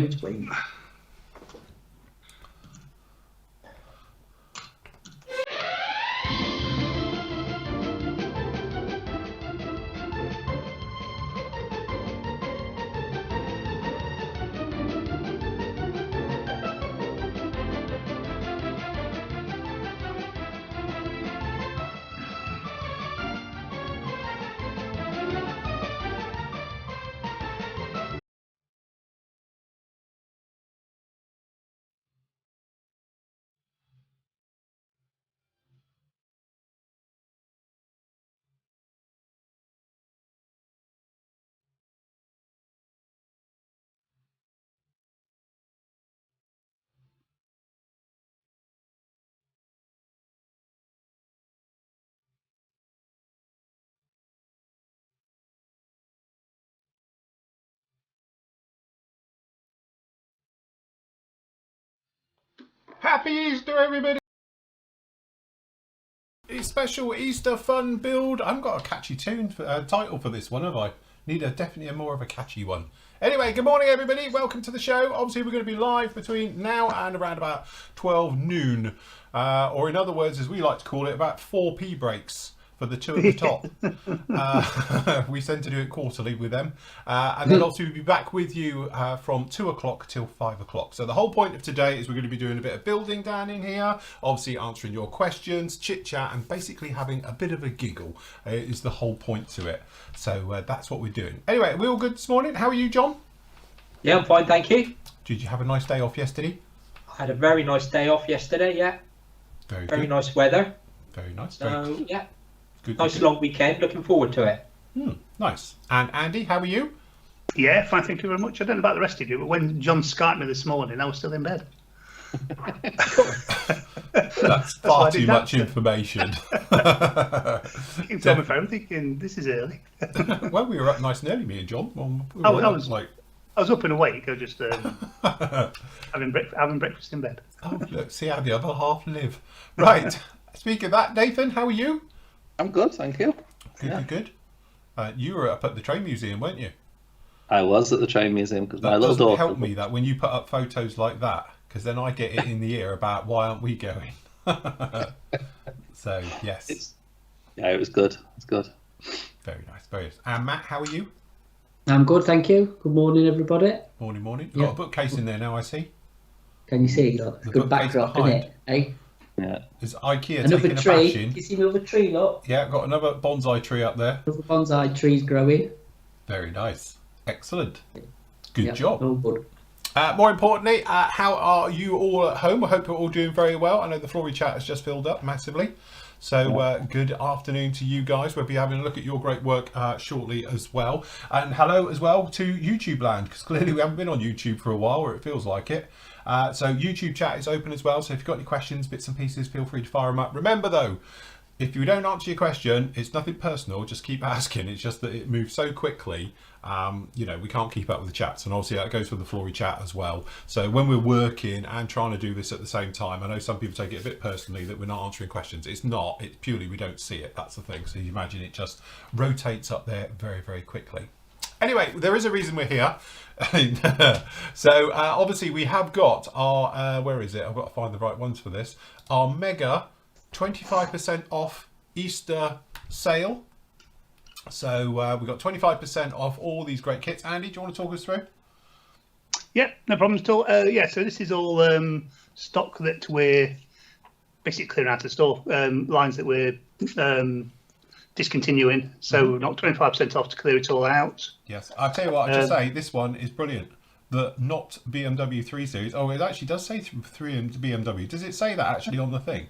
in between. Happy Easter, everybody! It's special Easter fun build. I haven't got a catchy title for this one, have I? Need definitely more of a catchy one. Anyway, good morning, everybody. Welcome to the show. Obviously, we're going to be live between now and around about 12 noon. Or in other words, as we like to call it, about 4p breaks for the two at the top. We tend to do it quarterly with them. And then also we'll be back with you from 2 o'clock till 5 o'clock. So the whole point of today is we're going to be doing a bit of building down in here, obviously answering your questions, chit chat, and basically having a bit of a giggle is the whole point to it. So that's what we're doing. Anyway, are we all good this morning? How are you, John? Yeah, I'm fine, thank you. Did you have a nice day off yesterday? I had a very nice day off yesterday, yeah. Very good. Nice Weather. Very nice. So, yeah. Good, nice long weekend, looking forward to it. Nice. And Andy, how are you? Yeah, fine, thank you very much. I don't know about the rest of you, but when John Skyped me this morning, I was still in bed. That's far too much information. You told my phone thinking, this is early. Well, we were up nice and early, me and John. I was up and awake. I was just having breakfast in bed. Oh, look, see how the other half live. Right. Speaking of that, Nathan, how are you? I'm good, thank you. Good. You were up at the train museum, weren't you? I was at the train museum because my That little doesn't daughter. help me that when you put up photos like that, because then I get it in the ear about why aren't we going. So yes. Yeah, it was good. It's good. Very nice. Very nice. And Matt, how are you? I'm good, thank you. Good morning, everybody. Morning. You've got a bookcase in there now, I see. Can you see? Look, The good bookcase backdrop, behind. isn't it? Eh? Yeah. Is IKEA Another taking a tree. bash in? You see another tree, look. Yeah, got another bonsai tree up there. Another bonsai trees growing. Very nice. Excellent. Good Yeah, job. all good. More importantly, how are you all at home? I hope you're all doing very well. I know the Flory chat has just filled up massively. So good afternoon to you guys. We'll be having a look at your great work shortly as well. And hello as well to YouTube land, because clearly we haven't been on YouTube for a while, or it feels like it. So YouTube chat is open as well. So if you've got any questions, bits and pieces, feel free to fire them up. Remember though, if you don't answer your question, it's nothing personal. Just keep asking. It's just that it moves so quickly. We can't keep up with the chats, and obviously that goes for the Flory chat as well. So when we're working and trying to do this at the same time, I know some people take it a bit personally that we're not answering questions. It's not. It's purely we don't see it. That's the thing. So you imagine it just rotates up there very, very quickly. Anyway, there is a reason we're here. So obviously we have got our where is it? I've got to find the right ones for this. Our mega 25% off Easter sale. So we've got 25% off all these great kits. Andy, do you want to talk us through? Yeah, no problems at all. So this is all stock that we're basically clearing out of the store, lines that we're discontinuing. So we've knocked 25% off to clear it all out. Yes, I'll tell you what, I'll just say this one is brilliant. The not BMW 3 Series. Oh, it actually does say 3 BMW. Does it say that actually on the thing?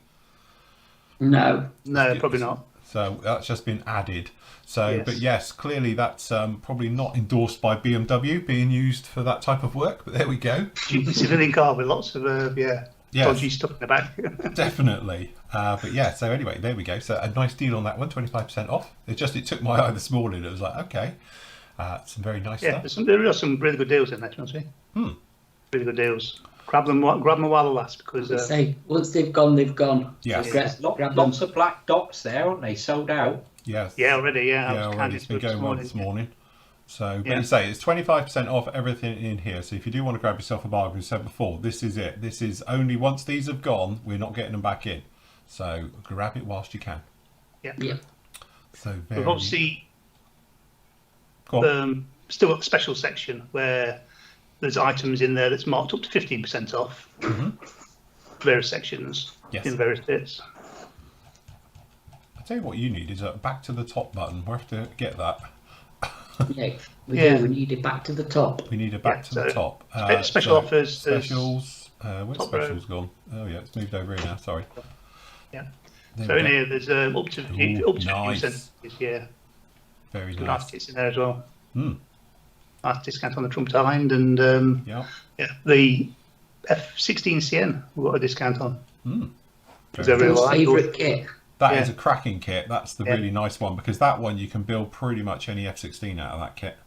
No. No, probably not. So that's just been added. So, Yes. But yes, clearly that's probably not endorsed by BMW being used for that type of work. But there we go. Civilian car with lots of dodgy stuff in the back. Definitely. But yeah, so anyway, there we go. So a nice deal on that one, 25% off. It took my eye this morning. It was like, okay, some very nice stuff. There are some really good deals in there, to be honest with you. Really good deals. Grab them while they last, because Say, once they've gone, they've gone. Yes. There's lots of black dots there, aren't they? Sold out. Yes. yeah, already, Yeah, already. It's been going well this morning. So, but Yeah. you say it's 25% off everything in here. So if you do want to grab yourself a bargain, we said before, this is it. This is only once these have gone, we're not getting them back in. So grab it whilst you can. Yeah. Yeah. So We've obviously Go on. still got the special section where there's items in there that's marked up to 15% off. Various sections Yes. in various bits. I'll tell you what you need is a back to the top button. We'll have to get that. Yeah. We Yeah. do. We need it back to the top. We need a back Yeah, to the so top. special offers, there's Specials. Where's top row. specials gone? Oh yeah, it's moved over here now. Sorry. Yeah. There So we in go. here, there's up to Ooh, 50% nice. Yeah. Very Some nice. nice kits in there as well. Mm. Nice discount on the Trump Hind and Yeah. yeah, the F16CN we've got a discount on. Mm. Because they're really Phil's light. favourite kit. That is Yeah. a cracking kit. That's the Yeah. really nice one because that one you can build pretty much any F16 out of that kit.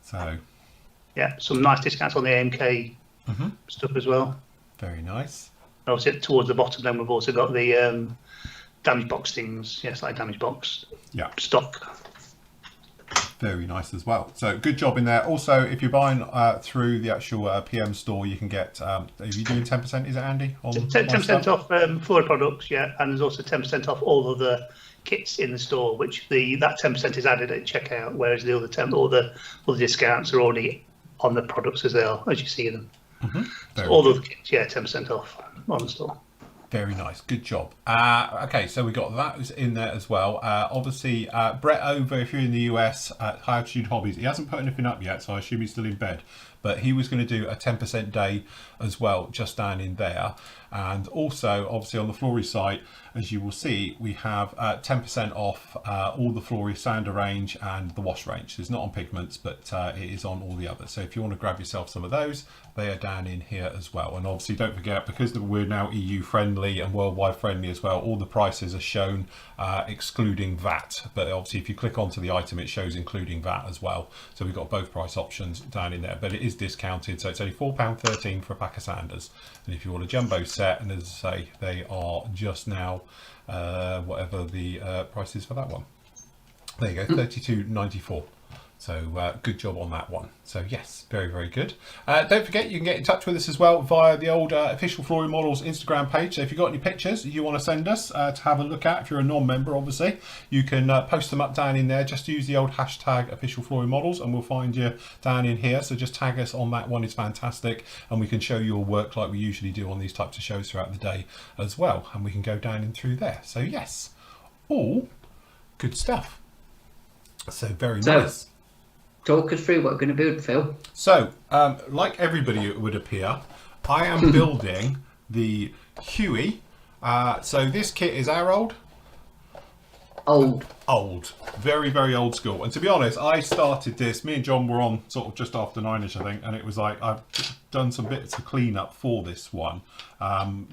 So Yeah, some nice discounts on the AMK Mhm. stuff as well. very nice. And obviously, towards the bottom, then we've also got the damage box things. Yes, like damage box Yeah. stock. Very nice as well. So good job in there. Also, if you're buying through the actual PM store, you can get. Are you doing 10%? Is it Andy? On 10% off Flora products, yeah, and there's also 10% off all of the kits in the store, which that 10% is added at checkout, whereas the other all the discounts are already on the products as they are, as you see them. Very So all of the kits, yeah, 10% off on the store. Very nice. Good job. Okay, so we got that was in there as well. Obviously, Brett over, if you're in the US, at High Altitude Hobbies, he hasn't put anything up yet, so I assume he's still in bed. But he was going to do a 10% day as well, just down in there. And also, obviously, on the Flory site, as you will see, we have 10% off all the Flory sander range and the wash range. It's not on pigments, but it is on all the others. So if you want to grab yourself some of those, they are down in here as well. And obviously, don't forget, because we're now EU friendly and worldwide friendly as well, all the prices are shown excluding VAT. But obviously, if you click onto the item, it shows including VAT as well. So we've got both price options down in there, but it is discounted. So it's only £4.13 for a pack of sanders. And if you want a jumbo set, and as I say, they are just now whatever the price is for that one. There you go, $32.94. So good job on that one. So yes, very, very good. Don't forget, you can get in touch with us as well via the old Official Flory Models Instagram page. So if you've got any pictures you want to send us to have a look at, if you're a non-member, obviously, you can post them up down in there. Just use the old hashtag Official Flory Models and we'll find you down in here. So just tag us on that one. It's fantastic. And we can show your work like we usually do on these types of shows throughout the day as well. And we can go down in through there. So yes, all good stuff. So very nice. Talk us through what we're going to build, Phil. So, like everybody it would appear, I am building the Huey. So this kit is how old? Old. Very, very old school. And to be honest, I started this, me and John were on sort of just after 9ish, I think, and it was like, I've done some bits of clean up for this one,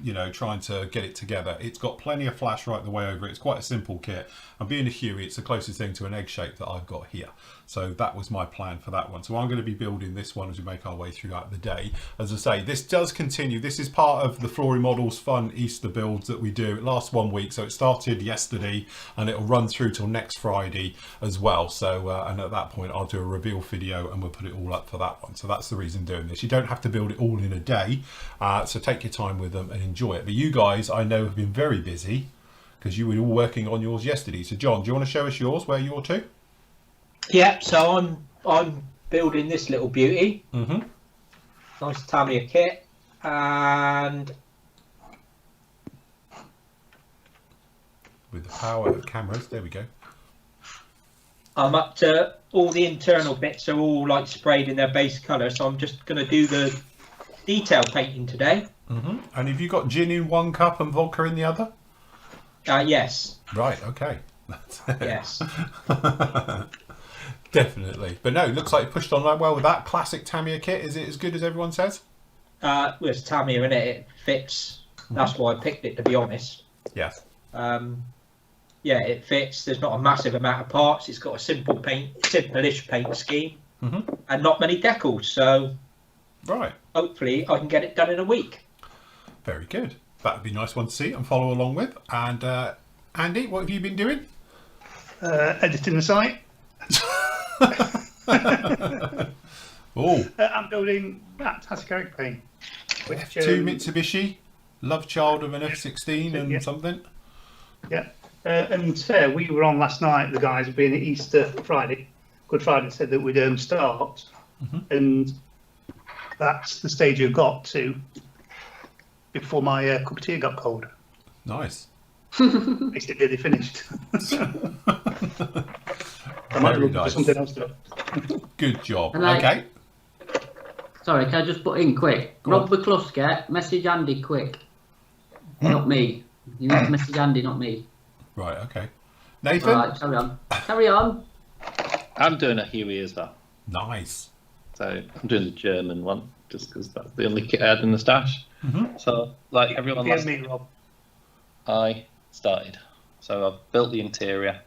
you know, trying to get it together. It's got plenty of flash right the way over it. It's quite a simple kit. And being a Huey, it's the closest thing to an egg shape that I've got here. So that was my plan for that one. So I'm going to be building this one as we make our way throughout the day. As I say, this does continue. This is part of the Flory Models fun Easter builds that we do. It lasts 1 week. So it started yesterday and it'll run through till next Friday as well. So, and at that point, I'll do a reveal video and we'll put it all up for that one. So that's the reason doing this. You don't have to build it all in a day. So take your time with them and enjoy it. But you guys, I know, have been very busy because you were all working on yours yesterday. So John, do you want to show us yours, where you're to? Yeah, so I'm building this little beauty. Mm-hmm. Nice Tamiya kit, and With the power of cameras, there we go. I'm up to all the internal bits are all like sprayed in their base colour, so I'm just going to do the detail painting today. Mm-hmm. And have you got gin in one cup and vodka in the other? Yes. Right, okay. Yes. Definitely. But no, it looks like you pushed on well with that classic Tamiya kit. Is it as good as everyone says? Well, it's Tamiya in it. It fits. That's why I picked it, to be honest. Yes. Yeah, it fits. There's not a massive amount of parts. It's got a simple-ish paint scheme, and not many decals. So, right. Hopefully, I can get it done in a week. Very good. That would be a nice one to see and follow along with. And Andy, what have you been doing? Editing the site. Oh, I'm building that Tassie Pain. F2 Mitsubishi, love child of an F16 and yeah. something. Yeah. And we were on last night, the guys being at Easter Friday, Good Friday, said that we'd start. And that's the stage we've got to before my cup of tea got cold. Nice. Makes it nearly finished. I might Very look for nice. something else to do. Good job. And I- Okay. Sorry, can I just put in quick? Go Rob McCluskey, message Andy quick. Not me. You need to message Andy, not me. Right, okay. Nathan? Alright, carry on. Carry on. I'm doing a Huey as well. Nice. So I'm doing the German one just because that's the only kit I had in the stash. So like everyone Yeah, last me, Rob. I started. So I've built the interior.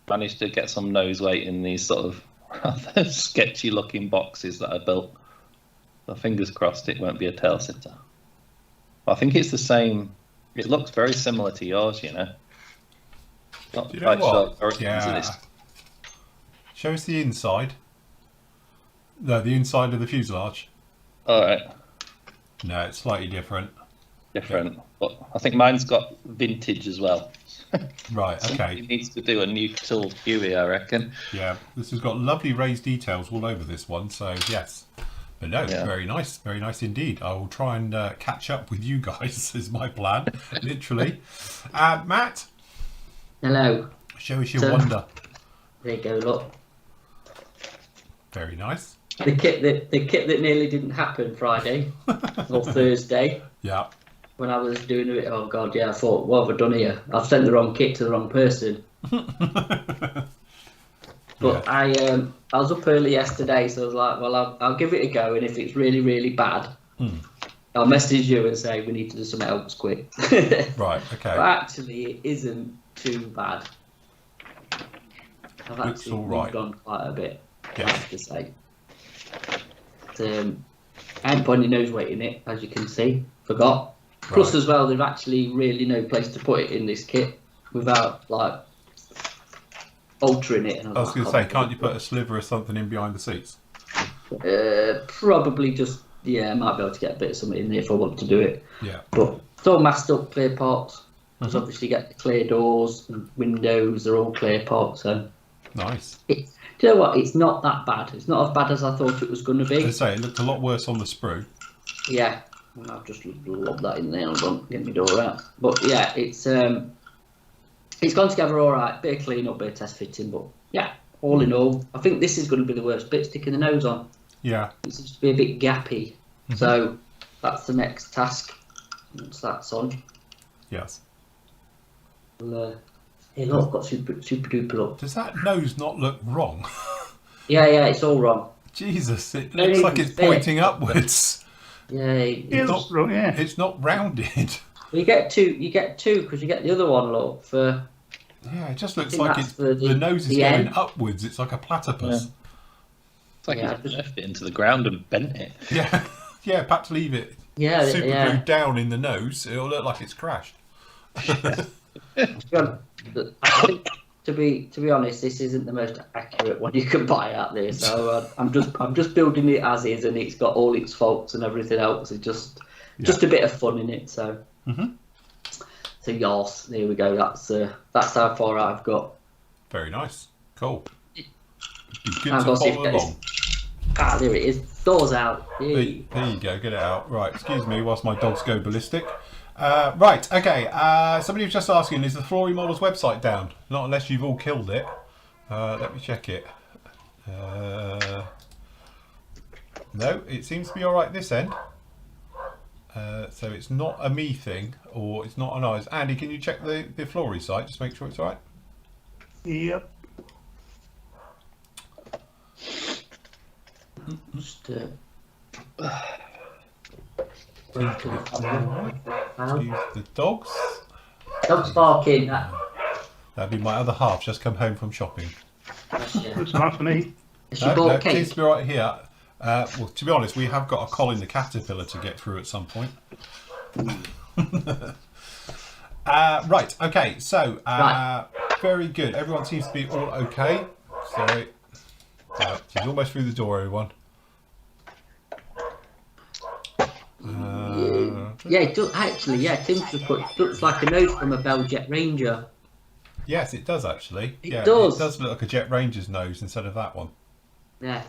Managed to get some nose weight in these sort of rather sketchy looking boxes that I built. So fingers crossed it won't be a tail sitter. But I think it's the same. It looks very similar to yours, you know. Not Do you know quite what? sure. Or Yeah. is it- Show us the inside. No, the inside of the fuselage. All right. No, it's slightly different. Different, but I think mine's got vintage as well. Right, Somebody okay. needs to do a neutral Huey, I reckon. Yeah, this has got lovely raised details all over this one, so yes. But no, Yeah. very nice indeed. I will try and catch up with you guys, is my plan, literally. Matt, Hello. show us your So- wonder. There you go, look. Very nice. The kit that nearly didn't happen Friday or Thursday Yeah. when I was doing it. Oh god, yeah, I thought, what have I done here? I've sent the wrong kit to the wrong person. But I was up early yesterday, so I was like, well, I'll give it a go, and if it's really, really bad, I'll message you and say we need to do something else quick. Right, okay. But actually, it isn't too bad. I've It's actually all right. moved on quite a bit, I Yeah. have to say. But, I haven't put any nose weight in it, as you can see. Forgot. Plus, Right. as well, there's actually really no place to put it in this kit without, like, altering it. And I was going to say, can't you put a sliver of something in behind the seats? Probably just, yeah, I might be able to get a bit of something in there if I want to do it. Yeah. But it's all masked up, clear parts. Because obviously you get the clear doors and windows, they're all clear parts. So, Nice. do you know what? It's not that bad. It's not as bad as I thought it was going to As be. I say, it looked a lot worse on the sprue. Yeah, I've just lobbed that in there. Hold on, get my door out. But yeah, it's gone together all right. Bit of clean up, bit of test fitting, but yeah, all in all, I think this is going to be the worst bit, sticking the nose on. Yeah. It seems to be a bit gappy. So that's the next task. Once that's on, Yes. hey, look, got super duper look. Does that nose not look wrong? Yeah, it's all wrong. Jesus, it Don't looks like even it's fit. pointing upwards. Yeah, Yeah, not- that's wrong, yeah. It's not rounded. you get two because you get the other one. Look for Yeah, it just looks think like that's it's for the nose is the going end. upwards. It's like a platypus. It's like Yeah, he's left it into the ground and bent it. Yeah, yeah. Perhaps leave it yeah, super yeah. glued down in the nose. It'll look like it's crashed. I think to be honest, this isn't the most accurate one you can buy out there. So I'm just building it as is, and it's got all its faults and everything else. It's just a bit of fun in it. So so yes, there we go. That's how far I've got. Very nice. Cool. Be good I've to got to see if follow it's- along. There it is. Doors out. There Yay. you go. Get it out. Right. Excuse me whilst my dogs go ballistic. Right. Okay. Somebody was just asking, is the Flory Models website down? Not unless you've all killed it. Let me check it. No, it seems to be all right this end. So it's not a me thing, or it's not an ours. Andy, can you check the Flory site? Just make sure it's all right. Yep. Just, Excuse the dogs. Dog's barking. That'd be my other half. Just come home from shopping. Looks all right for me. She No, bought it cake. seems to be right here. Well, to be honest, we have got a Colin the Caterpillar to get through at some point. Right, okay, so Right. very good. Everyone seems to be all okay. Sorry. She's almost through the door, everyone. Yeah, it does actually. Yeah, Tim's just put looks like a nose from a Bell Jet Ranger. Yes, it does actually. It Yeah, does. It does look like a Jet Ranger's nose instead of that one. Yeah.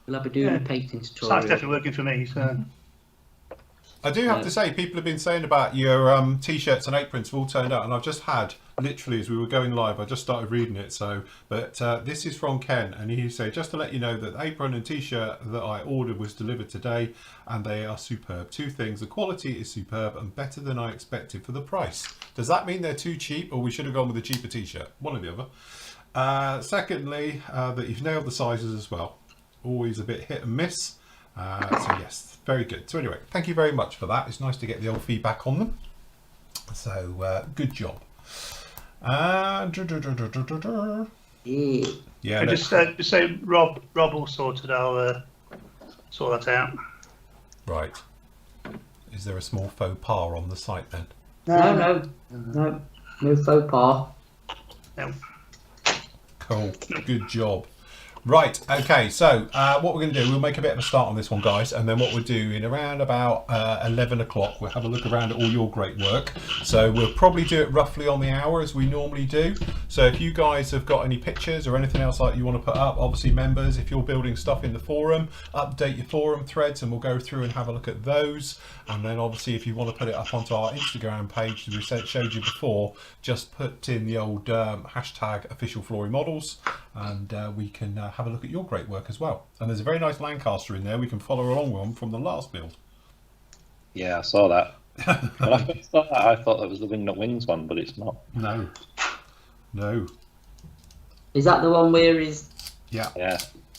We'll have a doing a painting It's tutorial. definitely working for me. So I do have to say, people have been saying about your t-shirts and aprons have all turned out, and I've just had, literally as we were going live, I just started reading it. So, but this is from Ken, and he said, just to let you know that the apron and t-shirt that I ordered was delivered today, and they are superb. Two things: the quality is superb and better than I expected for the price. Does that mean they're too cheap, or we should have gone with a cheaper t-shirt? One or the other. Secondly, that you've nailed the sizes as well. Always a bit hit and miss. So yes, very good. So anyway, thank you very much for that. It's nice to get the old feedback on them. So good job. Yeah. just say Rob all sorted. I'll sort that out. Right. Is there a small faux pas on the site then? No faux pas. No. Cool. Good job. Right, okay, so what we're going to do, we'll make a bit of a start on this one, guys, and then what we'll do in around about 11 o'clock, we'll have a look around at all your great work. So we'll probably do it roughly on the hour as we normally do. So if you guys have got any pictures or anything else like you want to put up, obviously members, if you're building stuff in the forum, update your forum threads and we'll go through and have a look at those. And then obviously if you want to put it up onto our Instagram page that we showed you before, just put in the old hashtag official flooring models, and we can have a look at your great work as well. And there's a very nice Lancaster in there we can follow along with from the last build. Yeah, I saw that. When I first saw that, I thought that was the Wing That Wings one, but it's not. No. Is that the one where he's... Yeah.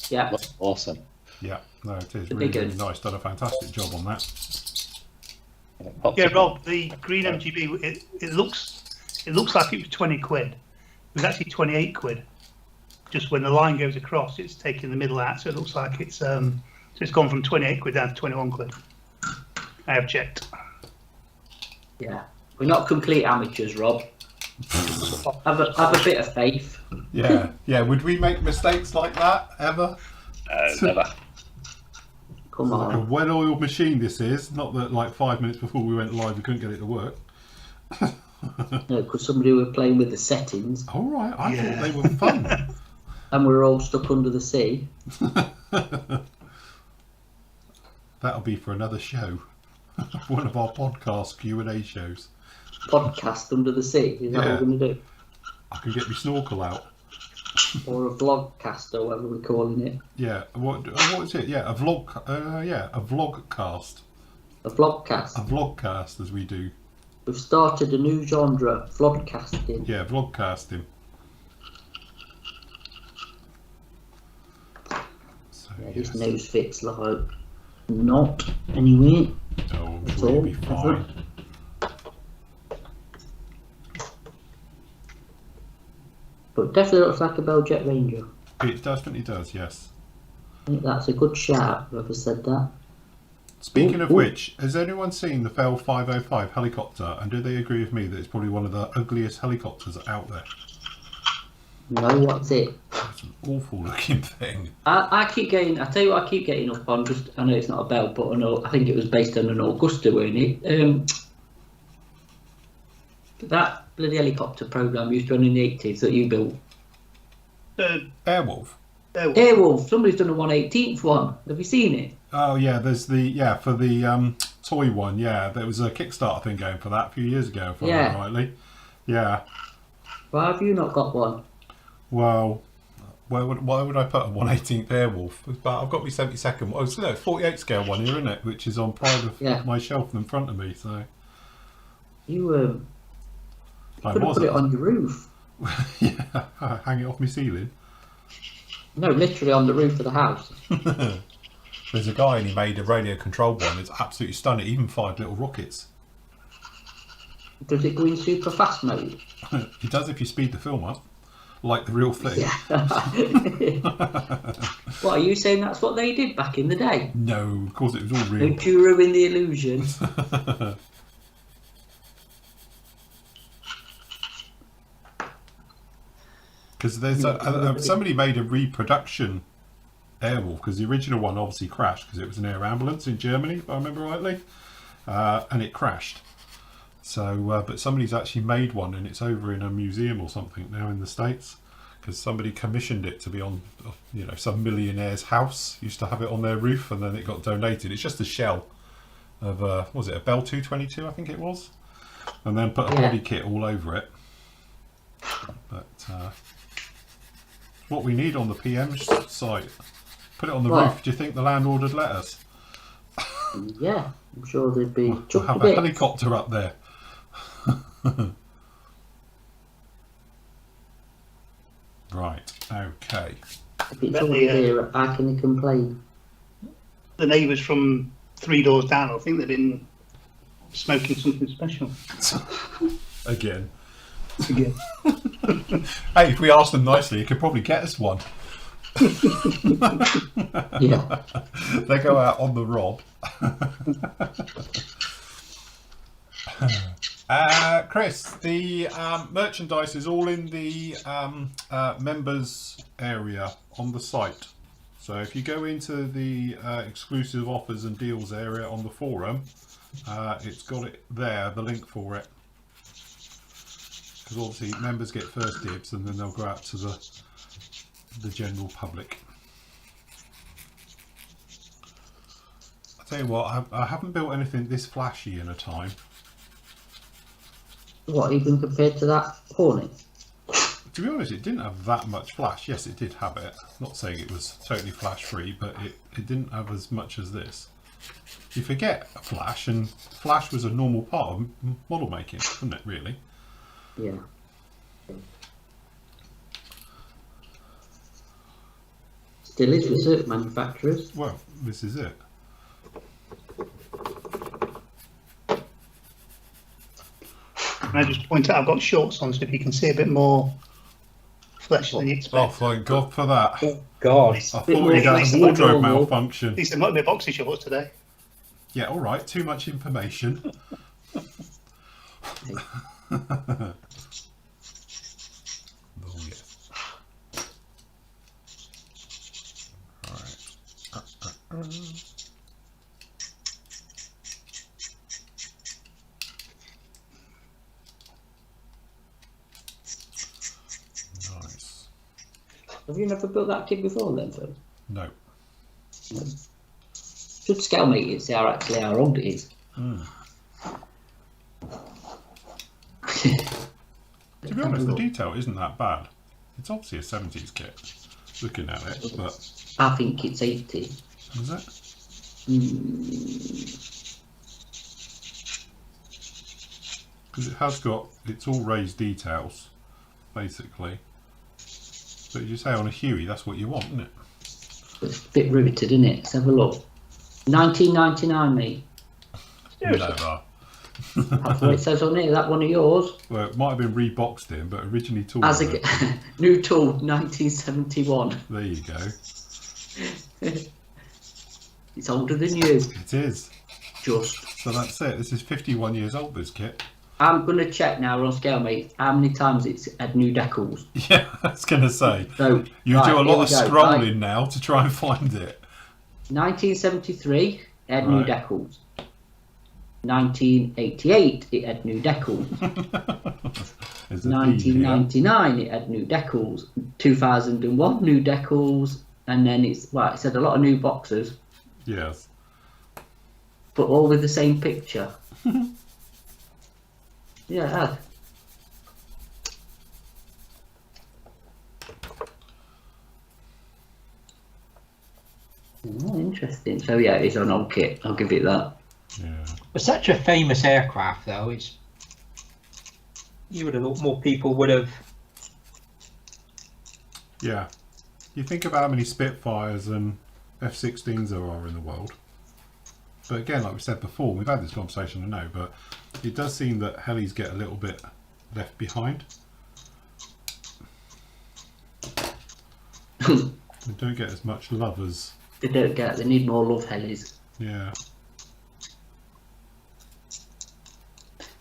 Yeah. Looks awesome. Yeah, no, it is The really, big really one. nice. Done a fantastic job on that. Yeah, Rob, the green MGB, it looks like it was 20 quid. It was actually 28 quid. Just when the line goes across, it's taking the middle out, so it looks like it's so it's gone from 28 quid down to 21 quid. I have checked. Yeah. We're not complete amateurs, Rob. have a bit of faith. Yeah. Would we make mistakes like that ever? Never. Come Like a on. well-oiled machine this is. Not that like 5 minutes before we went live we couldn't get it to work. No, because somebody were playing with the settings All right, I thought they were fun. and we were all stuck under the sea. That'll be for another show. One of our podcast Q&A shows. Podcast under the sea. Is that what Yeah. we're going to do? I can get my snorkel out. Or a vlogcast or whatever we're calling it. Yeah, what is it? Yeah, a vlog. A vlogcast. A vlogcast. A vlogcast, as we do. We've started a new genre, vlogcasting. Yeah, vlogcasting. So, Yeah, his yes. nose fits like not anyway. Oh, I'm That's sure you'll all. be fine. But definitely looks like a Bell Jet Ranger. It definitely does, yes. I think that's a good shout, whoever said that. Speaking of Ooh. which, has anyone seen the Fel 505 helicopter, and do they agree with me that it's probably one of the ugliest helicopters out there? No, what's it? It's an awful looking thing. I keep getting, I tell you what I keep getting up on, just, I know it's not a Bell, but I think it was based on an Augusta, weren't it? That bloody helicopter program used to run in the 80s that you built. Airwolf. Airwolf, somebody's done a 1/18th one. Have you seen it? Oh yeah, there's the for the toy one. Yeah, there was a Kickstarter thing going for that a few years ago, if I remember rightly. Yeah. Why have you not got one? Well, why would I put a 1/18th Airwolf? But I've got my 72nd. Oh, it's no 48 scale one here, isn't it? Which is on part of my shelf in front of me. So You I could have was put it on your roof. yeah, hang it off my ceiling. No, literally on the roof of the house. There's a guy and he made a radio controlled one. It's absolutely stunning. Even 5 little rockets. Does it go in super fast mode? It does if you speed the film up, like the real thing. Yeah. What, are you saying that's what they did back in the day? No, of course it was all real. Don't you ruin the illusion? Because there's somebody made a reproduction Airwolf, because the original one obviously crashed because it was an air ambulance in Germany, if I remember rightly, and it crashed. So, but somebody's actually made one, and it's over in a museum or something now in the States, because somebody commissioned it to be on, you know, some millionaire's house used to have it on their roof, and then it got donated. It's just a shell of was it a Bell 222, I think it was, and then put a body kit all over it. But what we need on the PM site, put it on the roof. Do you think the landlord would let us? Yeah, I'm sure they'd be. We'll have a helicopter up there. Right, okay. If it's already there, how can they complain? The neighbours from 3 doors down, I think they've been smoking something special. Again. Hey, if we asked them nicely, you could probably get us one. Yeah. They go out on the rob. Chris, the merchandise is all in the members area on the site. So if you go into the exclusive offers and deals area on the forum, it's got it there, the link for it. Because obviously members get first dibs, and then they'll go out to the general public. I'll tell you what, I haven't built anything this flashy in a time. What, even compared to that Hornet? To be honest, it didn't have that much flash. Yes, it did have it. Not saying it was totally flash free, but it didn't have as much as this. You forget flash, and flash was a normal part of model making, wasn't it, really? Yeah. Still is with certain manufacturers. Well, this is it. Can I just point out I've got shorts on, so if you can see a bit more flesh than you expect. Oh, thank God for that. Oh, God. I thought we'd had a wardrobe malfunction. At least there might be boxy shorts today. Yeah, all right. Too much information. Oh, yes. All right. Nice. Have you never built that kit before then, Phil? No. Should scale mate it, see how old it is. To be honest, the detail isn't that bad. It's obviously a 70s kit, looking at it, but... I think it's 80. Is it? Because it has got, it's all raised details, basically. But you say on a Huey, that's what you want, isn't it? It's a bit riveted, isn't it? Let's have a look. 1999, mate. Never. That's what it says on here. That one of yours? Well, it might have been reboxed in, but originally tooled. As a new tool, 1971. There you go. It's older than you. It is. Just. So that's it. This is 51 years old, this kit. I'm going to check now on scale, mate, how many times it's had new decals. Yeah, I was going to say. So, you right, do a lot of go, scrolling right. now to try and find it. 1973, it had Right. new decals. 1988, it had new decals. There's a D here. 1999, it had new decals. 2001, new decals. And then it's, well, it's had a lot of new boxes, Yes. but all with the same picture. Yeah, it had. Oh, interesting. So yeah, it's an old kit. I'll give it that. Yeah. It's such a famous aircraft, though. It's, you would have thought more people would have. Yeah. You think about how many Spitfires and F-16s there are in the world. But again, like we said before, we've had this conversation, I know, but it does seem that helis get a little bit left behind. They don't get as much love as... They don't get. They need more love helis. Yeah.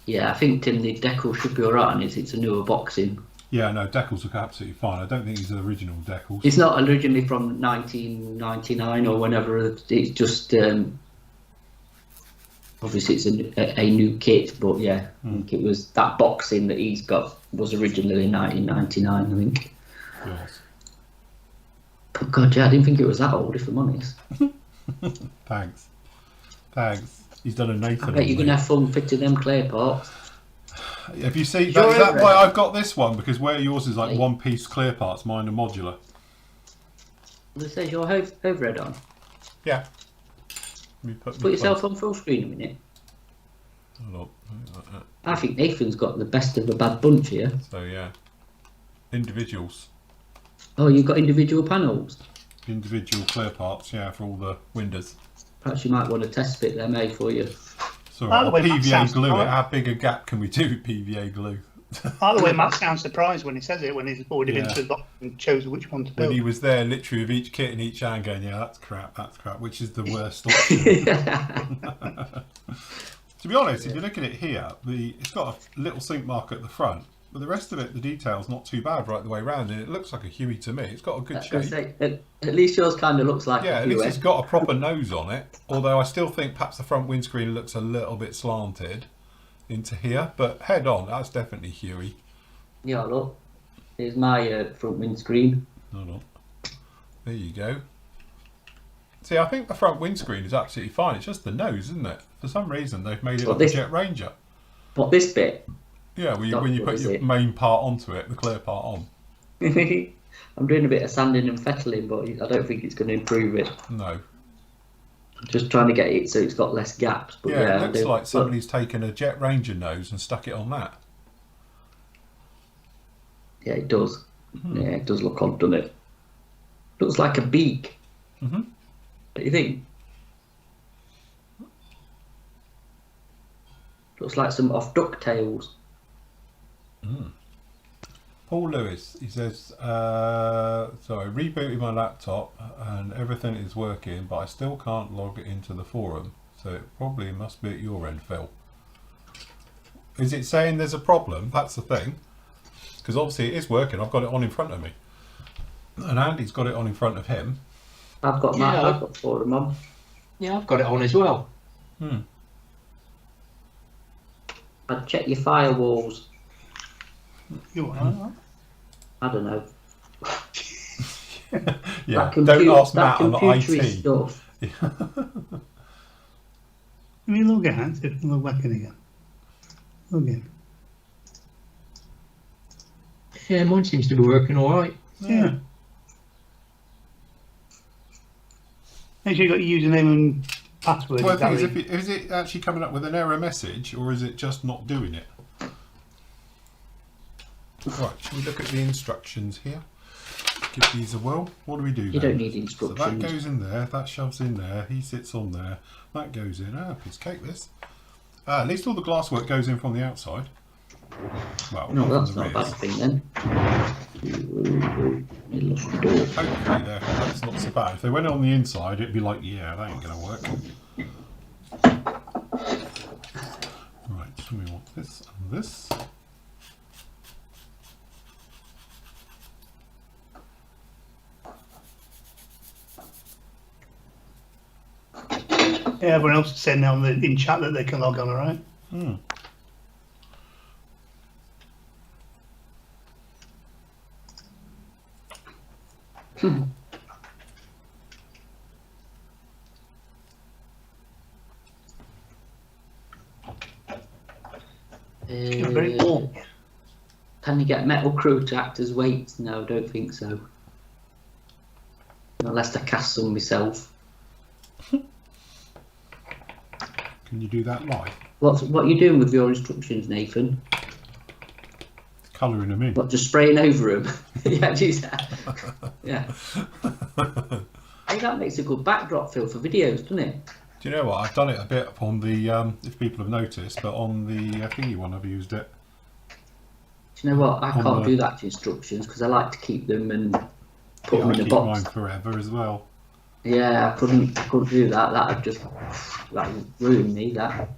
Yeah, I think Tim, the decal should be alright on it. It's a newer boxing. Yeah, no, decals look absolutely fine. I don't think these are original decals. It's not originally from 1999 or whenever. It's just obviously it's a new kit, but yeah, I think it was that boxing that he's got was originally 1999, I think. Yes. But God, yeah, I didn't think it was that old, if I'm honest. Thanks. He's done a Nathan. I bet you're gonna have fun fitting them clay pots. Have you seen that? Is that why I've got this one? Because where yours is like one piece clear parts, mine are modular. Well, it says your overhead on. Yeah. Put yourself on full screen a minute. Hold on. I think Nathan's got the best of a bad bunch here. So yeah, individuals. Oh, you've got individual panels. Individual clear parts, yeah, for all the windows. Perhaps you might want to test fit them, for you. So By the way, Matt PVA sounds glue it. surprised. How big a gap can we do with PVA glue? By the way, Matt sounds surprised when he says it, when he's already been Yeah. through the box and chose which one to When build. he was there, literally with each kit in each hand, going, "Yeah, that's crap, which is the worst option." To be honest, if you look at it here, it's got a little sink mark at the front, but the rest of it, the detail's not too bad right the way around, and it looks like a Huey to me. It's got a good shape. Say, at least yours kind of looks like Yeah, a at least Huey. it's got a proper nose on it. Although I still think perhaps the front windscreen looks a little bit slanted into here, but head on, that's definitely Huey. Yeah, look. Here's my front windscreen. Hold on. There you go. See, I think the front windscreen is absolutely fine. It's just the nose, isn't it? For some reason, they've made it Well, like this- a Jet Ranger. What, this bit? Yeah, when Not you what put is your it? main part onto it, the clear part on. I'm doing a bit of sanding and fettling, but I don't think it's going to improve it. No. Just trying to get it so it's got less gaps. But Yeah, yeah, it I looks do. like somebody's taken a Jet Ranger nose and stuck it on that. Yeah, it does. Yeah, it does look odd, doesn't it? Looks like a beak. Mm-hmm. What do you think? Looks like some off DuckTales. Paul Lewis, he says, sorry, rebooted my laptop and everything is working, but I still can't log it into the forum, so it probably must be at your end, Phil. Is it saying there's a problem? That's the thing. Because obviously it is working, I've got it on in front of me. And Andy's got it on in front of him. I've got Yeah. I've got forum on. Yeah, I've got it on as well. I'd check your firewalls. You are. I don't know. Yeah, That don't ask that Matt on the computery IT. stuff. Let me log out, see if I can log back in again. Log in. Yeah, mine seems to be working all right. Yeah. Make sure you got your username and password. Well, the thing is, Gary. is it actually coming up with an error message, or is it just not doing it? Right, shall we look at the instructions here? Give these a whirl. What do we do? You then? don't need So that instructions. goes in there, that shoves in there, he sits on there, that goes in. Ah, piece of cake this. At least all the glasswork goes in from the outside. Well, No, from that's the not a rears. bad thing then. Hopefully that's not so bad. If they went on the inside, it'd be like, yeah, that ain't going to work. Right, so we want this and this. Yeah, everyone else is saying now in chat that they can log on, alright? It's very warm. Can you get metal crew to act as weights? No, I don't think so. Unless I cast some myself. Can you do that live? What are you doing with your instructions, Nathan? Colouring them in. What, just spraying over them? Yeah, do that. Yeah. Hey, that makes a good backdrop, Phil, for videos, doesn't it? Do you know what? I've done it a bit on the, if people have noticed, but on the thingy one I've used it. Do you know what? I On can't the- do that to instructions because I like to keep them and put Yeah, them I in a keep box. mine forever as well. Yeah, I couldn't do that. That'd just ruin me. That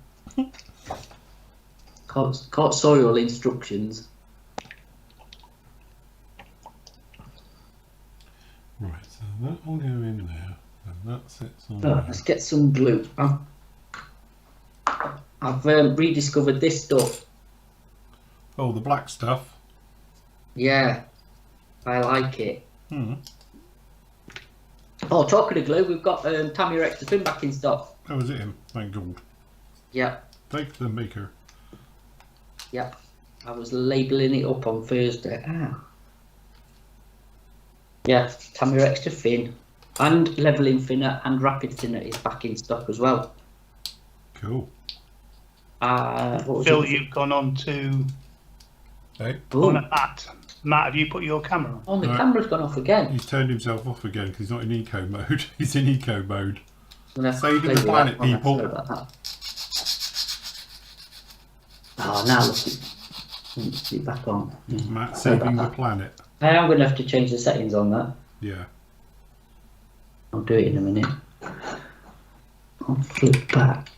can't soil instructions. that will go in there, and that sits on Right, there. let's get some glue. I've rediscovered this stuff. Oh, the black stuff. Yeah, I like it. Hmm. Oh, talking of glue, we've got Tammy Rex the fin back in stock. Oh, is it him? Thank God. Yep, Take the maker. yep. I was labelling it up on Thursday. Yeah, Tammy Rex to fin. And levelling thinner and rapid thinner is back in stock as well. Cool. What was Phil, it? you've gone on to Hey, Boom. Matt. Matt, have you put your camera on? Oh, the Right. camera's gone off again. he's turned himself off again because he's not in eco mode. He's in eco mode. I'm gonna have to Saving play the with planet, that one, people. sorry about that. Oh, now look, it's back on. Matt Sorry about saving the that. planet. I am going to have to change the settings on that. Yeah. I'll do it in a minute. I'll flip back.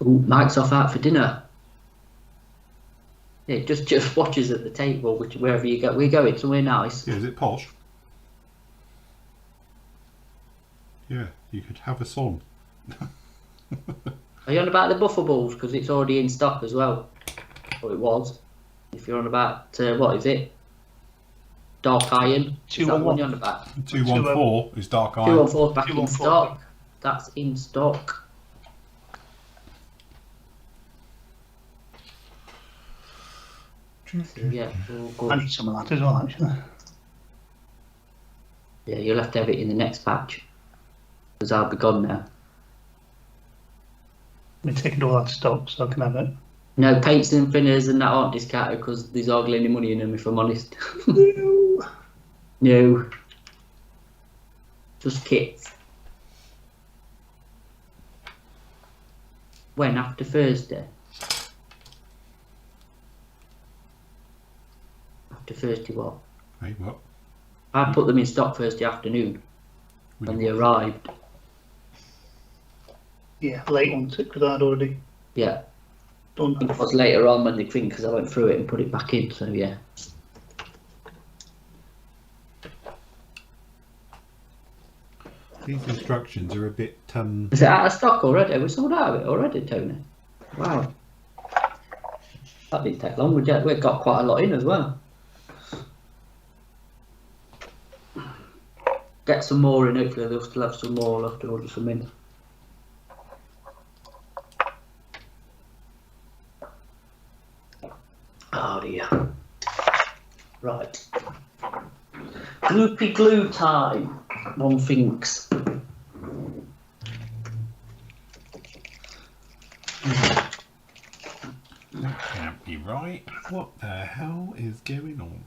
Ooh, Mike's off out for dinner. Yeah, just watches at the table, wherever you go. We're going somewhere nice. Yeah, is it posh? Yeah, you could have a son. Are you on about the buffer balls? Because it's already in stock as well. Or it was. If you're on about, what is it? Dark Iron. Is that the one you're on about? 214 is Dark Iron. 214 back in 214. stock. That's in stock. So, yeah, all I good. need some of that as well, actually. Yeah, you'll have to have it in the next patch. Because I'll be gone now. We're taking all that stock so I can have it. No, paints and thinners and that aren't discounted because there's hardly any money in them, if I'm honest. No. Just kits. When? After Thursday? After Thursday what? Hey, what? I put them in stock Thursday afternoon Would when you- they arrived. Yeah, late on because I'd already Yeah, done. it was later on when they cleaned because I went through it and put it back in, so yeah. These instructions are a bit Is it out of stock already? We sold out of it already, Tony. Wow. That didn't take long. We got quite a lot in as well. Get some more in, hopefully they'll still have some more. I'll have to order some in. Oh dear. Right. Gloopy glue time, one thinks. That can't be right. What the hell is going on?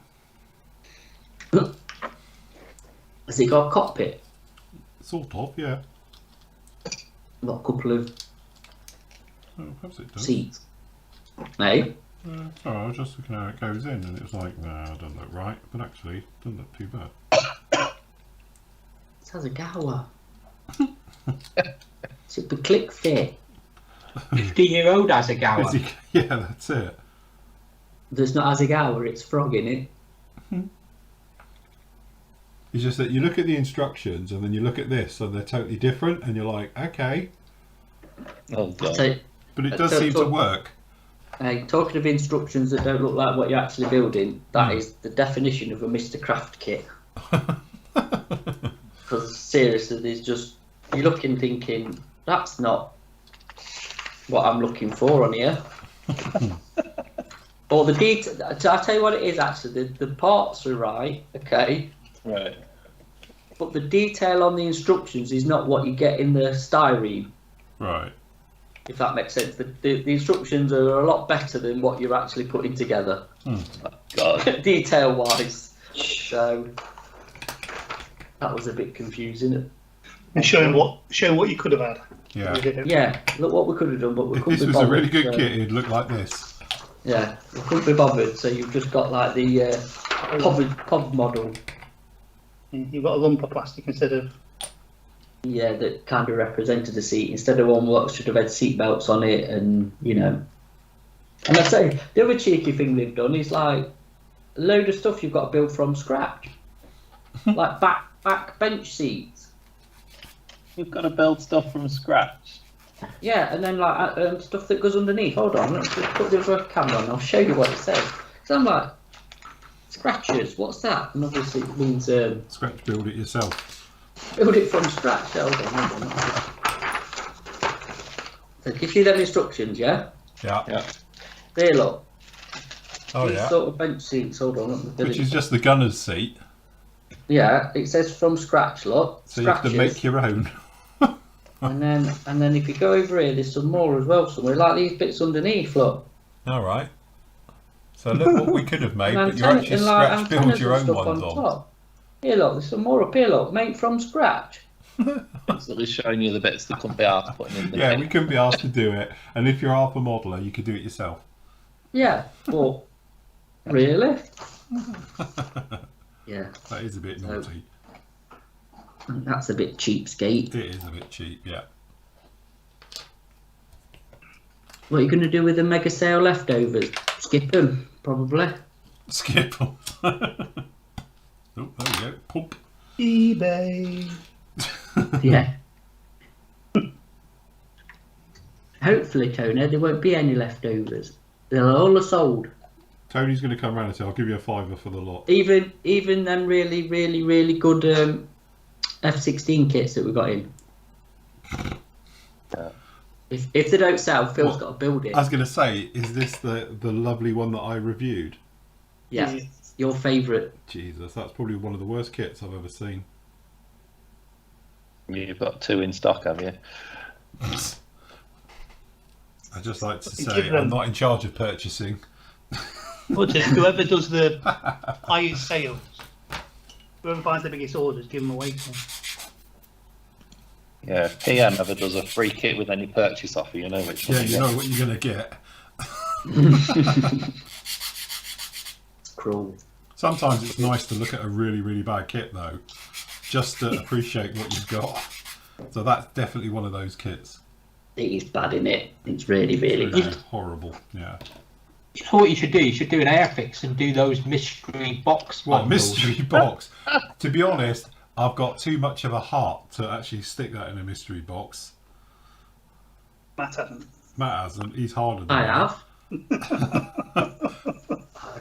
Has it got a cockpit? Sort of, yeah. Got a couple of Oh, perhaps it does. seats. Hey? Sorry, I was just looking how it goes in and it was like, nah, it doesn't look right. But actually, it doesn't look too bad. It has a gower. Super click fit. 15-year-old has a gower. Is he- yeah, that's it. There's not as a gower, it's frog in it. It's just that you look at the instructions and then you look at this and they're totally different and you're like, okay. Oh god. So, But it does So- seem so- to work. talking of instructions that don't look like what you're actually building, that is the definition of a Mr. Craft kit. Because seriously, there's just, you're looking thinking, that's not what I'm looking for on here. Or the detail, I'll tell you what it is actually, the parts are right, okay, Right. but the detail on the instructions is not what you get in the styrene, Right. if that makes sense. The instructions are a lot better than what you're actually putting together, God. detail wise. So that was a bit confusing. And showing what you could have had. Yeah. Yeah, look what we could have done, but we If couldn't this be was a bothered. really good so- kit, it'd look like this. Yeah, we couldn't be bothered, so you've just got like the pod model, You've got a lump of plastic instead of. yeah, that kind of represented the seat instead of one what should have had seat belts on it, and you know, And I say, the other cheeky thing they've done is like a load of stuff you've got to build from scratch. Like back bench seats. You've got to build stuff from scratch. Yeah, and then like stuff that goes underneath. Hold on, let's just put the other camera on. I'll show you what it says. So I'm like, scratchers, what's that? And obviously it means Scratch build it yourself. build it from scratch. Hold on. So it gives you them instructions, yeah? Yeah. There, look. Oh These yeah. sort of bench seats. Hold on. Let me get Which it. is just the gunner's seat. Yeah, it says from scratch, look. So you have to make your own. And then if you go over here, there's some more as well somewhere. Like these bits underneath, look. All right. So look what we could have made, And but you actually and like scratch build antennas your and own stuff ones on on. top. Here, look. There's some more up here, look. Made from scratch. So he's showing you the bits that couldn't be asked putting in the Yeah, kit. we couldn't be asked to do it. And if you're half a modeller, you could do it yourself. Yeah. Well, really? Yeah. That is a bit naughty. That's a bit cheapskate. It is a bit cheap, yeah. What are you going to do with the mega sale leftovers? Skip them, probably. Skip 'em. Oh, there we go. Pump. eBay. Yeah. Hopefully, Tony, there won't be any leftovers. They'll all have sold. Tony's going to come round and say, I'll give you a $5 for the lot. Even them really, really, really good F-16 kits that we got in. Yeah. If they don't sell, Phil's What? got to build it. I was going to say, is this the lovely one that I reviewed? Yeah, your favourite. Jesus, that's probably one of the worst kits I've ever seen. You've got 2 in stock, have you? I just like to You say, give them- I'm not in charge of purchasing. Whoever does the highest sales, whoever finds the biggest orders, give them away to them. Yeah, if PM ever does a free kit with any purchase offer, you know which one Yeah, you you get. know what you're going to get. It's cruel. Sometimes it's nice to look at a really, really bad kit, though, just to appreciate what you've got. So that's definitely one of those kits. It is bad, isn't it? It's really, really Really bad. horrible, yeah. You know what you should do? You should do an Airfix and do those mystery box What, bundles. mystery box? To be honest, I've got too much of a heart to actually stick that in a mystery box. Matt hasn't. Matt hasn't. He's harder than I me. have.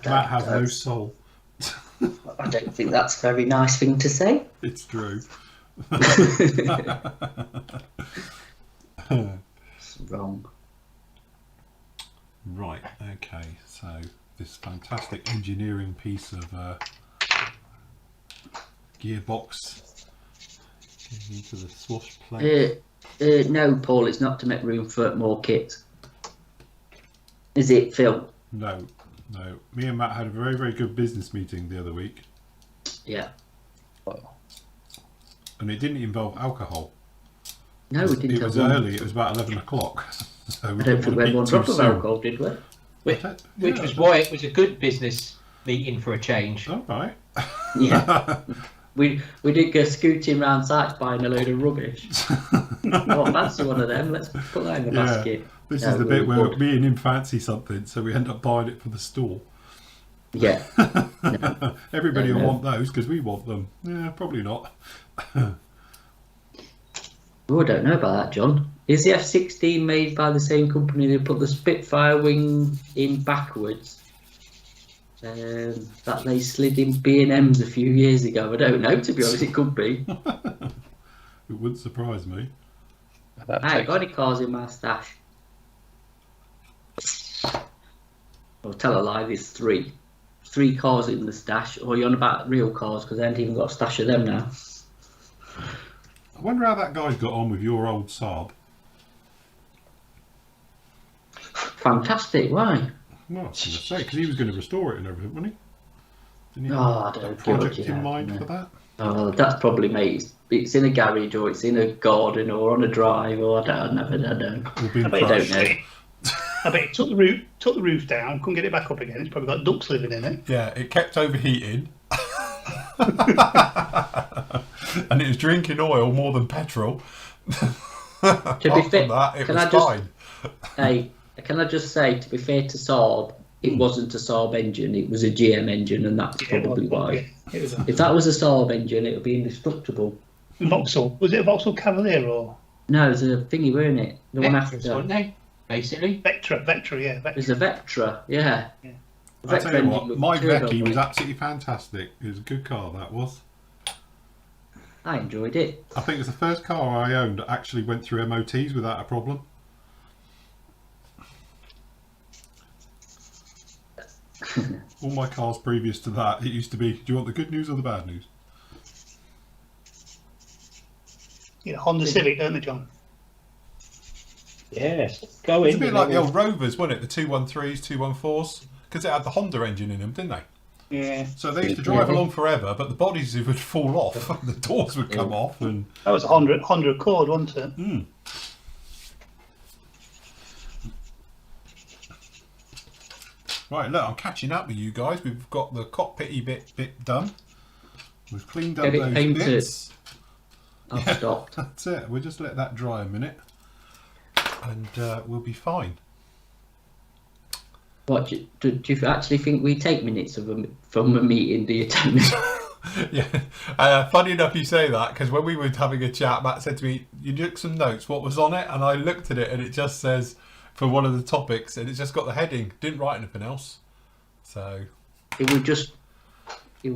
Matt has no soul. I don't think that's a very nice thing to say. It's true. It's wrong. Right, okay, so this fantastic engineering piece of gearbox getting into the swash plate. No, Paul, it's not to make room for more kits. Is it, Phil? No. Me and Matt had a very, very good business meeting the other week, Yeah. and it didn't involve alcohol. No, we didn't It was have one. early, it was about 11 o'clock. So I don't think we had one drop of alcohol, did we? Which was why it was a good business meeting for a change. All right. Yeah. We did go scooting around sites buying a load of rubbish. Oh, fancy one of them. Let's put that in the Yeah. basket. This No, is the we bit where would. me and him fancy something, so we end up buying it for the store. Yeah. Everybody will No. want those because we want them. Yeah, probably not. Oh, I don't know about that, John. Is the F-16 made by the same company that put the Spitfire wing in backwards? That they slid in B&Ms a few years ago. I don't know, to be honest. It could be. It wouldn't surprise me. That I ain't takes- got any cars in my stash. I'll tell a lie, there's 3. 3 cars in the stash. Or you're on about real cars, because I haven't even got a stash of them now. I wonder how that guy's got on with your old Saab. Fantastic, why? Well, I was going to say, because he was going to restore it and everything, wasn't he? Didn't he Oh, I have don't a project judge you in now, mind no. for that? Oh, that's probably mate. It's in a garage or it's in a garden or on a drive or I don't know. Or been I bet you don't crushed? know. I bet it took the roof down, couldn't get it back up again. It's probably got ducks living in it. Yeah, it kept overheating. And it was drinking oil more than petrol. To be Apart fair, from that, it can was I just- fine. Hey, can I just say, to be fair to Saab, it wasn't a Saab engine, it was a GM engine, and that's probably why. It was If that was a Saab engine, it would be indestructible. Vauxhall. Was it a Vauxhall Cavalier or No, it was a thingy, weren't it? The one Vectors, after. weren't they? Basically. Vectra? Yeah, It Vectra. was a Vectra, yeah. Yeah. The I'll Vectra tell you engine what, looked my turbo Vecchi was like. absolutely fantastic. It was a good car, that was. I enjoyed it. I think it was the first car I owned that actually went through MOTs without a problem. All my cars previous to that, it used to be, do you want the good news or the bad news? Yeah, Honda Civic, don't they, John? Yes. Go It's in. a bit like the old Rovers, wasn't it? The 213s, 214s, because it had the Honda engine in them, didn't they? Yeah. So they used to drive along forever, but the bodies would fall off, the doors would come off, and That was a Honda Accord, wasn't it? Right, look, I'm catching up with you guys. We've got the cockpitty bit done. We've cleaned up Get it those painted. bits. I've stopped. That's it. We'll just let that dry a minute, and we'll be fine. What, do you actually think we take minutes from a meeting, do you, Tony? Yeah. Funny enough you say that, because when we were having a chat, Matt said to me, you took some notes, what was on it? And I looked at it and it just says, for one of the topics, and it's just got the heading. Didn't write anything else. So It was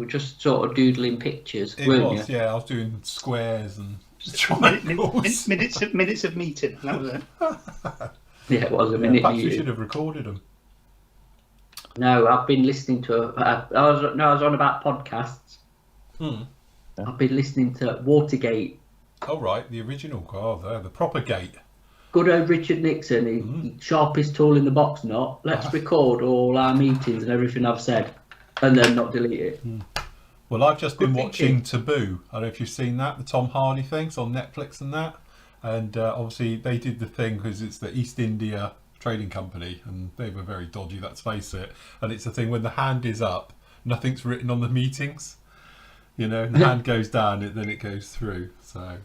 just sort of doodling pictures, it weren't was, you? yeah, I was doing squares and Minutes triangles. minutes of meeting. That was it. Yeah, it was a Yeah, minute perhaps we meeting. should have recorded them. No, I've been listening to. I was on about podcasts. I've been listening to Watergate. Oh right, the original car there, the proper gate. Good old Richard Nixon, he sharpest tool in the box. Not let's record all our meetings and everything I've said, and then not delete it. Well, I've just been Good watching Taboo. I don't know if you've seen that, the Tom Hardy things on Netflix and that. And obviously they did the thing because it's the East India Trading Company, and they were very dodgy, let's face it. And it's the thing when the hand is up, nothing's written on the meetings. You know, the hand goes down, then it goes through. So,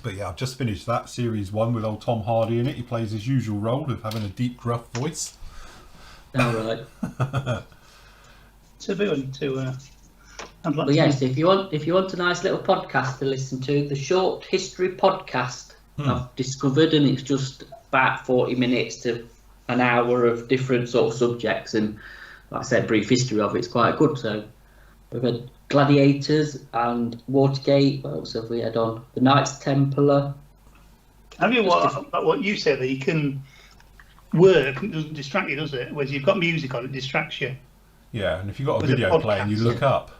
but yeah, I've just finished that series 1 with old Tom Hardy in it. He plays his usual role of having a deep, gruff voice. All right. Taboo to. I'd like Well, yes, if you want a nice little podcast to listen to, the Short History Podcast I've discovered, and it's just about 40 minutes to an hour of different sort of subjects, and like I said, brief history of it's quite good. So we've had Gladiators and Watergate. What else have we had on? The Knights Templar. Have you what you said that you can work and it doesn't distract you, does it? Whereas you've got music on, it distracts you. Yeah, and if you've got a With a video playing, you podcast. look up.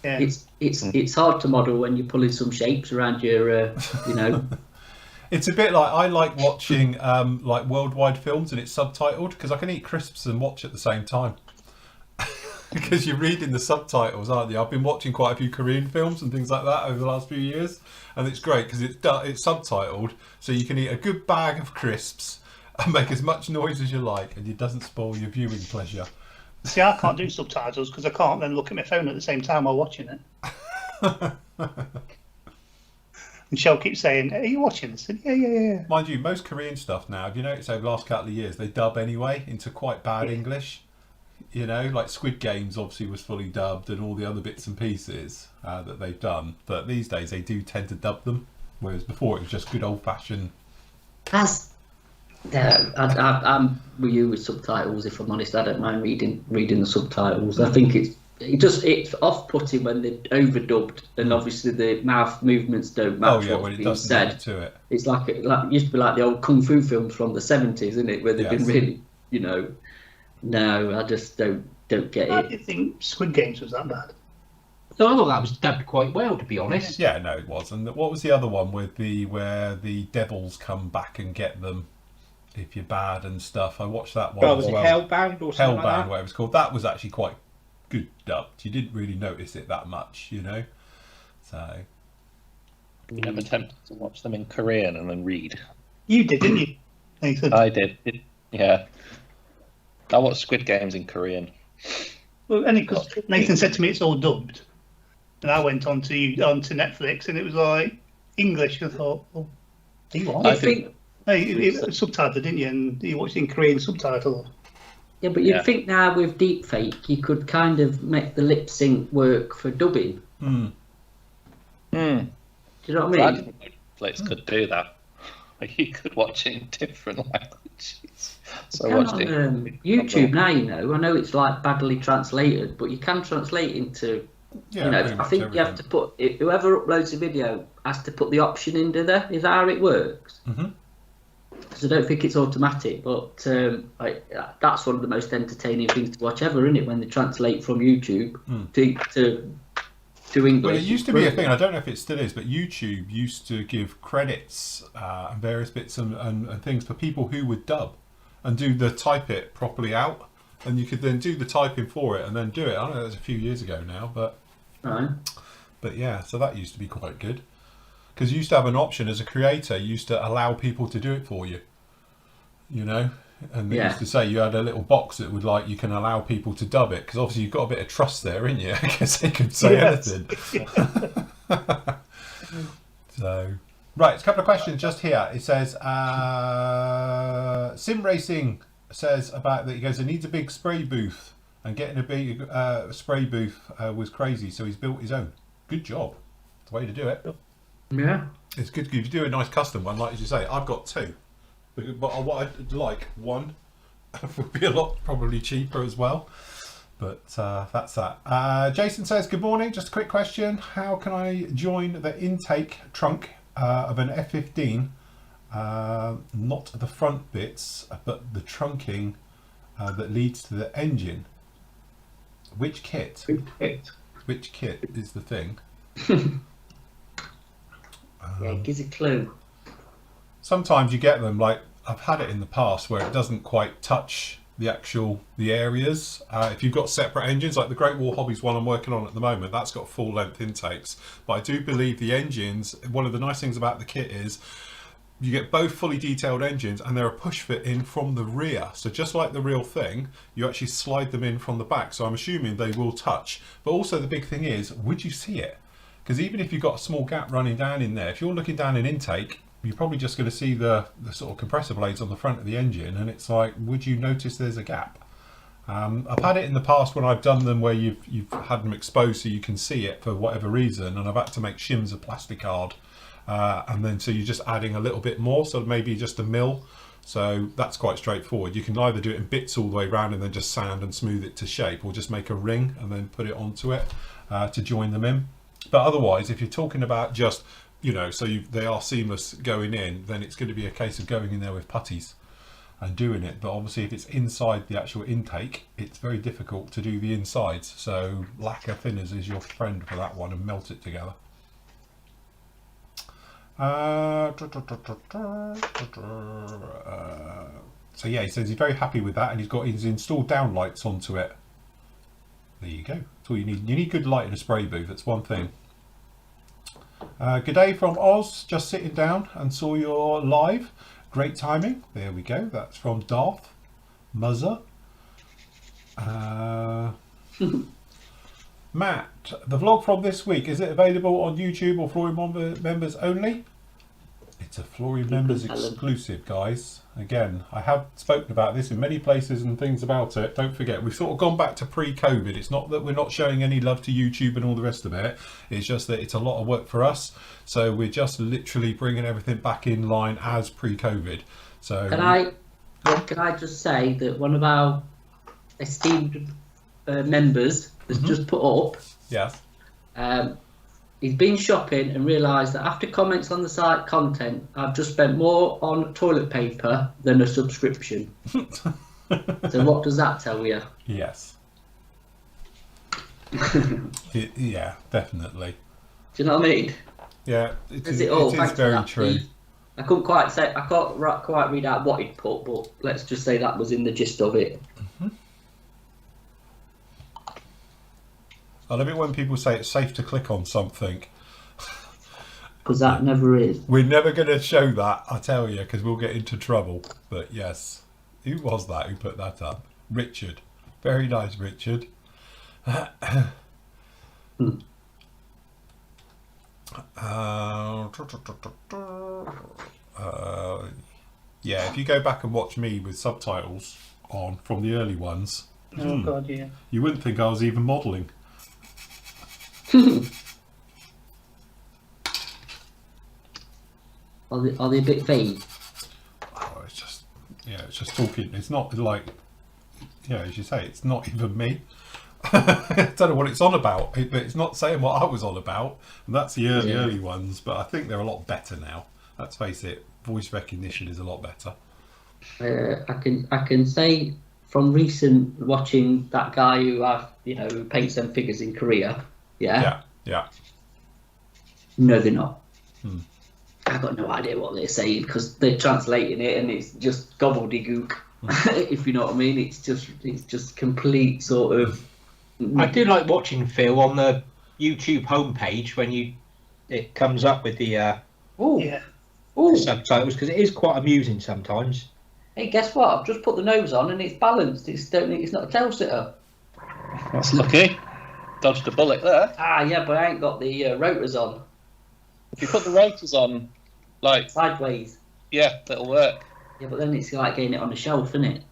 Yeah. It's hard to model when you're pulling some shapes around your, you know. It's a bit like I like watching like worldwide films and it's subtitled because I can eat crisps and watch at the same time. Because you're reading the subtitles, aren't you? I've been watching quite a few Korean films and things like that over the last few years, and it's great because it's subtitled, so you can eat a good bag of crisps and make as much noise as you like, and it doesn't spoil your viewing pleasure. See, I can't do subtitles because I can't then look at my phone at the same time while watching it. And Shell keeps saying, "Are you watching this?" Yeah. Mind you, most Korean stuff now, have you noticed over the last couple of years, they dub anyway into quite bad English. You know, like Squid Games obviously was fully dubbed and all the other bits and pieces that they've done. But these days they do tend to dub them, whereas before it was just good old-fashioned. I'm with you with subtitles. If I'm honest, I don't mind reading the subtitles. I think it's off-putting when they're overdubbed and obviously the mouth movements don't match when what's it being doesn't said. add to it. It's like it used to be like the old kung fu films from the 70s, isn't it? Where they've been Yes. really, you know. No, I just don't get I it. didn't think Squid Games was that bad. So I thought that was dubbed quite well, to be honest. Yeah, no, it was. And what was the other one with where the devils come back and get them if you're bad and stuff? I watched that one Oh, as was it well. Hellbound or something Hellbound, like that? whatever it was called. That was actually quite good dubbed. You didn't really notice it that much, you know. So You never tempted to watch them in Korean and then read. You did, didn't you, Nathan? I did. Yeah. I watched Squid Games in Korean. Well, only because Nathan said to me it's all dubbed, and I went onto Netflix and it was like English. I thought, well, are you on? I You think Hey, you subtitled, didn't you? And you watched it in Korean subtitle. Yeah, but you'd Yeah. think now with deepfake, you could kind of make the lip sync work for dubbing. Mm. Do you know what I I mean? didn't know Netflix could do that. You could watch it in different languages. So I You can watched on it. YouTube now, you know. I know it's like badly translated, but you can translate into, Yeah, you know, pretty I much think you have everything. to put, whoever uploads a video has to put the option into there. Is that how it works? Mhm. Because I don't think it's automatic, but that's one of the most entertaining things to watch ever, isn't it? When they translate from YouTube to English. Well, it used to It's be a brilliant. thing. I don't know if it still is, but YouTube used to give credits and various bits and things for people who would dub and do the type it properly out, and you could then do the typing for it and then do it. I know that was a few years ago now, Right. but yeah, so that used to be quite good because you used to have an option as a creator. You used to allow people to do it for you, you know. And they Yeah. used to say you had a little box that would like you can allow people to dub it because obviously you've got a bit of trust there, ain't you? I guess they could say Yes. anything. So, right, it's a couple of questions just here. It says, Sim Racing says about that. He goes, it needs a big spray booth, and getting a big spray booth was crazy, so he's built his own. Good job. It's the way to do it. Yeah. It's good if you do a nice custom one, like you say. I've got two, but what I'd like one would be a lot probably cheaper as well. But that's that. Jason says, good morning. Just a quick question. How can I join the intake trunk of an F15? Not the front bits, but the trunking that leads to the engine. Which kit? Which kit is the thing? Yeah, it gives a clue. Sometimes you get them, like I've had it in the past, where it doesn't quite touch the areas. If you've got separate engines, like the Great Wall Hobbies one I'm working on at the moment, that's got full length intakes. But I do believe the engines, one of the nice things about the kit is you get both fully detailed engines and they're a push fit in from the rear. So just like the real thing, you actually slide them in from the back. So I'm assuming they will touch. But also the big thing is, would you see it? Because even if you've got a small gap running down in there, if you're looking down an intake, you're probably just going to see the sort of compressor blades on the front of the engine, and it's like, would you notice there's a gap? I've had it in the past when I've done them where you've had them exposed so you can see it for whatever reason, and I've had to make shims of plastic hard, and then so you're just adding a little bit more, so maybe just a mil. So that's quite straightforward. You can either do it in bits all the way around and then just sand and smooth it to shape, or just make a ring and then put it onto it to join them in. But otherwise, if you're talking about just, you know, so they are seamless going in, then it's going to be a case of going in there with putties and doing it. But obviously if it's inside the actual intake, it's very difficult to do the insides. So lacquer thinners is your friend for that one, and melt it together. So yeah, he says he's very happy with that, and he's got his installed down lights onto it. There you go. That's all you need. You need good light in a spray booth. That's one thing. Good day from Oz. Just sitting down and saw your live. Great timing. There we go. That's from Darth Muzzer. Matt, the vlog from this week, is it available on YouTube or Flory members only? It's a Flory members exclusive, guys. Again, I have spoken about this in many places and things about it. Don't forget, we've sort of gone back to pre-COVID. It's not that we're not showing any love to YouTube and all the rest of it. It's just that it's a lot of work for us. So we're just literally bringing everything back in line as pre-COVID. So Can I just say that one of our esteemed members has just put up. Yes. He's been shopping and realised that after comments on the site content, I've just spent more on toilet paper than a subscription. So what does that tell you? Yes. Yeah, definitely. Do you know what I mean? Yeah, it is Thanks for very that, true. Steve. I couldn't quite say, I can't quite read out what he'd put, but let's just say that was in the gist of it. I love it when people say it's safe to click on something. Because that never is. We're never going to show that, I tell you, because we'll get into trouble. But yes, who was that who put that up? Richard. Very nice, Richard. Yeah, if you go back and watch me with subtitles on from the early ones, Oh God, yeah. you wouldn't think I was even modelling. Are they a bit vague? Oh, it's just talking. It's not like, as you say, it's not even me. I don't know what it's on about. It's not saying what I was on about. And that's the early ones, but I think they're a lot better now. Let's face it, voice recognition is a lot better. I can say from recent watching that guy who paints them figures in Korea. Yeah. No, they're not. I've got no idea what they're saying because they're translating it and it's just gobbledygook. If you know what I mean, it's just complete sort of. I do like watching Phil on the YouTube homepage when it comes up with the subtitles because it is quite amusing sometimes. Hey, guess what? I've just put the nose on and it's balanced. It's not a tail sitter. That's lucky. Dodged a bullet there. Ah, yeah, but I ain't got the rotors on. If you put the rotors on, like sideways. Yeah, that'll work. Yeah, but then it's like getting it on the shelf, isn't it?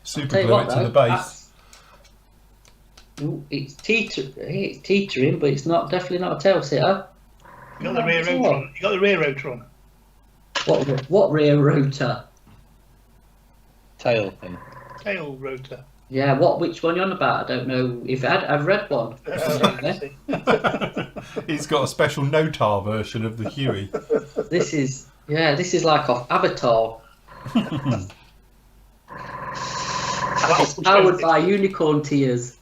Super glue it to the base. It's teetering, but it's definitely not a tail sitter. You got the rear rotor on. You got the rear rotor on. What rear rotor? Tail thing. Tail rotor. Yeah, which one you're on about? I don't know if I've read one. He's got a special Notar version of the Huey. This is like off Avatar. It's powered by unicorn tears.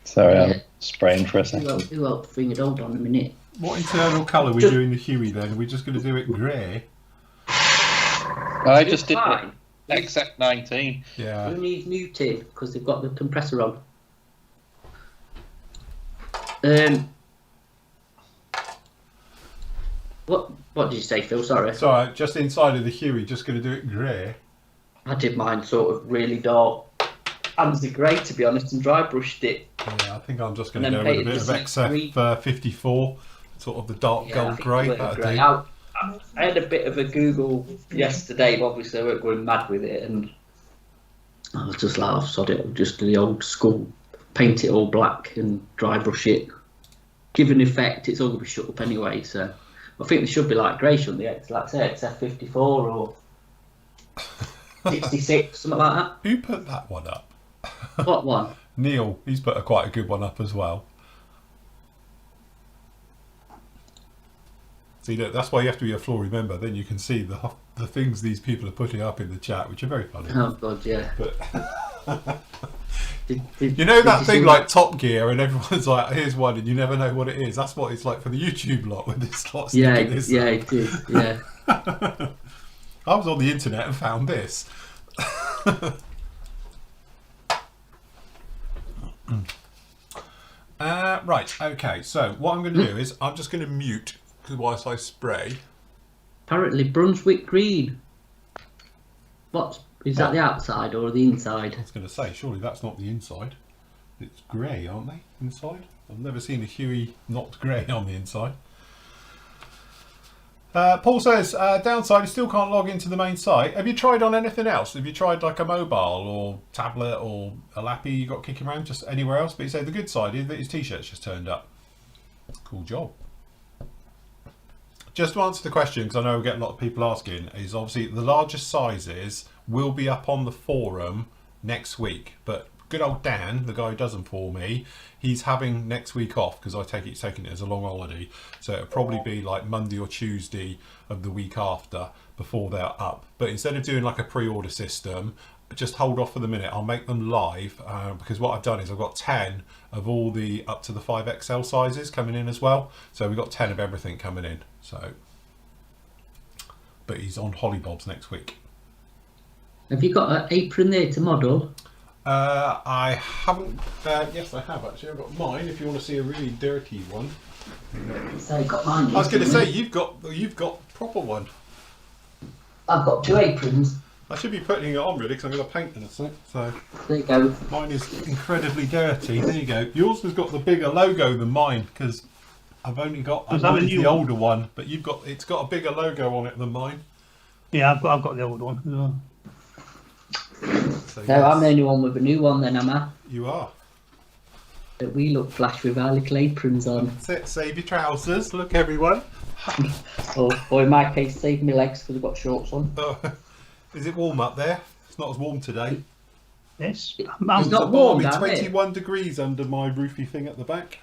Sorry, I'm spraying for a second. Who else fingered? Hold on a minute. What internal colour are we doing the Huey then? Are we just going to do it grey? I just did it. XF19. Yeah. Who needs muted because they've got the compressor on? What did you say, Phil? Sorry. Sorry, just inside of the Huey, just going to do it grey. I did mine sort of really dark. Amsey grey, to be honest, and dry brushed it. Yeah, I think I'm just going to go with a bit of XF54, sort of the dark gold grey. I had a bit of a Google yesterday, but obviously I weren't going mad with it, and I was just like, I've sod it, just the old school, paint it all black and dry brush it. Give an effect, it's all going to be shut up anyway, so I think they should be like grey, shouldn't they? Like I say, XF54 or 66, something like that. Who put that one up? What one? Neil, he's put quite a good one up as well. See, look, that's why you have to be a Flory member. Then you can see the things these people are putting up in the chat, which are very funny. Oh God, yeah. But you know that thing like Top Gear, and everyone's like, "Here's one," and you never know what it is. That's what it's like for the YouTube lot with this lot. It is. Yeah. I was on the internet and found this. Right. Okay. So what I'm going to do is I'm just going to mute whilst I spray. Apparently Brunswick green. What is that? The outside or the inside? I was going to say, surely that's not the inside. It's grey, aren't they? Inside. I've never seen a Huey not grey on the inside. Paul says, downside, you still can't log into the main site. Have you tried on anything else? Have you tried like a mobile or tablet or a lappy you got kicking around just anywhere else? But he said the good side is that his t-shirt's just turned up. Cool job. Just to answer the question, because I know we get a lot of people asking, is obviously the largest sizes will be up on the forum next week. But good old Dan, the guy who does them for me, he's having next week off because I take it he's taking it as a long holiday. So it'll probably be like Monday or Tuesday of the week after before they're up. But instead of doing like a pre-order system, just hold off for the minute. I'll make them live because what I've done is I've got 10 of all the up to the 5XL sizes coming in as well. So we've got 10 of everything coming in. So, but he's on Hollybobs next week. Have you got an apron there to model? I haven't. Yes, I have actually. I've got mine. If you want to see a really dirty one. So I've got mine. I was going to say you've got proper one. I've got 2 aprons. I should be putting it on really because I'm going to paint in a sec. So there you go. Mine is incredibly dirty. There you go. Yours has got the bigger logo than mine because I've only got Was that a the new older one, but it's got a bigger logo on it than mine. Yeah, I've got the old one as well. So, No, I'm the only one with a new one then, am I? You are. That we look flash with our little aprons on. That's it. Save your trousers. Look, everyone. Or in my case, save my legs because I've got shorts on. Oh, is it warm up there? It's not as warm today. Yes. It's It's not a warm, balmy damn it. 21 degrees under my roofy thing at the back.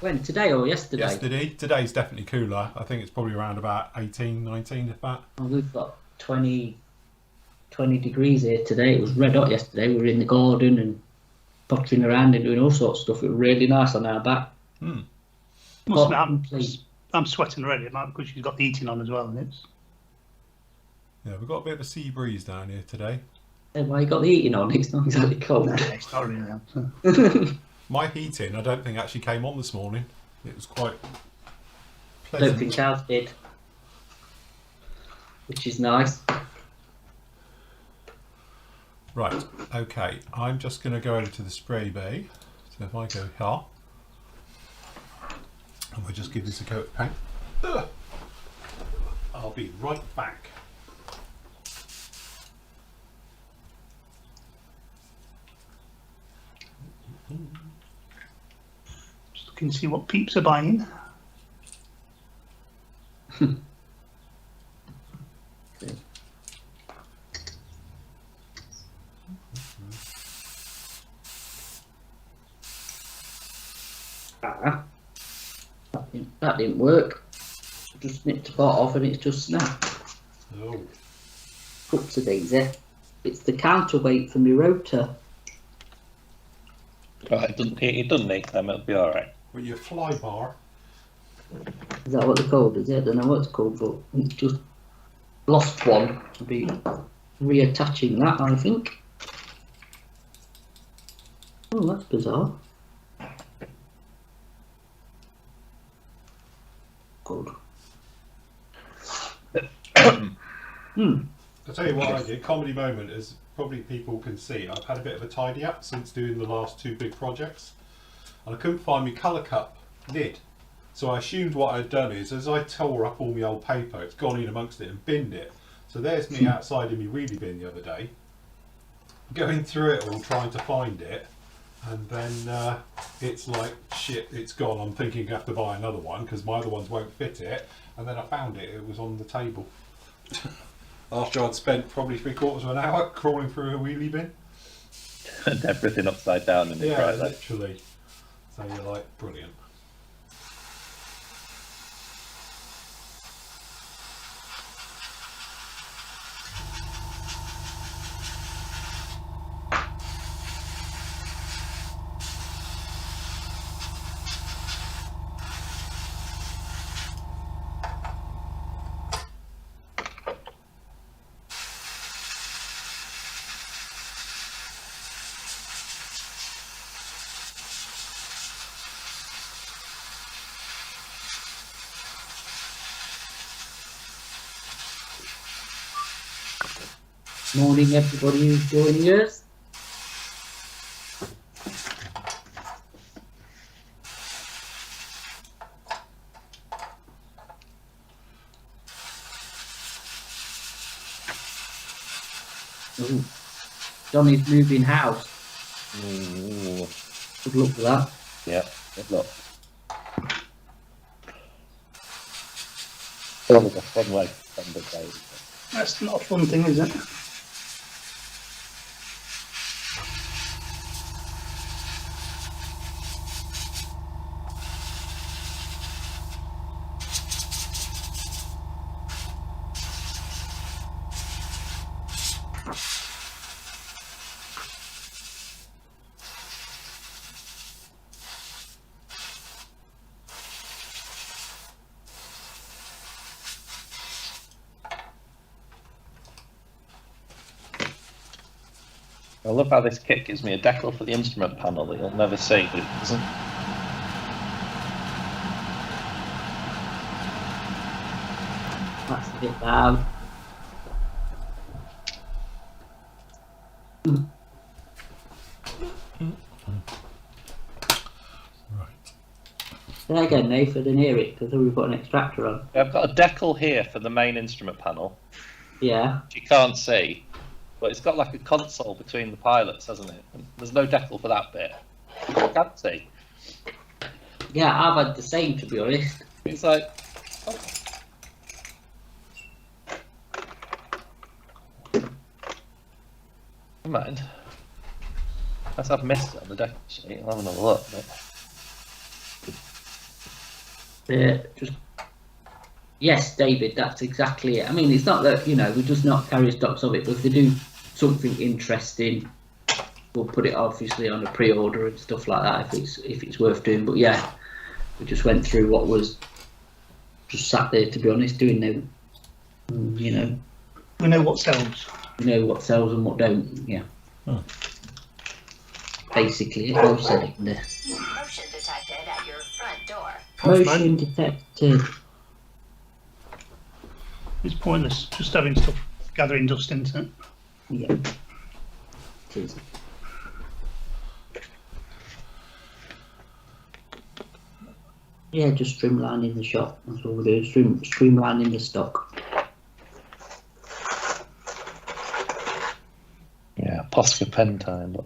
When? Today or yesterday? Yesterday. Today's definitely cooler. I think it's probably around about 18, 19, if that. Oh, we've got 20 degrees here today. It was red hot yesterday. We were in the garden and pottering around and doing all sorts of stuff. It was really nice on our back. Hmm. Must Hot, admit, please. I'm sweating already, because you've got the heating on as well. And it's Yeah, we've got a bit of a sea breeze down here today. Hey, why you got the heating on? It's not exactly cold. it's not really. My heating, I don't think actually came on this morning. It was quite I don't pleasant. think ours did. Which is nice. Right, okay. I'm just going to go over to the spray bay. So if I go here, and we'll just give this a coat of paint. Ugh. I'll be right back. Just looking to see what peeps are buying. Ah, that didn't work. Just nipped the pot off and it's just snapped. Oh, Whoopsie daisy. It's the counterweight for my rotor. Right, it doesn't need them, it'll be alright. with your fly bar. Is that what they're called? Is it? I don't know what it's called, but it's just lost one. I'll be reattaching that, I think. Oh, that's bizarre. Good. I'll tell you what I did. Comedy moment, as probably people can see, I've had a bit of a tidy up since doing the last two big projects, and I couldn't find my colour cup lid. So I assumed what I'd done is, as I tore up all my old paper, it's gone in amongst it and binned it. So there's me outside in my wheelie bin the other day, going through it all trying to find it, and then it's like, shit, it's gone. I'm thinking I have to buy another one because my other ones won't fit it. And then I found it, it was on the table. After I'd spent probably 3/4 of an hour crawling through a wheelie bin. And everything upside down in the Yeah, right there. literally. So you're like, brilliant. Morning, everybody who's joining us. Ooh. Johnny's moving house. Ooh, Good luck with that. yeah, good luck. That was a fun way to spend the day. That's not a fun thing, is it? I love how this kit gives me a decal for the instrument panel that you'll never see, but it doesn't. That's a bit loud. Right. Say that again, Nath, I didn't hear it because we've got an extractor on. I've got a decal here for the main instrument panel, Yeah. which you can't see, but it's got like a console between the pilots, hasn't it? And there's no decal for that bit. I can't see. Yeah, I've had the same, to be honest. It's like, never mind. Unless I've missed it on the decal sheet, I'll have another look. But... Just yes, David, that's exactly it. I mean, it's not that, you know, we just not carry stocks of it, but if they do something interesting, we'll put it obviously on a pre-order and stuff like that if it's worth doing. But yeah, we just went through what was just sat there, to be honest, doing them. You know, We know what sells. we know what sells and what don't. Yeah. Oh. Basically, it was said in there. Motion detected at your front door. Motion detected. It's pointless just having stuff gathering dust into it. Yeah. It is. Yeah, just streamlining the shop. That's what we're doing. Streamlining the stock. Yeah, Posca pen time, but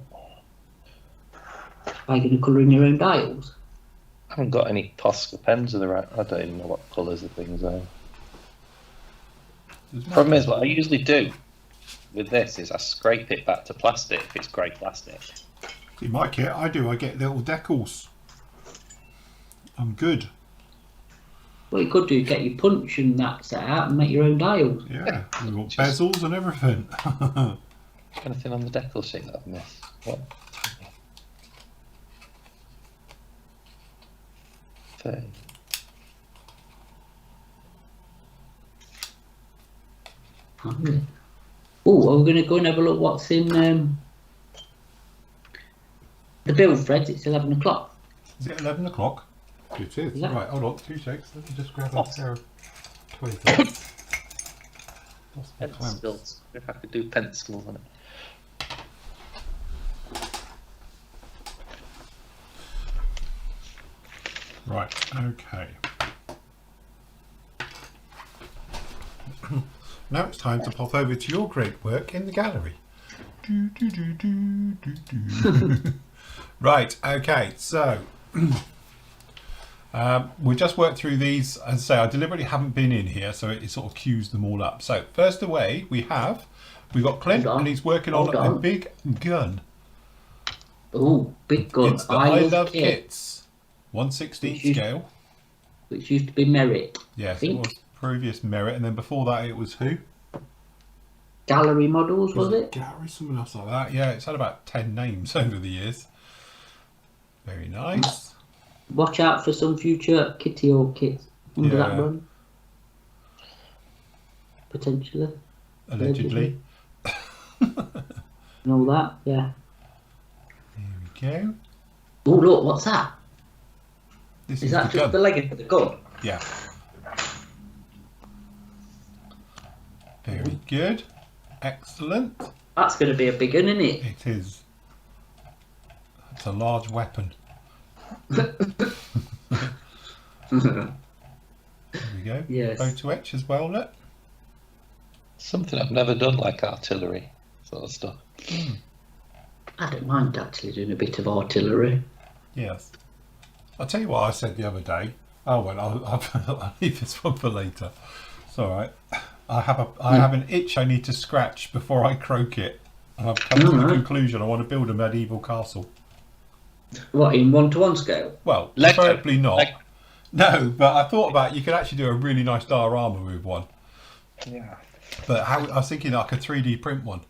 Are you going to colour in your own dials? I haven't got any Posca pens of the right. I don't even know what colours the things are. Problem is, what I usually do with this is I scrape it back to plastic if it's grey plastic. See, my kit, I get little decals. I'm good. What you could do is get your punch and that set out and make your own dials. Yeah, we've got bezels and everything. Anything on the decal sheet that I've missed? What? 30. Oh, are we going to go and have a look what's in the bill, Fred? It's 11 o'clock. Is it 11 o'clock? It is. Yeah. Right, hold on, 2 seconds. Let me just grab a pair of 20. Pencils. If I could do pencils on it. Right, okay. Now it's time to pop over to your great work in the gallery. Right, okay, so we just worked through these. As I say, I deliberately haven't been in here, so it sort of cues them all up. So first away, we've got Clint, and he's working on a big gun. Oh, big gun. It's the I Love Kits 1/16 scale. Which used to be Merit. Yes, it was previous Merit, and then before that it was who? Gallery Models, was it? Gallery, something else like that. Yeah, it's had about 10 names over the years. Very nice. Watch out for some future Kitty or kits under that run. Potentially. Allegedly. And all that, yeah. Here we go. Oh, look, what's that? This Is that the just gun. the leg of the gun? Yeah. Very good. Excellent. That's going to be a big one, isn't it? It is. It's a large weapon. There we go. Yes. Photo etch as well, look. Something I've never done, like artillery sort of stuff. I don't mind actually doing a bit of artillery. Yes. I'll tell you what I said the other day. Oh well, I'll leave this one for later. It's all right. I have an itch I need to scratch before I croak it, and I've come to the conclusion I want to build a medieval castle. What, in 1-to-1 scale? Well, Lego. preferably not. Lego. No, but I thought about you could actually do a really nice diorama with one. Yeah. But I was thinking I could 3D print one.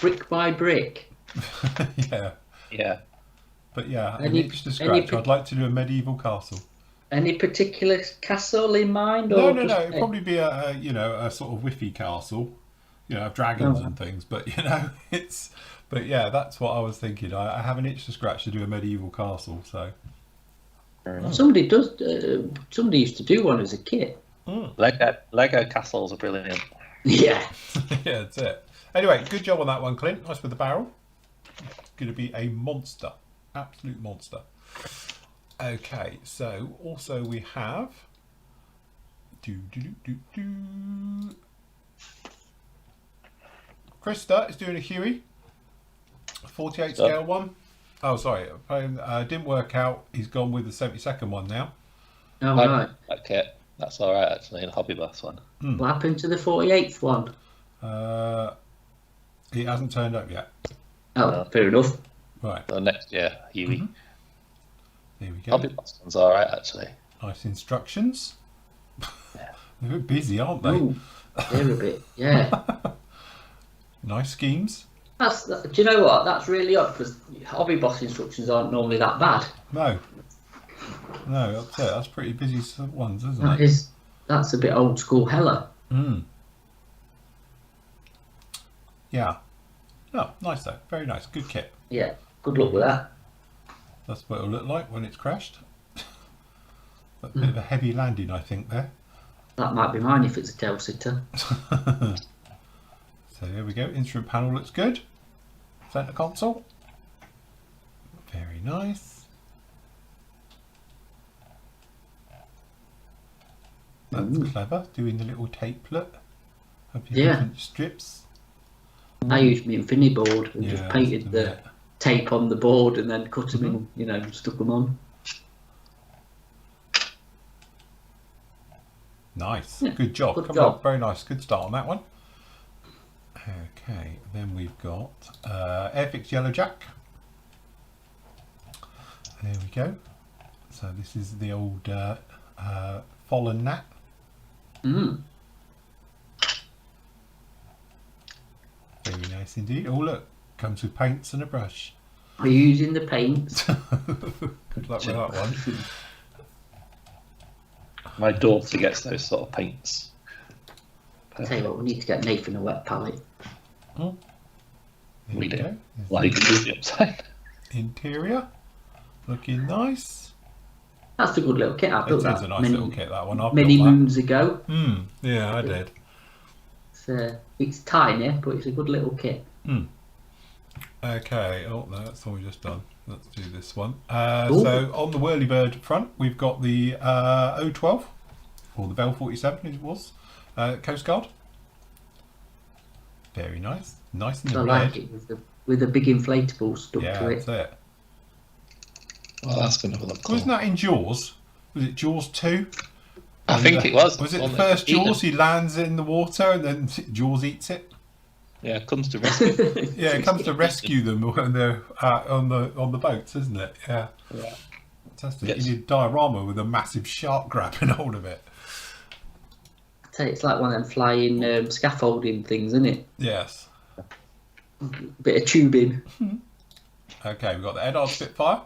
Brick by brick. Yeah. Yeah. But yeah, an Any- itch to scratch. I'd like to do a medieval castle. Any particular castle in mind? No, Or no, just, no. It'd probably be a sort of whiffy castle, of dragons and things. But but yeah, that's what I was thinking. I have an itch to scratch to do a medieval castle. So Somebody used to do one as a kid. Lego castles are brilliant. Yeah. yeah, that's it. Anyway, good job on that one, Clint. Nice with the barrel. Going to be a monster, absolute monster. Okay, so also we have Krista is doing a Huey, 48 scale one. Oh, sorry, didn't work out. He's gone with the 72nd one now. Oh, I right. like it. That's all right, actually, in a hobby boss one. What happened to the 48th one? He hasn't turned up yet. Oh, fair enough. Right, So next year, Huey. there we go. Hobby boss one's all right, actually. Nice instructions. They're a bit busy, aren't they? Ooh, they're a bit, yeah. Nice schemes. Do you know what? That's really odd because hobby boss instructions aren't normally that bad. No, that's it. That's pretty busy ones, isn't it? That's a bit old school hella. Yeah. Oh, nice though. Very nice. Good kit. Yeah, good luck with that. That's what it'll look like when it's crashed. A bit of a heavy landing, I think, there. That might be mine if it's a tail sitter. So here we go. Instrument panel looks good. Center console. Very nice. That's clever. Doing the little tapelet of your different strips. I used my Infinity board and Yeah, just painted the tape on the board and then cut them in, stuck them on. Nice. Yeah, Good job. good Come job. on. Very nice. Good start on that one. Okay, then we've got Airfix Yellow Jack. There we go. So this is the old fallen Nat. Very nice indeed. Oh look, comes with paints and a brush. Are you using the paints? Good luck with that one. My daughter gets those sort of paints. Tell you what, we need to get Nathan a wet palette. There We do. go. There's Like the the upside. interior. Looking nice. That's a good little kit. I It built is that a nice little kit, that one. I've many built that. moons ago. Yeah, I did. It's tiny, but it's a good little kit. Okay, oh no, that's all we just done. Let's do this one. So on the Whirlybird front, we've got the O12, or the Bell 47 as it was, Coast Guard. Very nice. Nice in the I red. like it with the big inflatable stuck Yeah, to it. that's it. Well, that's going to look cool. Wasn't that in Jaws? Was it Jaws 2? I think it was. Was it the wasn't first Either. Jaws? He lands in the water and then Jaws eats it? Yeah, it comes to rescue. Yeah, it comes to rescue them when they're on the boats, isn't it? Yeah. Yeah. Fantastic. Yes. You need a diorama with a massive shark grabbing hold of it. I tell you, it's like one of them flying scaffolding things, isn't it? Yes. Bit of tubing. Okay, we've got the Edard Spitfire.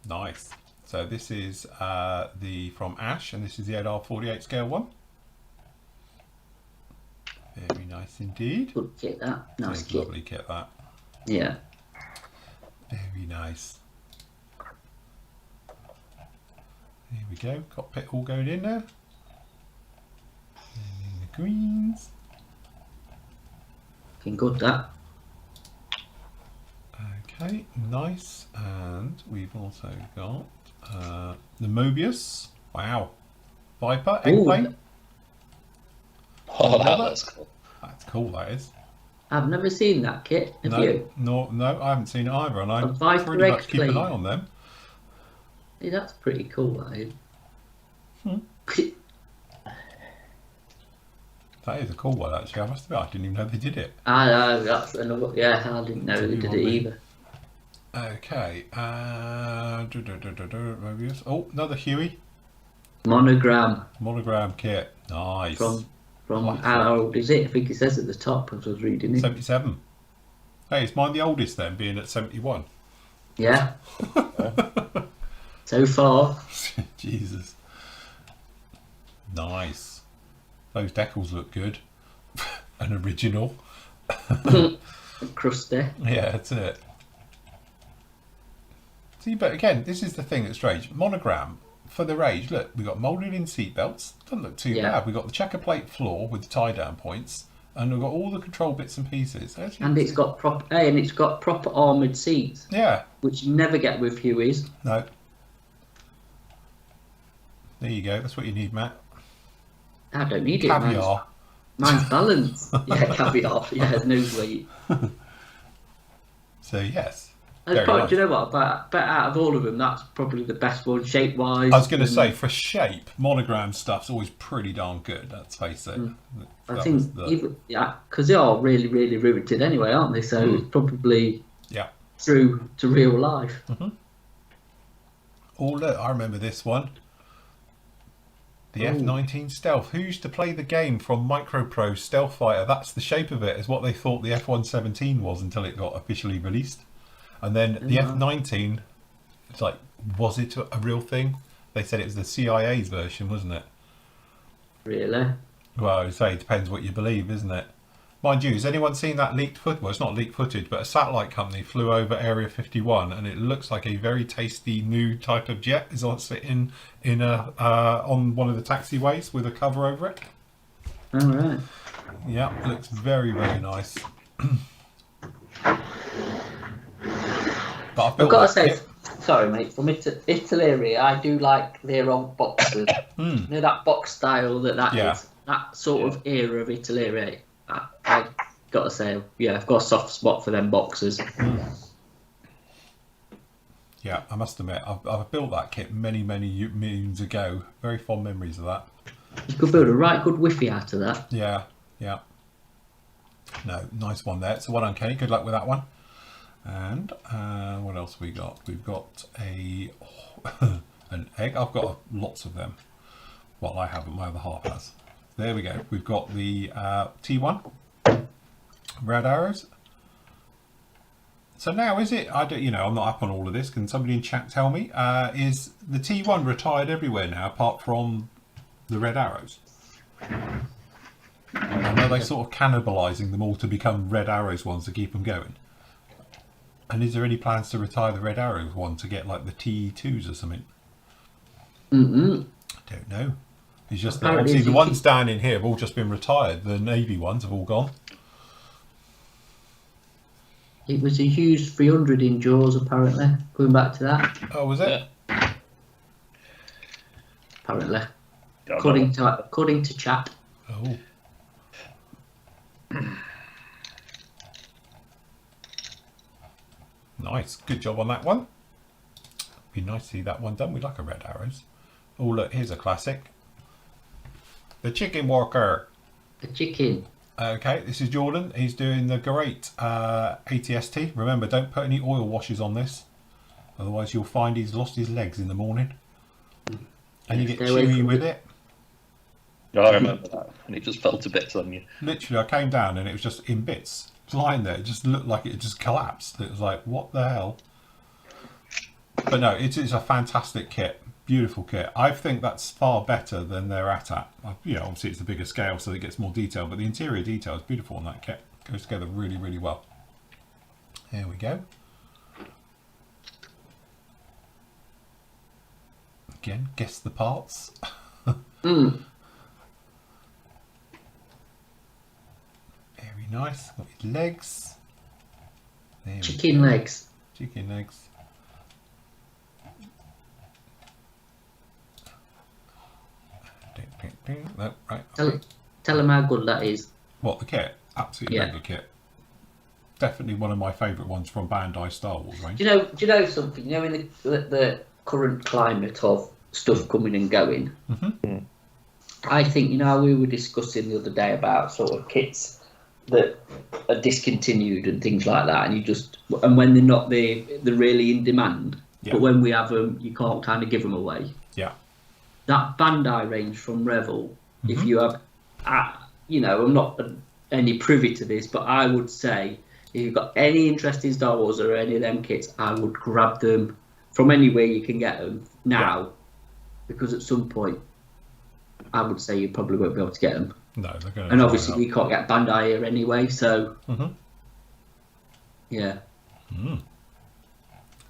Nice. So this is the from Ash, and this is the Edard 48 scale one. Very nice indeed. Good kit, that. Nice Big, kit. lovely kit, that. Yeah. Very nice. There we go. Cockpit all going in there. And in the greens. Looking good, that. Okay, nice. And we've also got the Mobius. Wow. Viper, Eggplane. Oh, that looks cool. That's cool, that is. I've never seen that kit. Have you? No, I haven't seen it either, and I A Viper pretty much keep an Eggplane. eye on them. Yeah, that's pretty cool, that is. That is a cool one, actually. I must admit, I didn't even know they did it. I know, that's another. Yeah, I didn't know they did it either. Okay. Mobius. Oh, another Huey. Monogram Monogram kit. Nice. from how old is it? I think it says at the top as I was reading it. 77. Hey, is mine the oldest then, being at 71? Yeah. So far. Jesus. Nice. Those decals look good. An original. Crusty. Yeah, that's it. See, but again, this is the thing that's strange. Monogram, for their age, look, we've got moulded in seat belts. Doesn't look too bad. We've got the checker plate floor with the tie down points, and we've got all the control bits and pieces. Actually, And it's got proper armoured seats, yeah, which you never get with Hueys. no. There you go. That's what you need, Matt. I don't need Caviar. it. Mine's balanced. Yeah, caviar. Yeah, nose weight. So yes. And Very probably, nice. do you know what? But out of all of them, that's probably the best one shape-wise. I was going to say, for shape, monogram stuff's always pretty darn good. Let's face it. I That think was the- even because they are really, really riveted anyway, aren't they? So it's probably yeah. true to real life. Oh look, I remember this one. The F-19 Stealth. Who used to play the game from Micropro Stealth Fighter? That's the shape of it, is what they thought the F-117 was until it got officially released. And then the F-19, it's like, was it a real thing? They said it was the CIA's version, wasn't it? Really? Well, I would say it depends what you believe, isn't it? Mind you, has anyone seen that leaked footage? Well, it's not leaked footage, but a satellite company flew over Area 51, and it looks like a very tasty new type of jet is on sitting in on one of the taxiways with a cover over it. All right. Yeah, looks very, very nice. But I've built I've got to that say, kit. sorry, mate. From Italy, I do like their old boxes. You know that box style that Yeah. is, that sort of era of Italy. I got to say, yeah, I've got a soft spot for them boxes. Yeah, I must admit, I've built that kit many, many moons ago. Very fond memories of that. You could build a right good Wi-Fi out of that. Yeah, yeah. No, nice one there. So well done, Kenny. Good luck with that one. And what else we got? We've got a an egg. I've got lots of them. Well, I haven't. My other half has. There we go. We've got the T1 red arrows. So now is it? I don't. You know, I'm not up on all of this. Can somebody in chat tell me? Is the T1 retired everywhere now, apart from the red arrows? And are they sort of cannibalising them all to become red arrows ones to keep them going? And is there any plans to retire the red arrows one to get like the T2s or something? I don't know. It's just that Apparently obviously the if you ones down in here have all just been retired. The Navy ones have all gone. It was a huge 300 in Jaws, apparently. Going back to that, Oh, was it? Yeah. apparently, God, according to chat. Oh. Nice. Good job on that one. Be nice to see that one done. We like a red arrows. Oh, look, here's a classic. The Chicken Walker. A chicken. Okay, this is Jordan. He's doing the great ATST. Remember, don't put any oil washes on this. Otherwise, you'll find he's lost his legs in the morning. And you get Stay away chewy from with it. it. Oh, I remember that. And it just fell to bits on you. Literally, I came down and it was just in bits. It's lying there. It just looked like it just collapsed. It was like, what the hell? But no, it is a fantastic kit. Beautiful kit. I think that's far better than their AT-AT. You know, obviously it's a bigger scale, so it gets more detail, but the interior detail is beautiful on that kit. Goes together really, really well. There we go. Again, guess the parts. Very nice. Got his legs. There we Chicken legs. Chicken legs. No, right. Tell them how good that is. What, the kit? Absolutely Yeah. mega kit. Definitely one of my favourite ones from Bandai Star Wars range. Do you know something? You know, in the current climate of stuff coming and going, I think, you know, how we were discussing the other day about sort of kits that are discontinued and things like that, and when they're not there, they're really in demand. Yeah. But when we have them, you can't kind of give them away. Yeah. That Bandai range from Revel, if you have, you know, I'm not any privy to this, but I would say if you've got any interest in Star Wars or any of them kits, I would grab them from anywhere you can get them now, because at some point, I would say you probably won't be able to get them. No, they're going to. And obviously, we can't get Bandai here anyway, so yeah.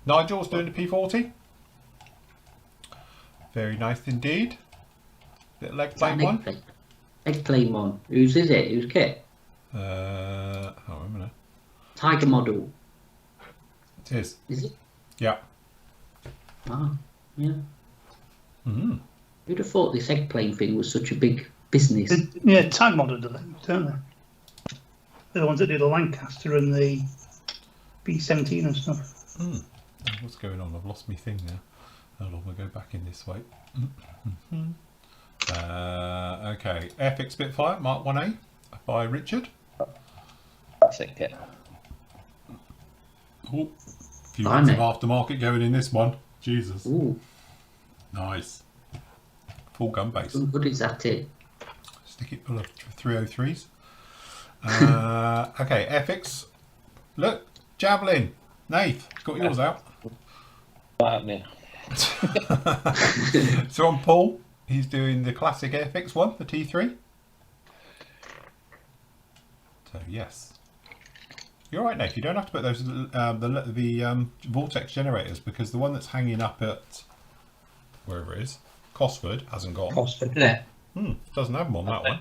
Nigel's doing the P40. Very nice indeed. Little leg plate one. Egg plane one. Whose is it? Whose kit? I can't remember now. Tiger model. It is. Is it? Yeah. Ah, yeah. Who'd have thought this eggplane thing was such a big business? Yeah, Tag Mod do them, don't they? They're the ones that do the Lancaster and the B-17 and stuff. What's going on? I've lost my thing now. Hold on, we'll go back in this way. Okay, Airfix Spitfire Mark 1A by Richard. That's it, Kit. Oh, a few bits of aftermarket going in this one. Jesus. Ooh, Nice. Full gun base. some goodies at it. Stick it full of 303s. Okay, Airfix. Look, Javelin. Nath, got yours out. What happening? So on Paul, he's doing the classic Airfix one, the T3. So yes, you're right, Nath. You don't have to put those the vortex generators, because the one that's hanging up at wherever it is, Cosford, hasn't got. Cosford, isn't it? Doesn't have them on that one.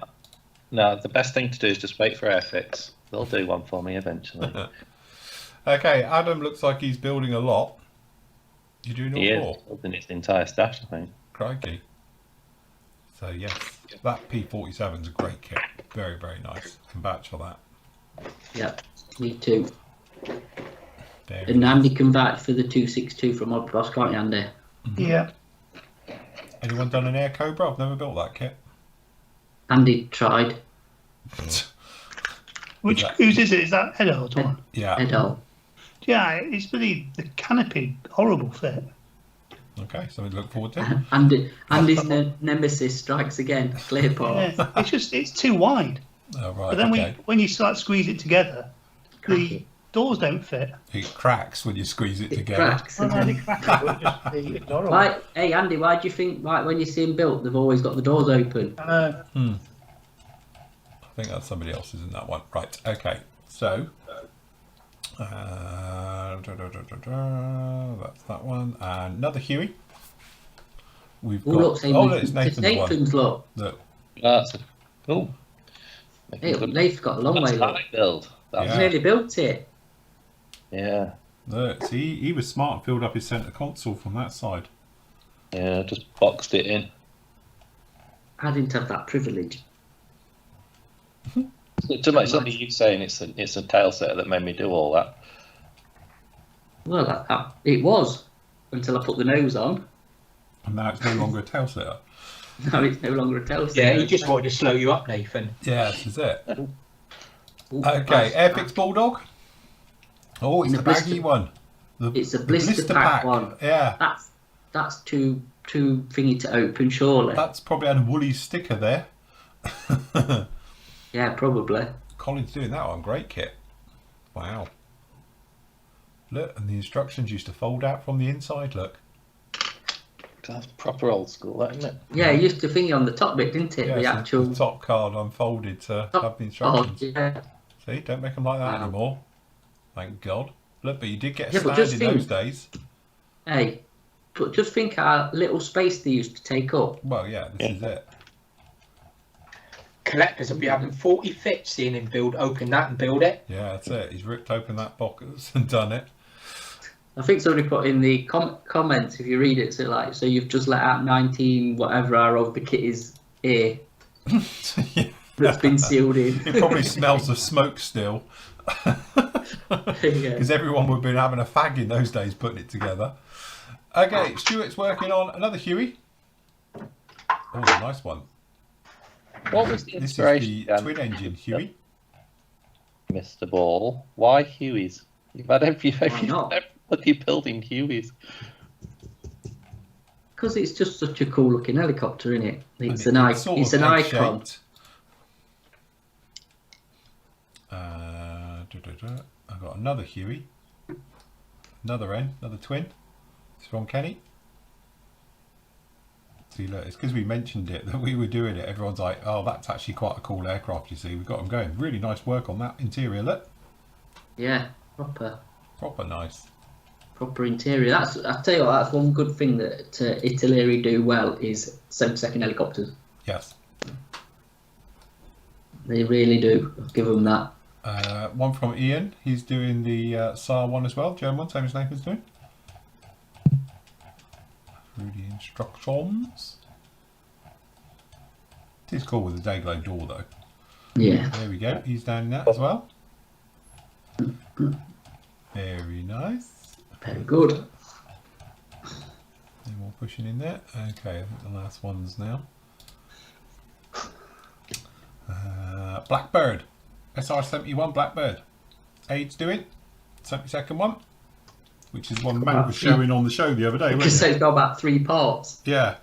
No, the best thing to do is just wait for Airfix. They'll do one for me eventually. Okay, Adam looks like he's building a lot. You doing He all is four? building its entire stash, I think. Crikey. So yes, that P47 is a great kit. Very, very nice. Can vouch for that. Yep, me too. Very And nice. Andy can vouch for the 262 from Odd Boss, can't you, Andy? Yeah. Anyone done an Air Cobra? I've never built that kit. Andy tried. Whose is it? Is that Edo's one? Yeah. Edo. Yeah, it's really the canopy, horrible fit. Okay, something to look forward to. Andy's nemesis strikes again. Clearport. Yeah, it's too wide. Oh, right, But then okay. when you start squeeze it together, the doors don't fit. It cracks when you squeeze it together. Cracks. Oh, no, they crack it, but it's horrible. Why, hey Andy, why do you think like when you see them built, they've always got the doors open? I think that's somebody else's in that one. Right, okay. So, that's that one. And another Huey. We've Oh, got. look, Oh, look, it's it's Nathan's one. Nathan's look. Look. That's a, oh. Hey, Nathan's got a long That's way. a Look. high build. That's, Yeah. Nearly built it. yeah. Look, see, he was smart and filled up his centre console from that side. Yeah, just boxed it in. I didn't have that privilege. Too much. It's only you saying it's a tail setter that made me do all that. Well, it was until I put the nose on. And now it's no longer a tail setter. Now it's no longer a tail. Yeah, he just wanted to slow you up, Nathan. Yeah, this is it. Ooh, Okay, nice. Airfix Bulldog. Oh, it's In the the blister- baggy one. It's a the blister pack one. Yeah, That's too thingy to open, surely. that's probably had a woolly sticker there. Yeah, probably. Colin's doing that one. Great kit. Wow. Look, and the instructions used to fold out from the inside. Look. That's proper old school, that, isn't it? Yeah, it used to thingy on the top bit, didn't it? Yeah, the so actual the top card unfolded to have the Oh, instructions. yeah. See, don't make them like that Wow. anymore. Thank God. Look, but you did get a Yeah, but stand just in think- those days. Hey, but just think how little space they used to take up. Well, yeah, this is it. Collectors will be having 40 fits seeing him open that and build it. Yeah, that's it. He's ripped open that box and done it. I think somebody put in the comments, if you read it, so you've just let out 19 whatever hour of the kit is here Yeah. that's been sealed in. It probably smells of smoke still. Yeah. Because everyone would have been having a fag in those days putting it together. Okay, Stuart's working on another Huey. Oh, a nice one. What was the This is inspiration, the Dan? twin engine Huey. Mr. Ball? Why Hueys? You've had not? everybody building Hueys. Because it's just such a cool looking helicopter, isn't it? It's And an it's sort it's of an icon. egg-shaped. I've got another Huey. Another N, another twin. It's from Kenny. See, look, it's because we mentioned it that we were doing it. Everyone's like, oh, that's actually quite a cool aircraft, you see. We've got them going. Really nice work on that interior, look. Yeah, proper Nice. interior. That's I tell you what, that's one good thing that Italeri do well is 7-second helicopters. Yes. They really do. I'll give them that. One from Ian. He's doing the SAR one as well. German one, same as Nathan's doing. Through the instructions. It is cool with the Dayglow door though. Yeah. There we go. He's down in that as well. Very nice. Very good. Any more pushing in there? Okay, I think the last one's now. Blackbird. SR71 Blackbird. AIDS doing. 72nd one. Which is one Matt was showing on the show the other day, Because wasn't it's got about 3 parts. Yeah.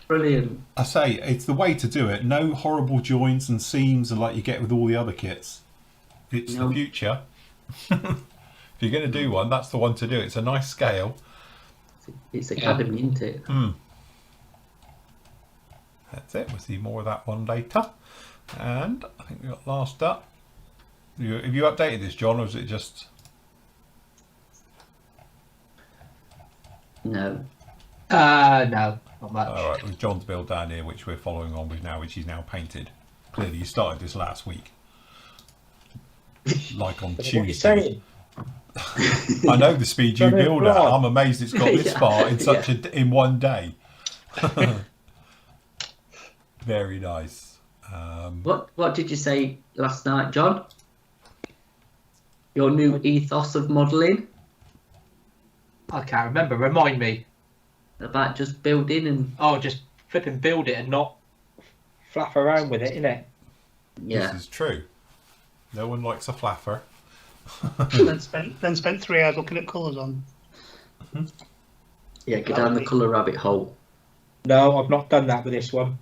Brilliant. I say, it's the way to do it. No horrible joints and seams and like you get with all the other kits. It's the future. If you're going to do one, that's the one to do. It's a nice scale. It's Academy, isn't it? That's it. We'll see more of that one later. And I think we got last up. Have you updated this, John, or is it just... No. No, not much. All right, with John's build down here, which we're following on with now, which he's now painted. Clearly, you started this last week. Like on What are you Tuesday. saying? I know the speed you Don't build at. apply. I'm amazed it's got this far in in one day. Very nice. What did you say last night, John? Your new ethos of modelling? I can't remember. Remind me. About just building and... Oh, just flip and build it and not flaff around with it, innit? Yeah. This is true. No one likes a flaffer. then spent 3 hours looking at colours on. Yeah, get down the colour rabbit hole. No, I've not done that with this one.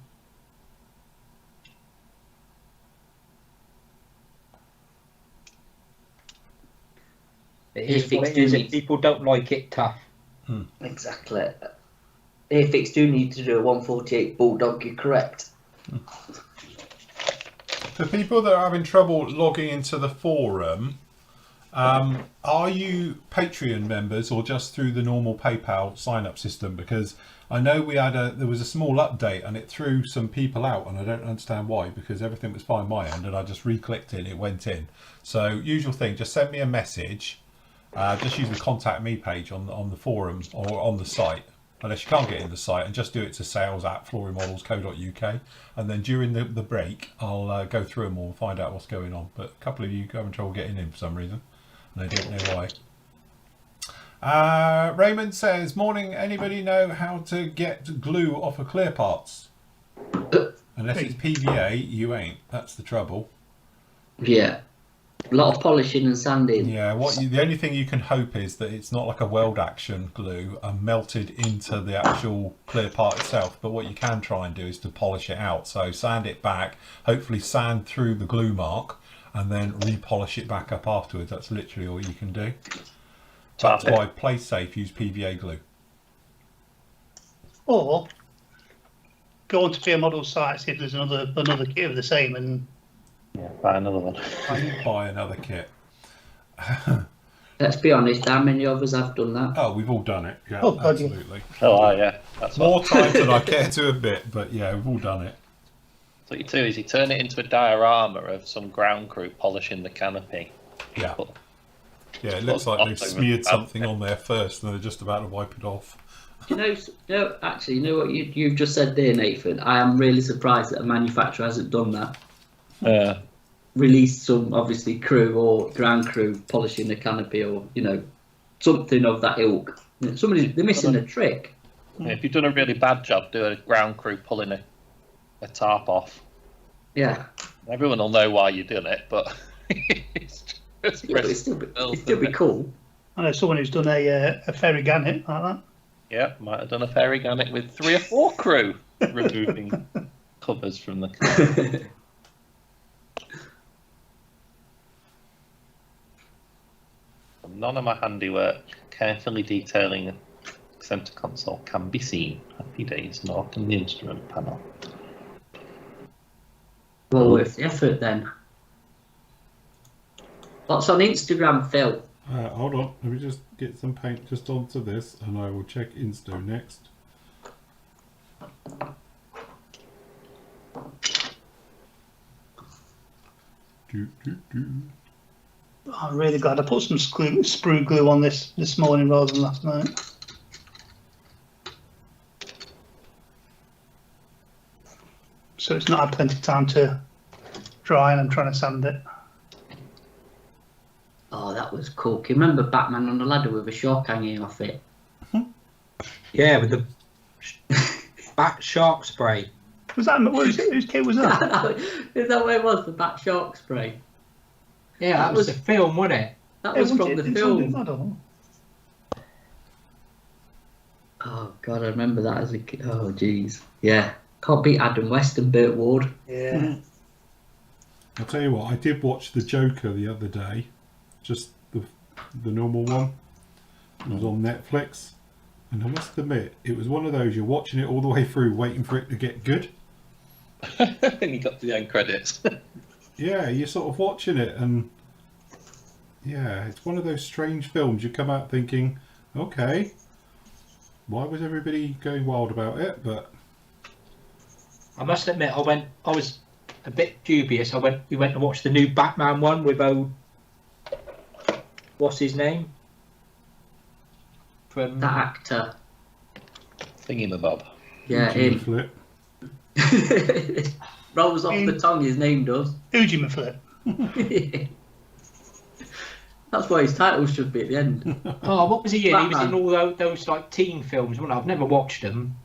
It is what it is. If people don't like it, tough. Exactly. Airfix do need to do a 148 Bulldog, you're correct. For people that are having trouble logging into the forum, are you Patreon members or just through the normal PayPal sign-up system? Because I know there was a small update and it threw some people out, and I don't understand why, because everything was fine my end and I just re-clicked it and it went in. So usual thing, just send me a message. Just use the contact me page on the forum or on the site, unless you can't get in the site, and just do it to sales@flooringmodels.co.uk, and then during the break I'll go through them all and find out what's going on. But a couple of you having trouble getting in for some reason, and I don't know why. Raymond says, morning, anybody know how to get glue off of clear parts? Unless it's PVA, you ain't. That's the trouble. Yeah. A lot of polishing and sanding. Yeah, the only thing you can hope is that it's not like a weld action glue and melted into the actual clear part itself. But what you can try and do is to polish it out. So sand it back, hopefully sand through the glue mark, and then repolish it back up afterwards. That's literally all you can do. That's why play safe, use PVA glue. Or go on to Fear Model site, see if there's another kit of the same, and Yeah, buy another one. Buy another kit. Let's be honest, how many of us have done that? Oh, we've all done it. Yeah, Oh, God, yeah. absolutely. Oh, yeah. That's More what. times than I care to admit, but yeah, we've all done it. So what you do is you turn it into a diorama of some ground crew polishing the canopy. Yeah. But Yeah, it looks like they've smeared something on there first and they're just about to wipe it off. Actually, you know what you've just said there, Nathan? I am really surprised that a manufacturer hasn't done that. Released some, obviously, crew or ground crew polishing the canopy, or, something of that ilk. They're missing a trick. Yeah, if you've done a really bad job, do a ground crew pulling a tarp off. Yeah. Everyone will know why you're doing it, but it's still be cool. I know someone who's done a fairy gannet like that. Yeah, might have done a fairy gannet with 3 or 4 crew removing covers from the car. None of my handiwork, carefully detailing a centre console, can be seen. Happy days, not in the instrument panel. Well worth the effort then. What's on Instagram, Phil? Hold on, let me just get some paint just onto this and I will check Insto next. I'm really glad I put some sprue glue on this morning rather than last night. so it's not had plenty of time to dry, and I'm trying to sand it. Oh, that was cool. Can you remember Batman on the ladder with a shark hanging off it? Yeah, with the bat shark spray. Was that whose kit was that? Is that what it was? The bat shark spray? Yeah, that was the film, wasn't it? That was from the film. Model. Oh God, I remember that as a kid. Oh jeez, yeah. Can't beat Adam West and Burt Ward. Yeah. I'll tell you what, I did watch The Joker the other day, just the normal one. It was on Netflix, and I must admit, it was one of those you're watching it all the way through, waiting for it to get good. And you got to the end credits. Yeah, you're sort of watching it, and yeah, it's one of those strange films. You come out thinking, okay, why was everybody going wild about it? But I must admit, I was a bit dubious. We went to watch the new Batman one with what's his name? From That actor. Thingamabob. Yeah, him. Flip. Rolls off the tongue, his name does. Ujima That's why his title should be at the end. Oh, what was he in? He was Batman. in all those like teen films. Well, I've never watched them.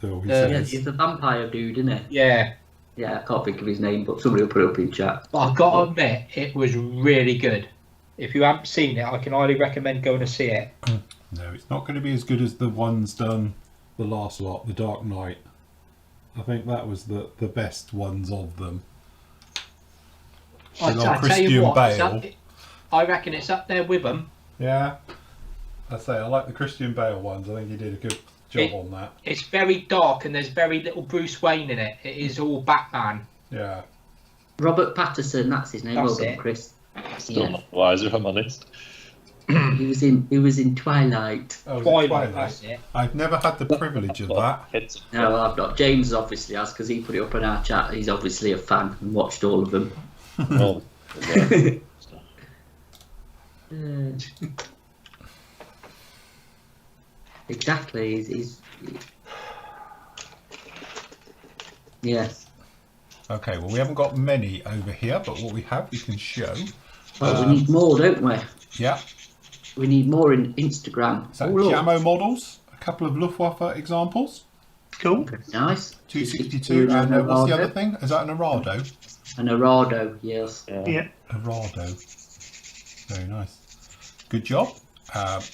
So he Yeah, says, he's a vampire dude, isn't he? Yeah, Yeah, I can't think of his name, but somebody will put it up in chat. but I've got to admit, it was really good. If you haven't seen it, I can highly recommend going to see it. no, it's not going to be as good as the ones done the last lot, The Dark Knight. I think that was the best ones of them. I Good old tell you Christian what, it's Bale. I reckon it's up there with them. Yeah, I say I like the Christian Bale ones. I think he did a good job on that. It's very dark and there's very little Bruce Wayne in it. It is all Batman. Yeah. Robert Patterson, that's his name. That's Well done, it. Chris. Still Yeah. not wise, if I'm honest. He was in Twilight. Oh, was it Twilight, Twilight? that's it. I've never had the privilege of that. It's No, well, I've not. James obviously has because he put it up in our chat. He's obviously a fan and watched all of them. well, yeah. Exactly. He's yes. Okay, well we haven't got many over here, but what we have we can show. Well, we need more, don't we? Yeah, We need more in Instagram. so Oh, look. Jamo models, a couple of Luftwaffe examples. Cool. Nice. 262, and what's the other thing? Is that an Arado? An Arado, yes. Yeah. Arado. Very nice. Good job.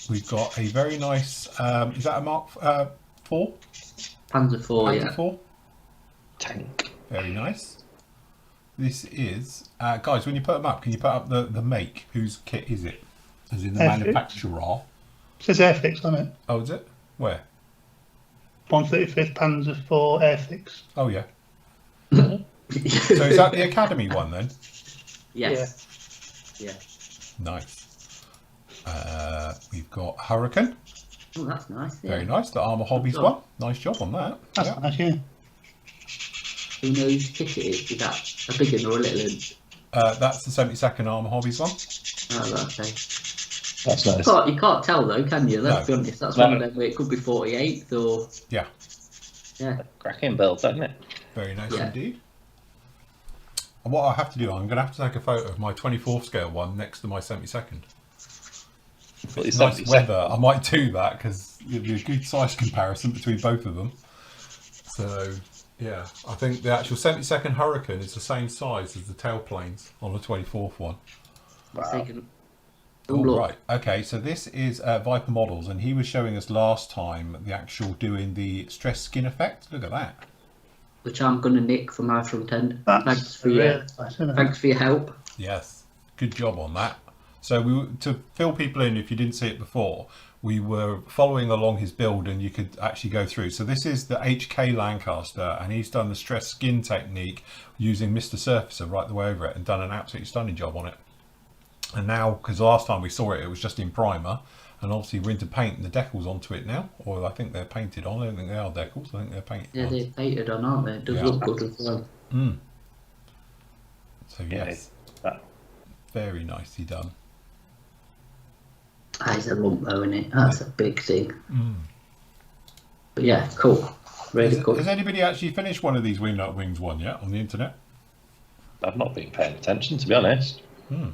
We've got a very nice, is that a Mark 4? Panzer IV, Panzer yeah. 4? Tank. Very nice. This is, guys, when you put them up, can you put up the make? Whose kit is it? As in the Airfix. manufacturer. Says Airfix on it. Oh, is it? Where? 135th Panzer IV Airfix. Oh, yeah. So is that the Academy one then? Yes. Yeah. Nice. We've got Hurricane. Oh, that's nice. Yeah. Very nice. The Armour Hobbies job. one. Nice job on that. That's Yeah. nice, yeah. Who knows whose kit it is? Is that a big one or a little one? That's the 72nd Armour Hobbies one. Oh, okay. That's nice. You can't tell though, can you? Let's No. be honest. That's No. one of them where it could be 48th or Yeah. yeah. Cracking build, isn't it? Very nice Yeah. indeed. And what I have to do, I'm going to have to take a photo of my 24th scale one next to my 72nd. Well, It's it's nice 72nd. weather. I might do that because it'd be a good size comparison between both of them. So, yeah, I think the actual 72nd Hurricane is the same size as the tailplanes on the 24th one. Taken- Oh, Oh, look. right. Okay, so this is Viper Models, and he was showing us last time the actual doing the stress skin effect. Look at that. Which I'm gonna nick from our front end. That's Thanks for really your nice, isn't it? thanks for your help. Yes, good job on that. So to fill people in, if you didn't see it before, we were following along his build, and you could actually go through. So this is the HK Lancaster, and he's done the stress skin technique using Mr. Surfacer right the way over it, and done an absolutely stunning job on it. And now, because last time we saw it, it was just in primer, and obviously we're into painting the decals onto it now, or I think they're painted on. I don't think they are decals. I think they're painted Yeah, on. they're painted on, aren't they? It does Yeah. look good as well. So yes, That- very nicely done. That is a lump though, isn't it? That's a big thing. But yeah, cool. Really cool. Has anybody actually finished one of these Wingnut Wings one yet on the internet? I've not been paying attention, to be honest. Ooh.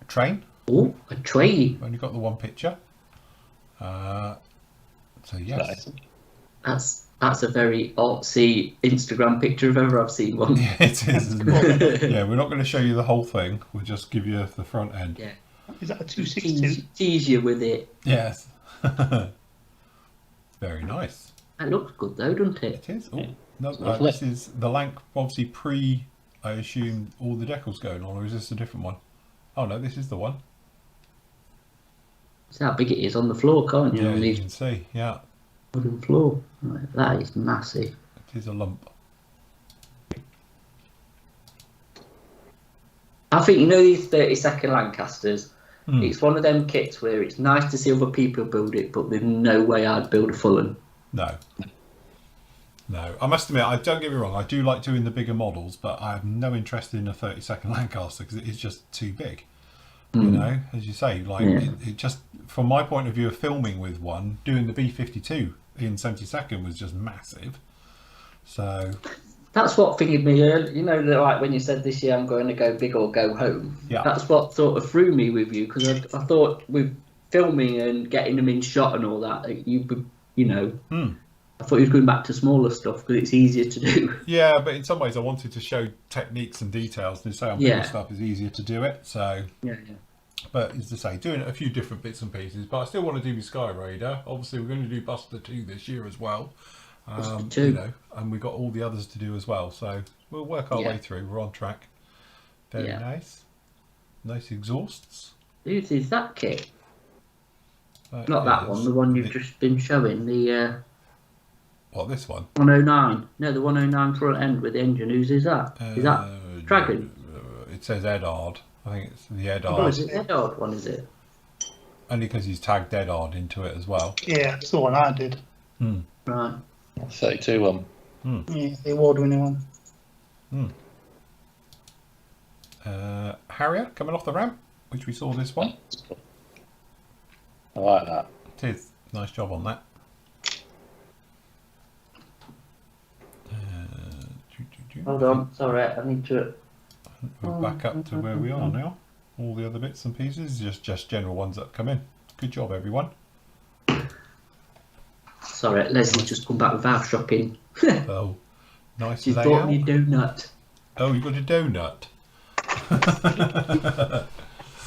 Train. Oh, a train. Only got the one picture. So yes. Nice. That's a very artsy Instagram picture if ever I've seen one. Yeah, it is. Isn't it? Yeah, we're not going to show you the whole thing. We'll just give you the front end. Yeah. Is that a 262? Tease you with it. Yes. Very nice. That looks good though, doesn't it? It is. Oh, no, lovely. this is the Lank, obviously pre, I assume, all the decals going on, or is this a different one? Oh no, this is the one. See how big it is on the floor, can't you? Yeah, On you the can see. Yeah, wooden floor. Right, that is massive. it is a lump. I think, you know, these 30-second Lancasters, Hmm. it's one of them kits where it's nice to see other people build it, but there's no way I'd build a full one. No. No, I must admit, I don't get me wrong, I do like doing the bigger models, but I have no interest in a 30-second Lancaster because it is just too big. You know, as you say, like it just, from my point of view of filming with one, doing the B52 in 70-second was just massive. So That's what thinking me earlier, you know, like when you said this year I'm going to go big or go home. Yeah. That's what sort of threw me with you, because I thought with filming and getting them in shot and all that, you know, I thought you was going back to smaller stuff because it's easier to do. yeah, but in some ways I wanted to show techniques and details, and say on bigger Yeah. stuff is easier to do it. So, Yeah. but as I say, doing a few different bits and pieces. But I still want to do my Sky Raider. Obviously, we're going to do Buster 2 this year as well. Buster 2. You know, and we've got all the others to do as well. So we'll work our way through. We're on track. Very nice. Nice exhausts. Whose is that kit? Not that one, the one you've just been showing, the What, this one? 109. No, the 109 front end with the engine. Whose is that? Is that Dragon? It says Edard. I think it's the Oh, is Edard. it the old one, is it? Only because he's tagged Edard into it as well. Yeah, that's the one I did. Right. 32 one. Yeah, the award-winning one. Harrier coming off the ramp, which we saw this one. I like that. It is. Nice job on that. Hold on, sorry, I need to. We're back up to where we are now. All the other bits and pieces, just general ones that have come in. Good job, everyone. Sorry, Leslie's just come back with our shopping. Oh, nice She's layout. bought me a donut. Oh, you got a donut.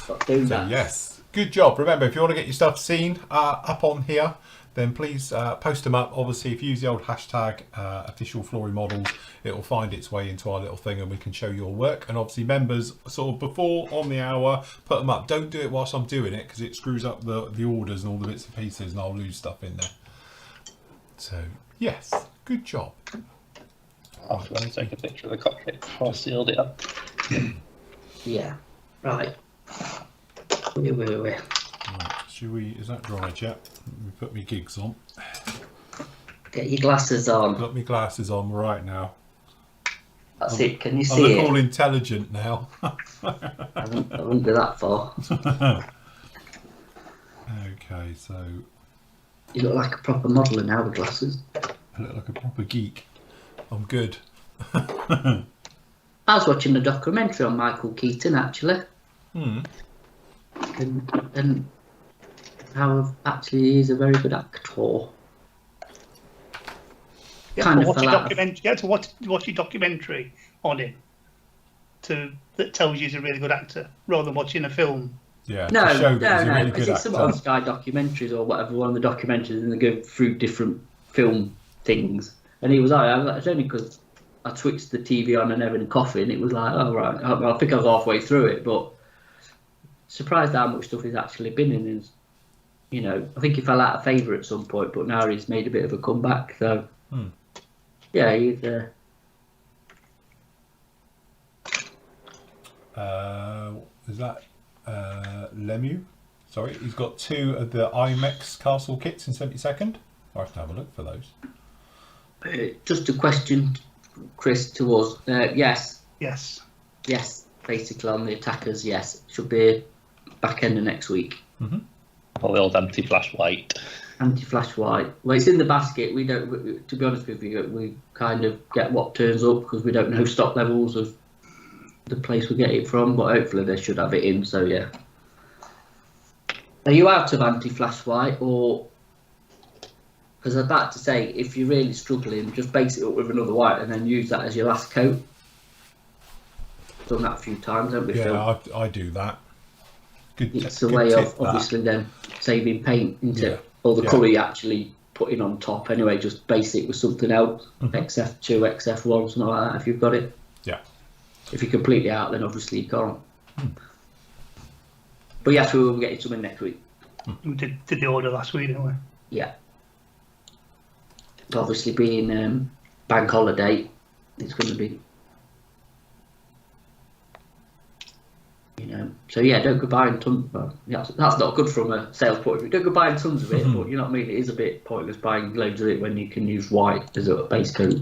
Got donuts. So yes, good job. Remember, if you want to get your stuff seen up on here, then please post them up. Obviously, if you use the old hashtag official Flory models, it will find its way into our little thing and we can show your work. And obviously members, sort of before on the hour, put them up. Don't do it whilst I'm doing it because it screws up the orders and all the bits and pieces and I'll lose stuff in there. So yes, good job. I'll have to take a picture of the cockpit before I sealed it up. Yeah. Right. Where were we? Right, should we, is that dried yet? Let me put my gigs on. Get your glasses on. Got my glasses on right now. That's it. Can you I see look it? all intelligent now. I wouldn't go that far. Okay, so You look like a proper modeller now with glasses. I look like a proper geek. I'm good. I was watching a documentary on Michael Keaton actually. And how actually he's a very good actor. Kind of fell out. You have to watch a documentary on him that tells you he's a really good actor, rather than watching a film. Yeah, No, to show that he's a really because good it's some actor. on Sky documentaries or whatever, one of the documentaries, and they go through different film things. And he was like, it's only because I switched the TV on and having a coffee, and it was like, oh right, I think I was halfway through it, but surprised how much stuff he's actually been in. And, you know, I think he fell out of favour at some point, but now he's made a bit of a comeback. So, yeah, he's. Is that Lemieux? Sorry, he's got 2 of the IMEX Castle kits in 72nd. I'll have to have a look for those. Just a question, Chris, to us. Yes, Yes. basically on the attackers, yes. Should be back end of next week. Or the old anti-flash white. Anti-flash white. Well, it's in the basket. We don't. To be honest with you, we kind of get what turns up because we don't know stock levels of the place we get it from. But hopefully they should have it in. So yeah. Are you out of anti-flash white, or? Because I'd like to say, if you're really struggling, just base it up with another white and then use that as your last coat. Done that a few times, haven't we, Phil? Yeah, I do that. Good. It's a good way tip, of obviously then saving paint into Yeah. all the Yeah. colour you actually putting on top. Anyway, just base it with something else, XF2, XF1, something like that. If you've got it. Yeah. If you're completely out, then obviously you can't. But yes, we will be getting something next week. We did the order last week, didn't we? Yeah. Obviously, being bank holiday, it's going to be. So yeah, don't go buying tons. Well, yeah, that's not good from a sales point of view. Don't go buying tons of it, but you know what I mean. It is a bit pointless buying loads of it when you can use white as a base coat.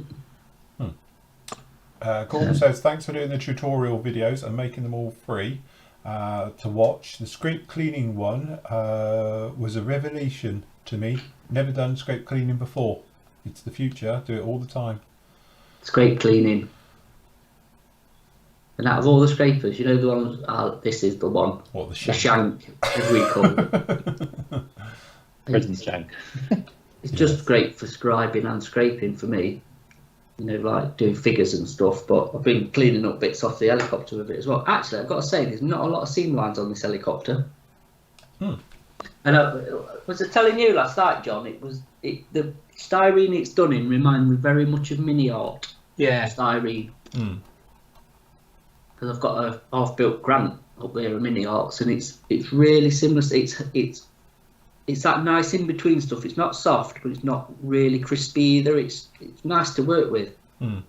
Gordon says, thanks for doing the tutorial videos and making them all free to watch. The scrape cleaning one was a revelation to me. Never done scrape cleaning before. It's the future. Do it all the time. Scrape cleaning. And out of all the scrapers, you know the ones. This is the one. What, the The shank, as we call it. Prison shank. It's just great for scribing and scraping for me. You know, like doing figures and stuff. But I've been cleaning up bits off the helicopter with it as well. Actually, I've got to say, there's not a lot of seam lines on this helicopter. And was I telling you last night, John? The styrene it's done in reminds me very much of mini art. Yeah. Styrene. Because I've got a half-built Grant up there, a mini arts, and it's really similar. It's that nice in between stuff. It's not soft, but it's not really crispy either. It's nice to work with. So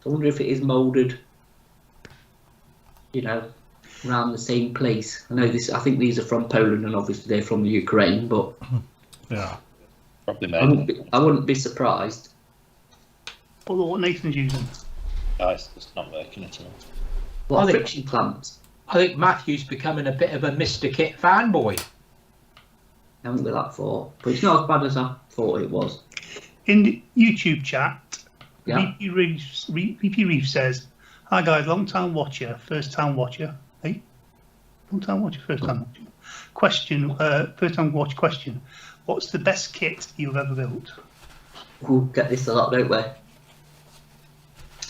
I wonder if it is moulded, around the same place. I know this. I think these are from Poland, and obviously they're from the Ukraine. But yeah, probably made. I wouldn't be surprised. What Nathan's using? It's just not working at all. What friction clamps? I think Matthew's becoming a bit of a Mr. Kit fanboy. I haven't got that for, but it's not as bad as I thought it was. In the YouTube chat, Yeah. VP Reef says, "Hi guys, long time watcher, first time watcher. Hey, long time watcher, first time watcher. Question, first time watch question. What's the best kit you've ever built?" We'll get this a lot, don't we?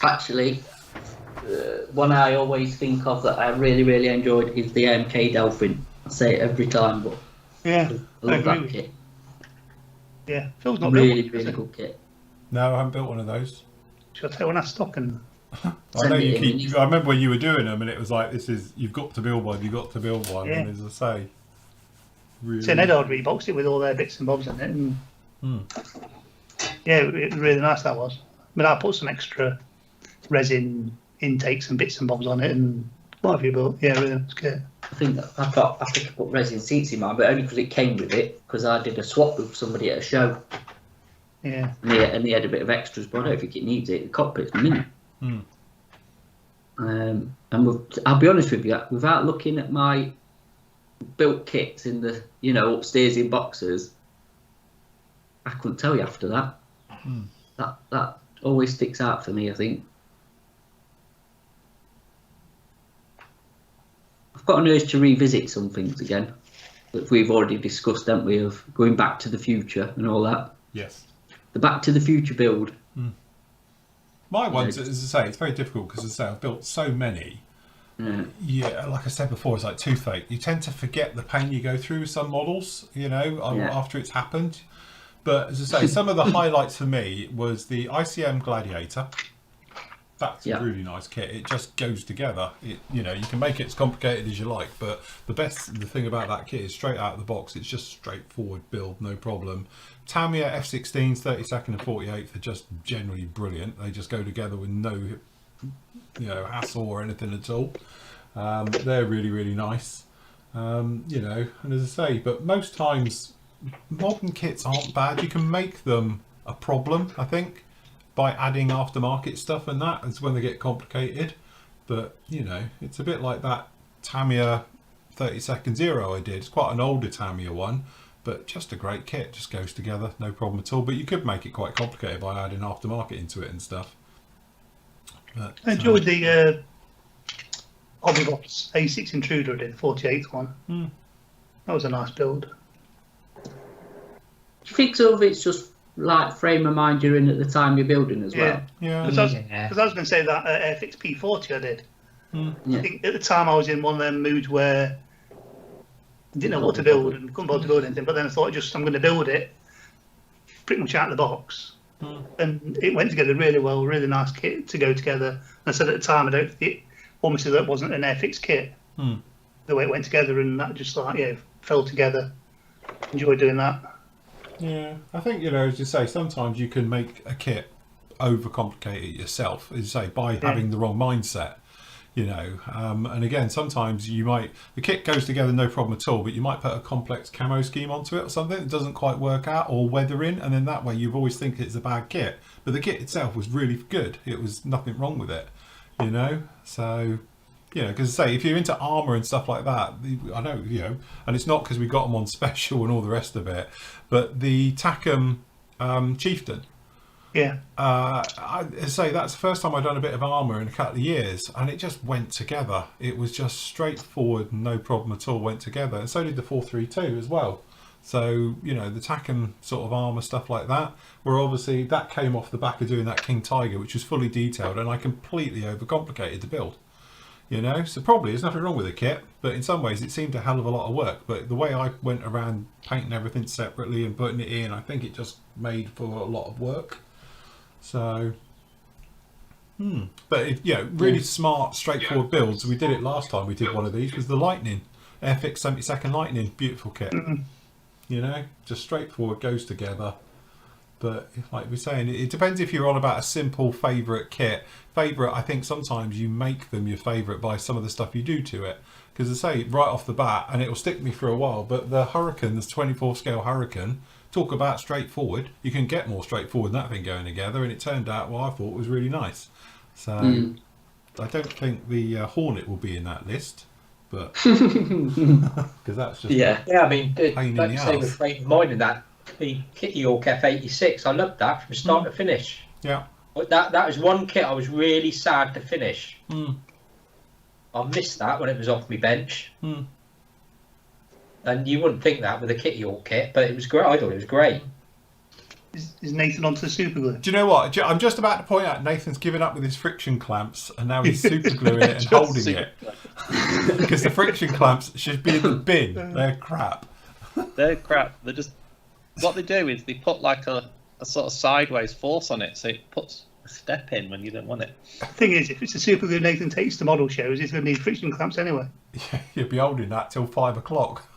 Actually, one I always think of that I really, really enjoyed is the AMK Delphin. I say it every time, but Yeah, I love that with you. kit. Yeah, Phil's not Really, built one, really has he? good kit. no, I haven't built one of those. Shall I take one out of stock and I Send know me you in keep. and you- I remember when you were doing them, and it was like, you've got to build one. You've got to build one. Yeah. And as I say, really, say Nedard reboxed it with all their bits and bobs in it, and yeah, it was really nice that was. But I put some extra resin intakes and bits and bobs on it, and what have you built? Yeah, really nice kit. I think I put resin seats in mine, but only because it came with it. Because I did a swap with somebody at a show, Yeah, and he had a bit of extras, but I don't think it needs it. The cockpit's mini. And I'll be honest with you, without looking at my built kits in the upstairs in boxes, I couldn't tell you after that. That always sticks out for me, I think. I've got an urge to revisit some things again that we've already discussed, haven't we, of going back to the future and all that. yes. The Back to the Future build. My ones, as I say, it's very difficult because, as I say, I've built so many. Yeah, like I said before, it's like toothache. You tend to forget the pain you go through with some models, after it's happened. But as I say, some of the highlights for me was the ICM Gladiator. That's a really nice kit. It just goes together. You can make it as complicated as you like, but the thing about that kit is straight out of the box. It's just straightforward build, no problem. Tamiya F16s, 32nd and 48th are just generally brilliant. They just go together with no, hassle or anything at all. They're really, really nice. And as I say, but most times modern kits aren't bad. You can make them a problem, I think, by adding aftermarket stuff, and that is when they get complicated. But it's a bit like that Tamiya 32nd Zero I did. It's quite an older Tamiya one, but just a great kit, just goes together, no problem at all. But you could make it quite complicated by adding aftermarket into it and stuff. But, I enjoyed the Hobbybox A6 Intruder, I did, the 48th one. That was a nice build. Do you think some of it's just like frame of mind you're in at the time you're building as well? Yeah. Because I was going to say that Airfix P40 I did. Yeah. I think at the time I was in one of them moods where I didn't know what to build and couldn't bother to build anything. But then I thought, I'm going to build it pretty much out of the box. And it went together really well, really nice kit to go together. And I said at the time, I don't think almost as though it wasn't an Airfix kit. The way it went together, and that just fell together. Enjoyed doing that. Yeah, I think, as you say, sometimes you can make a kit overcomplicate it yourself, as you say, by having the wrong mindset. And again, sometimes the kit goes together no problem at all, but you might put a complex camo scheme onto it or something that doesn't quite work out, or weathering, and then that way you've always think it's a bad kit, but the kit itself was really good. It was nothing wrong with it, so because say if you're into armor and stuff like that, I know, and it's not because we got them on special and all the rest of it, but the Tackham Chieftain, I say that's the first time I've done a bit of armour in a couple of years, and it just went together. It was just straightforward, no problem at all, went together. And so did the 432 as well. So, the Tackham sort of armour, stuff like that, where obviously that came off the back of doing that King Tiger, which was fully detailed, and I completely overcomplicated the build. So probably there's nothing wrong with the kit, but in some ways it seemed a hell of a lot of work. But the way I went around painting everything separately and putting it in, I think it just made for a lot of work. So, but really smart, straightforward builds. We did it last time. We did one of these. Was the Lightning, Airfix 72nd Lightning, beautiful kit. Just straightforward, goes together. But like we're saying, it depends if you're on about a simple favourite kit. Favourite, I think sometimes you make them your favourite by some of the stuff you do to it. Because I say right off the bat, and it'll stick me for a while. But the Hurricane, this 24 scale Hurricane. Talk about straightforward. You can get more straightforward than that thing going together, and it turned out I thought was really nice. So I don't think the Hornet will be in that list, but because that's just I mean, pain like in you the say arse. with frame of mind and that, the Kitty Hawk F86, I loved that from start to finish. Yeah, But that was one kit I was really sad to finish. I missed that when it was off my bench. And you wouldn't think that with a Kitty Hawk kit, but it was great. I thought it was great. Is Nathan onto the super glue? do you know what? I'm just about to point out Nathan's given up with his friction clamps, and now he's super gluing it and holding it. Because the friction clamps should be in the bin. They're crap. They're crap. They're just what they do is they put like a sort of sideways force on it, so it puts a step in when you don't want it. The thing is, if it's a super glue Nathan takes to model shows, he's going to need friction clamps anyway. Yeah, you'll be holding that till 5 o'clock.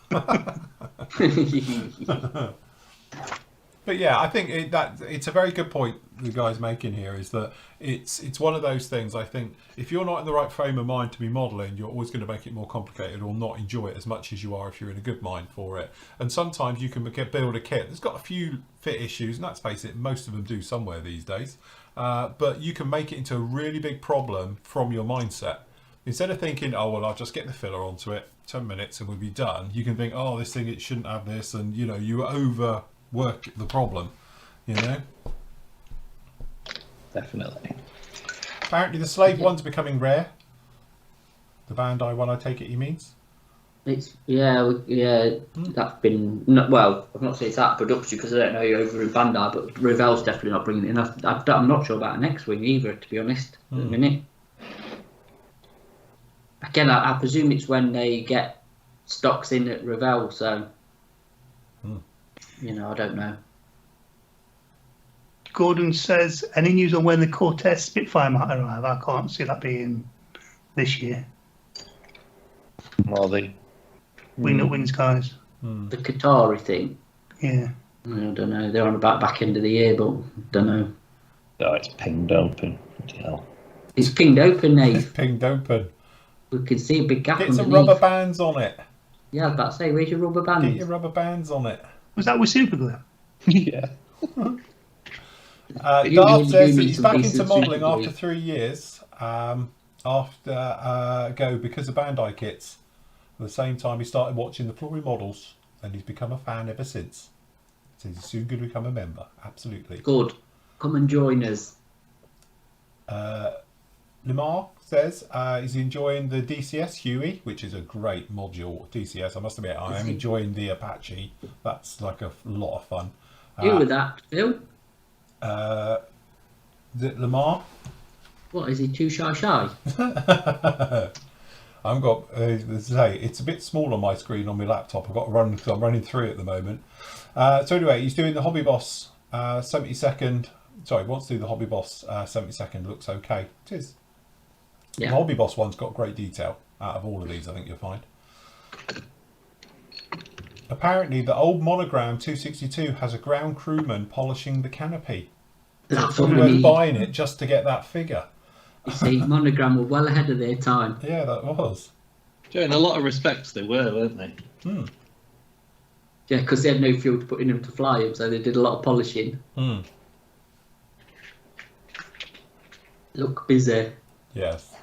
But yeah, I think it's a very good point the guy's making here, is that it's one of those things. I think if you're not in the right frame of mind to be modelling, you're always going to make it more complicated or not enjoy it as much as you are if you're in a good mind for it. And sometimes you can build a kit that's got a few fit issues, and let's face it, most of them do somewhere these days. But you can make it into a really big problem from your mindset. Instead of thinking, oh, well, I'll just get the filler onto it, 10 minutes and we'll be done, you can think, oh, this thing, it shouldn't have this, and, you overwork the problem, Definitely. Apparently the Slave one's becoming rare. The Bandai one, I take it he means? It's that's been well. I've not said it's out of production because I don't know you over in Bandai, but Revell's definitely not bringing it in. I'm not sure about an X-wing either, to be honest. At the minute. Again, I presume it's when they get stocks in at Revell, so I don't know. Gordon says, any news on when the Cortez Spitfire might arrive? I can't see that being this year. Well, the Wings guys. The Qatari thing. Yeah. I don't know. They're on about back end of the year, but don't know. Oh, it's pinged open. Bloody hell. It's pinged open, Nate. It's pinged open. We can see a big gap. Get some underneath. rubber bands on it. Yeah, I was about to say, where's your rubber bands? Get your rubber bands on it. Was that with super glue? Yeah. Darth says that he's some back decent into modelling super glue. after 3 years. After because of Bandai kits. At the same time, he started watching the Flory models. and he's become a fan ever since. So he's soon going to become a member. Absolutely. Good. Come and join us. Lamar says he's enjoying the DCS Huey, which is a great module. DCS, I must admit, I am enjoying the Apache. That's like a lot of fun. You with that, Phil? Lamar? What, is he too shy? I've got, it's a bit small on my screen on my laptop. I've got to run, because I'm running through it at the moment. So anyway, he's doing the Hobby Boss 70-second. Sorry, wants to do the Hobby Boss 70-second. Looks okay. It is. Yeah. The Hobby Boss one's got great detail. Out of all of these, I think you'll find. Apparently, the old Monogram 262 has a ground crewman polishing the canopy. That's So what it's we worth need. buying it just to get that figure. You see, Monogram were well ahead of their time. Yeah, that was. In a lot of respects, they were, weren't they? Yeah, because they had no fuel to put in them to fly them, so they did a lot of polishing. Look busy. Yes.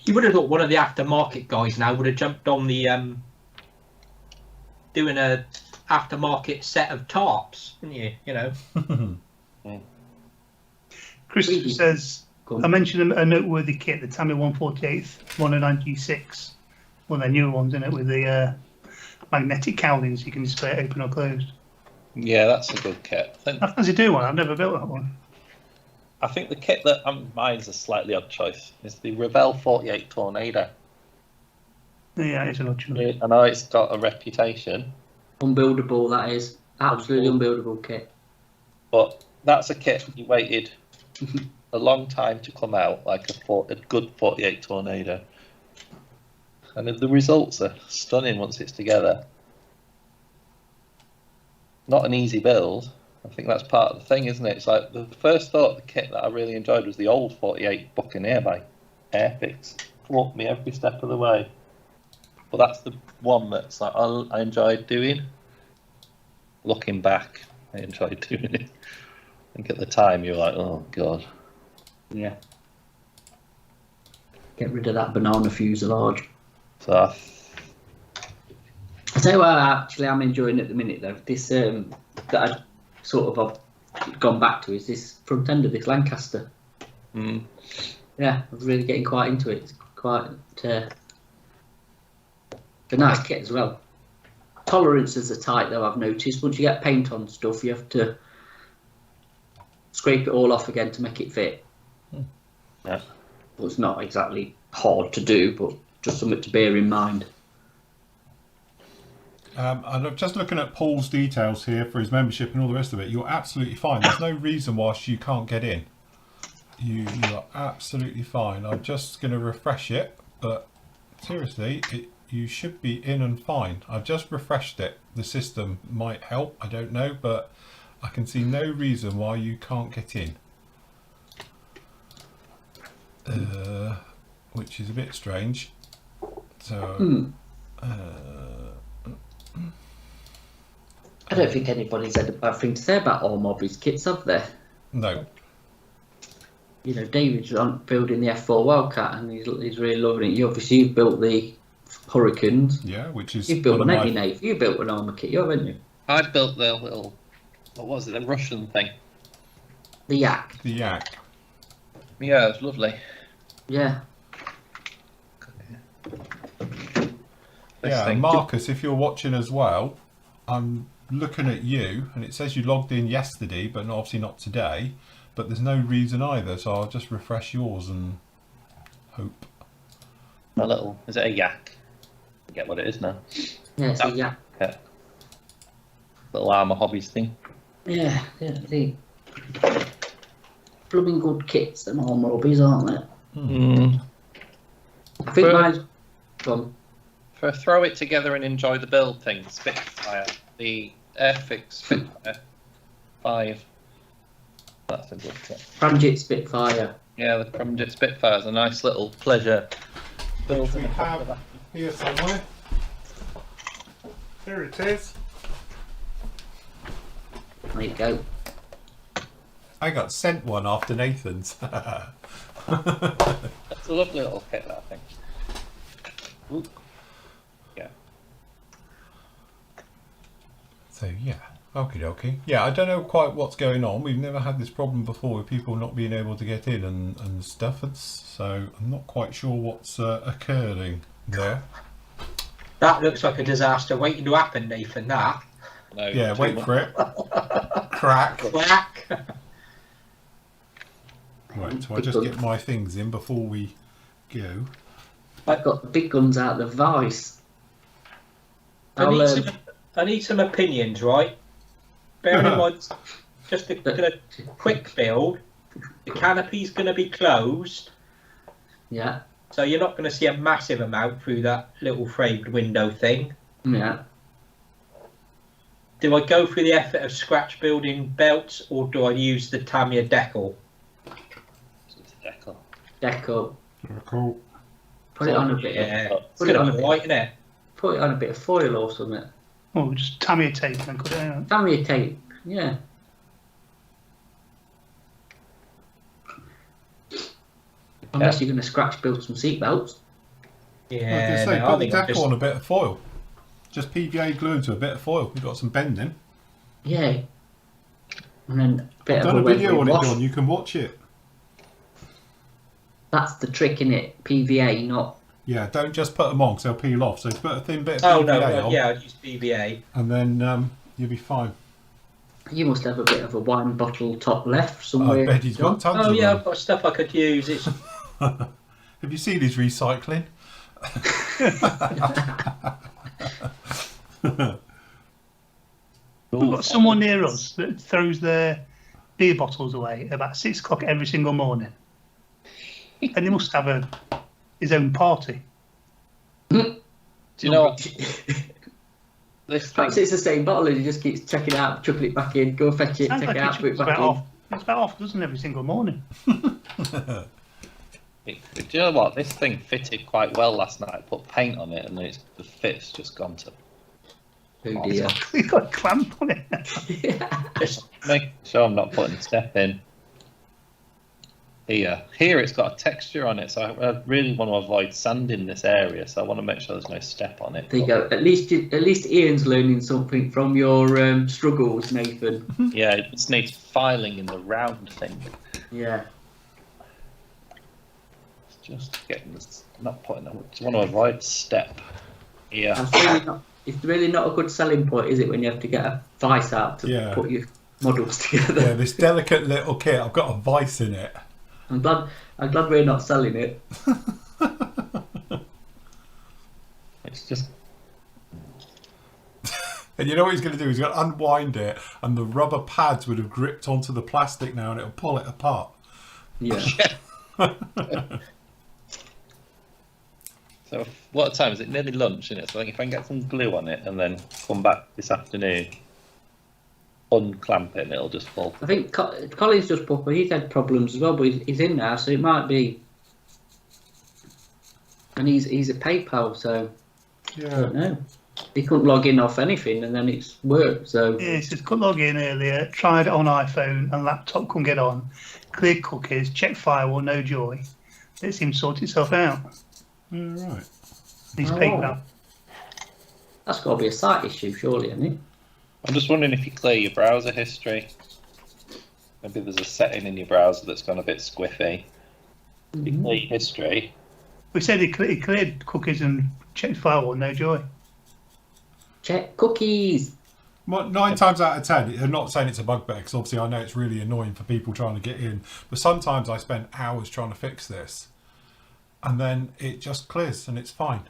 You would have thought one of the aftermarket guys now would have jumped on the doing a aftermarket set of tarps, wouldn't you? You know. Christopher says, I mentioned a noteworthy kit, the Tammy 148th 109G6. One of their newer ones, in it, with the magnetic cowlings you can display it open or closed. Yeah, that's a good kit. I fancy do one. I've never built that one. I think the kit that mine's a slightly odd choice is the Revell 48 Tornado. Yeah, it's an odd choice. I know it's got a reputation, Unbuildable, that is. Absolutely unbuildable kit. but that's a kit you waited a long time to come out, like a good 48 Tornado. And the results are stunning once it's together. Not an easy build. I think that's part of the thing, isn't it? It's like the first thought of the kit that I really enjoyed was the old 48 Buccaneer by Airfix. Walked me every step of the way. But that's the one that's like I enjoyed doing. Looking back, I enjoyed doing it. I think at the time you were like, oh god. Yeah. Get rid of that banana fuselage. So I tell you what, actually, I'm enjoying at the minute though. This that I sort of have gone back to is this front end of this Lancaster. Yeah, I'm really getting quite into it. It's quite a nice kit as well. Tolerances are tight though. I've noticed once you get paint on stuff, you have to scrape it all off again to make it fit. yeah. Well, it's not exactly hard to do, but just something to bear in mind. And I'm just looking at Paul's details here for his membership and all the rest of it. You're absolutely fine. There's no reason why you can't get in. You are absolutely fine. I'm just going to refresh it, but seriously, you should be in and fine. I've just refreshed it. The system might help, I don't know, but I can see no reason why you can't get in. Which is a bit strange. So, I don't think anybody's had a bad thing to say about all Mobby's kits, have they? no. You know, David's on building the F4 Wildcat and he's really loving it. You've built the Hurricanes. Yeah, which is You've built one an of Eddie Nave. You built an armour kit, haven't you? I built the little, what was it, the Russian thing. The Yak. the Yak. Yeah, it was lovely. Yeah. Yeah, thing. Marcus, if you're watching as well, I'm looking at you, and it says you logged in yesterday, but obviously not today. But there's no reason either, so I'll just refresh yours and hope. A little, is it a yak? I get what it is now. Yeah, it's a Yak. Okay. Little armour hobbies thing. Yeah, the blooming good kits and armour hobbies, aren't they? I think mine's gone. For a throw it together and enjoy the build thing, Spitfire. The Airfix Spitfire 5. That's a good kit. Franjit Spitfire. Yeah, the Crumjet Spitfire is a nice little pleasure. Which we have here somewhere. Here it is. There you go. I got sent one after Nathan's. That's a lovely little kit, I think. Ooh. Yeah. So yeah, okie dokie. Yeah, I don't know quite what's going on. We've never had this problem before with people not being able to get in and stuff. So I'm not quite sure what's occurring there. That looks like a disaster waiting to happen, Nathan. That. No, Yeah, wait much. for it. Crack. Whack. Right, so I just get my things in before we go. I've got the big guns out the vice. I need some opinions, right? Bearing in mind, just a quick build. The canopy's going to be closed, Yeah, so you're not going to see a massive amount through that little framed window thing. yeah. Do I go through the effort of scratch building belts, or do I use the Tamiya decal? Deco. Cool. Put it on a bit. Yeah, Put it's it going on to a be bit. white, isn't it? Put it on a bit of foil or something. Oh, just Tamiya tape and cut it out. Tamiya tape. Yeah. Unless you're going to scratch build some seatbelts. I was Yeah, going to say, no, I put the think I'm decal just- on a bit of foil. Just PVA glue into a bit of foil. We've got some bending. Yeah. And then a bit I've of done a video weathery on it, wash. John. You can watch it. That's the trick in it. PVA, not. Yeah, don't just put them on because they'll peel off. So put a thin bit of Oh PVA no, on, yeah, I'd use BBA. and then you'll be fine. You must have a bit of a wine bottle top left I somewhere. bet he's got tons Oh of yeah, them. I've got stuff I could use. It's Have you seen his recycling? We've got someone near us that throws their beer bottles away at about 6 o'clock every single morning. And he must have his own party. Do you know what? This Perhaps thing, it's the same bottle and he just keeps checking it out, chucking it back in, go fetch it, Sounds take like it out, put it it's back about in. it's about half a dozen every single morning. do you know what? This thing fitted quite well last night. I put paint on it, and the fit's just gone to. Oh dear. He's got a clamp on it. just Make sure I'm not putting step in. Here it's got a texture on it, so I really want to avoid sand in this area. So I want to make sure there's no step on it. There you go. At least Ian's learning something from your struggles, Nathan. Yeah, it just needs filing in the round thing. Yeah. Just getting this, not putting. I just want to avoid step. Yeah. It's really not a good selling point, is it, when you have to get a vice out to Yeah. put your models together? Yeah, this delicate little kit. I've got a vice in it. I'm glad we're not selling it. It's just. And you know what he's going to do? He's going to unwind it, and the rubber pads would have gripped onto the plastic now, and it'll pull it apart. Yeah. So what time is it? Nearly lunch, isn't it? So I think if I can get some glue on it and then come back this afternoon, unclamp it, and it'll just fall. I think Colin's just put, he's had problems as well, but he's in now, so it might be. And he's a PayPal, so I don't know. He couldn't log in off anything, and then it's worked. So Yeah, it says could log in earlier, tried it on iPhone and laptop, couldn't get on. Cleared cookies, check firewall, no joy. It seems to sort itself out. Yeah, right. He's Oh. PayPal. that's got to be a site issue, surely, isn't it? I'm just wondering if you clear your browser history. Maybe there's a setting in your browser that's gone a bit squiffy. If you clear your history. We said he cleared cookies and checked firewall, no joy. Check cookies. Well, 9 times out of 10, I'm not saying it's a bugbear, because obviously I know it's really annoying for people trying to get in. But sometimes I spend hours trying to fix this, and then it just clears and it's fine.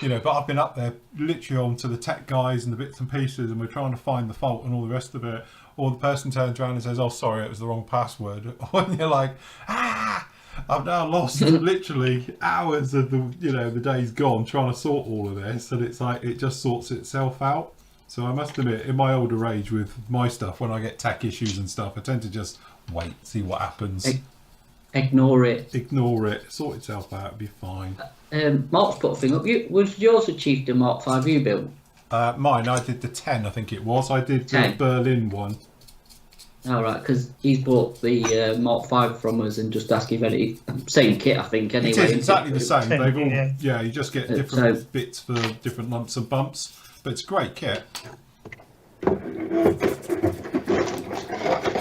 You know, but I've been up there literally onto the tech guys and the bits and pieces, and we're trying to find the fault and all the rest of it. Or the person turns around and says, "Oh, sorry, it was the wrong password." When you're like, "Ah, I've now lost literally hours of the day's gone trying to sort all of this," and it's like it just sorts itself out. So I must admit, in my older age with my stuff, when I get tech issues and stuff, I tend to just wait, see what happens, Ignore it. ignore it, sort itself out, it'll be fine. Mark's put a thing up. Was yours a Chieftain Mark 5 you built? Mine, I did the 10, I think it was. I did the 10. Berlin one. All right, because he's bought the Mark 5 from us and just asked if any same kit, I think. Anyway, It is exactly the same. Same, They've all, yeah. you just get different bits for different lumps and bumps, but it's a great kit.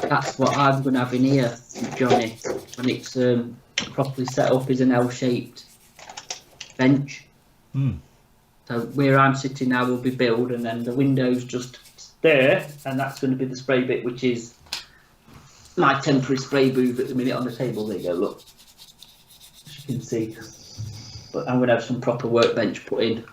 That's what I'm going to have in here, Johnny, when it's properly set up as an L-shaped bench. So where I'm sitting now will be built, and then the window's just there, and that's going to be the spray bit, which is my temporary spray booth at the minute on the table. There you go, look. As you can see. But I'm going to have some proper workbench put in,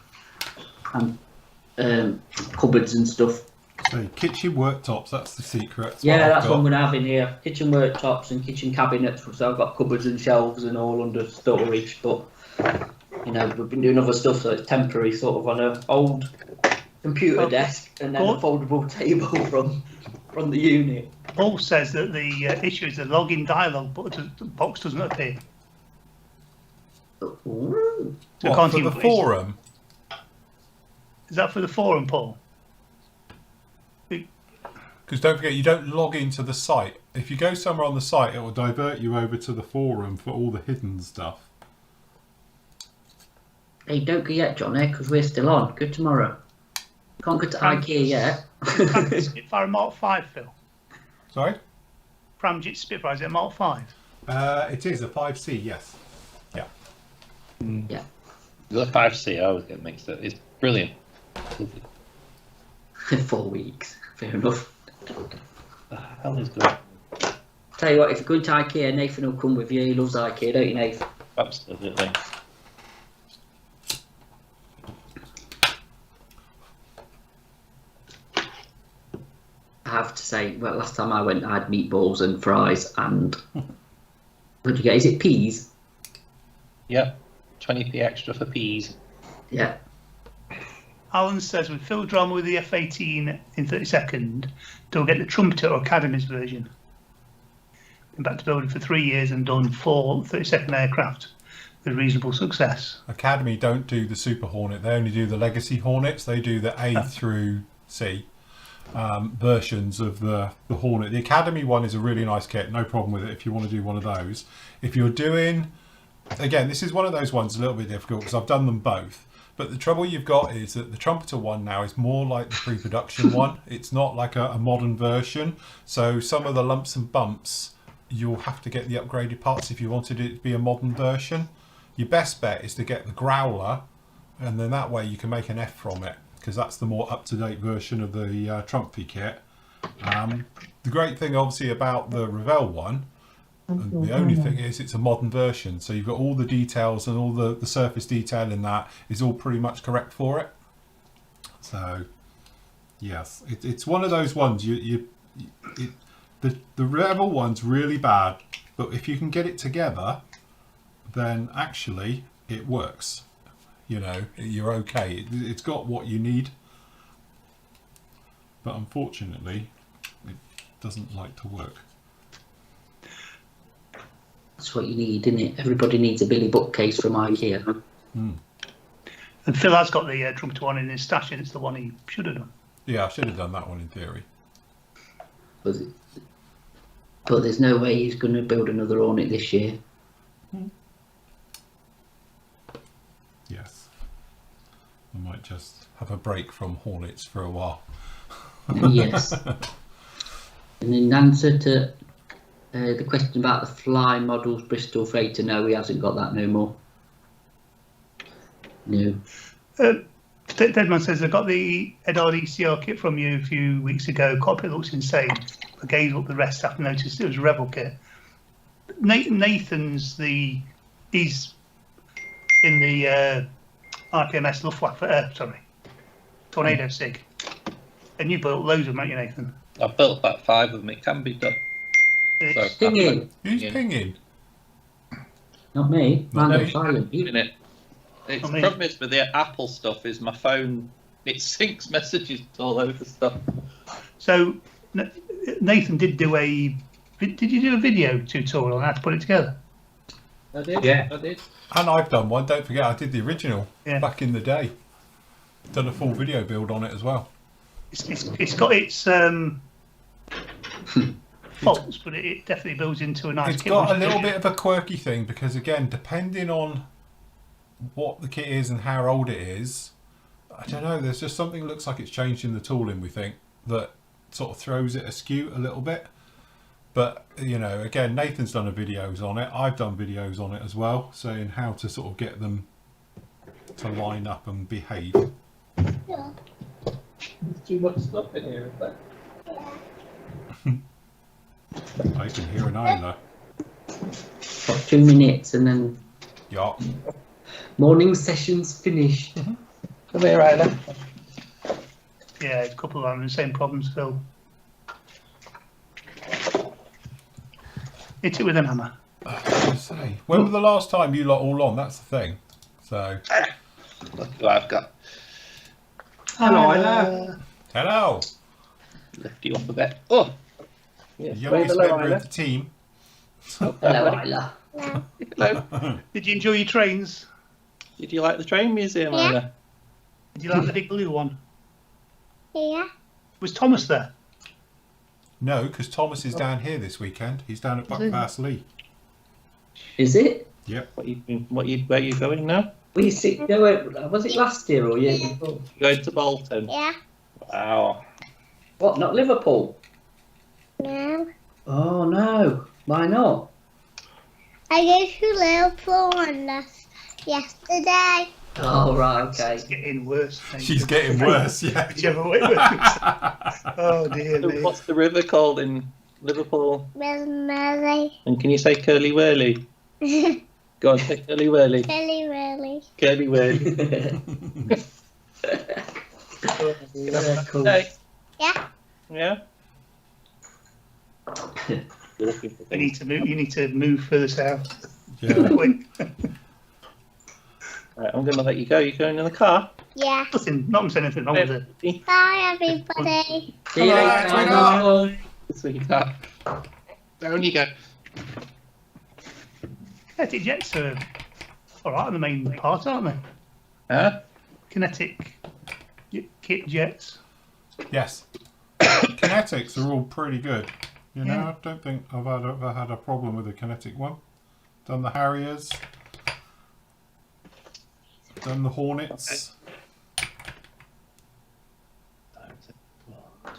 and cupboards and stuff. So kitchen worktops, that's the secret. That's what I'm going to have in here. Kitchen worktops and kitchen cabinets. So I've got cupboards and shelves and all under storage. But, you know, we've been doing other stuff, so it's temporary, sort of on an old computer desk and then a foldable table from the unit. Paul says that the issue is the login dialog box doesn't appear. Ooh. What, for the forum? Is that for the forum, Paul? Because don't forget, you don't log into the site. If you go somewhere on the site, it will divert you over to the forum for all the hidden stuff. Hey, don't go yet, Johnny, because we're still on. Go tomorrow. Can't go to IKEA yet. Spitfire Mark 5, Phil. Sorry? Pramjet Spitfire, is it Mark 5? It is a 5C, yes. Yeah. Yeah. The 5C, I always get mixed up. It's brilliant. 4 weeks. Fair enough. The hell is good? Tell you what, if you're going to IKEA, Nathan will come with you. He loves IKEA, don't you, Nathan? Absolutely. I have to say, well, last time I went, I had meatballs and fries and... what did you get? Is it peas? Yep. 20p extra for peas. Yeah. Alan says, with Phil drama with the F-18 in 32nd, do I get the Trumpeter or Academy's version? Been back to building for 3 years and done 4 32nd aircraft with reasonable success. Academy don't do the Super Hornet. They only do the Legacy Hornets. They do the A through C versions of the Hornet. The Academy one is a really nice kit. No problem with it if you want to do one of those. If you're doing... Again, this is one of those ones a little bit difficult because I've done them both. But the trouble you've got is that the Trumpeter one now is more like the pre-production one. It's not like a modern version. So some of the lumps and bumps, you'll have to get the upgraded parts if you wanted it to be a modern version. Your best bet is to get the Growler, and then that way you can make an F from it, because that's the more up-to-date version of the Trumpy kit. The great thing, obviously, about the Revell one, and the only thing is it's a modern version, so you've got all the details and all the surface detail in that is all pretty much correct for it. So, yes, it's one of those ones. The Revell one's really bad, but if you can get it together, then actually it works. You know, you're okay. It's got what you need, but unfortunately, it doesn't like to work. That's what you need, isn't it? Everybody needs a Billy bookcase from IKEA. And Phil has got the Trumpeter one in his stash, and it's the one he should have done. Yeah, I should have done that one in theory. But there's no way he's going to build another Hornet this year. Yes. I might just have a break from Hornets for a while. Yes. And in answer to the question about the Fly models, Bristol Freighter, no, he hasn't got that no more. No. Deadman says, I got the Edard ECR kit from you a few weeks ago. Cockpit looks insane. I gave up the rest after noticed it was a Rebel kit. Nathan's he's in the RPMS Luftwaffe, Tornado SIG. And you built loads of them, haven't you, Nathan? I've built about 5 of them. It can be done. So, Pinging. Who's pinging? Not me. Not Random me. silent. The problem is with the Apple stuff is my phone, it syncs messages all over stuff. So Nathan did you do a video tutorial on how to put it together? I did. Yeah. I did. And I've done one. Don't forget, I did the original back in the day. Done a full video build on it as well. It's got its faults, but it definitely builds into a nice It's kit. got a once you little build bit of a quirky thing because, again, depending on what the kit is and how old it is, I don't know, there's just something that looks like it's changed in the tooling, we think, that sort of throws it askew a little bit. But, you know, again, Nathan's done videos on it. I've done videos on it as well, saying how to sort of get them to line up and behave. There's too much stuff in here, but I can hear an iron though. For 2 minutes and then Yeah. morning session's finished. Come here, Ryder. Yeah, a couple of them, the same problems, Phil. Hit it with an hammer. Say, when was the last time you lot all on? That's the thing. So, Look who I've got. hello, Isla. hello, Lift you up a bit. Oh! Yeah, youngest hello, member Ryder. of the team. Hello, Isla. Hello. Did you enjoy your trains? Did you like the train museum, Ryder? Did you like the big blue one? Yeah. Was Thomas there? No, because Thomas is down here this weekend. He's down at Buckfast Lee. Is it? Yep. Where are you going now? We see. No, was it last year or year before? You're going to Bolton. Yeah. Wow. What? Not Liverpool? No. Oh no! Why not? I gave you Liverpool one yesterday. Oh right, okay. It's getting worse. She's getting worse, yeah. Whichever way it works. Oh dear So me. what's the river called in Liverpool? Really, And can you say Curly Whirly? Go on, say Curly Whirly. really. Curly Whirly. Yeah, cool. Hey. Yeah. Yeah? You're looking for You need things. to move. You need to move further south. Yeah. Quick. Right, I'm going to let you go. You're going in the car? Yeah. Nothing. Not saying anything wrong with it. Bye, everybody. See you later. Hello. Sweetheart. Down you go. Kinetic jets are all right on the main part, aren't they? Huh? Kinetic kit jets. Yes. Kinetics are all pretty good. You know, Yeah. I don't think I've ever had a problem with a kinetic one. Done the Harriers. Done the Hornets.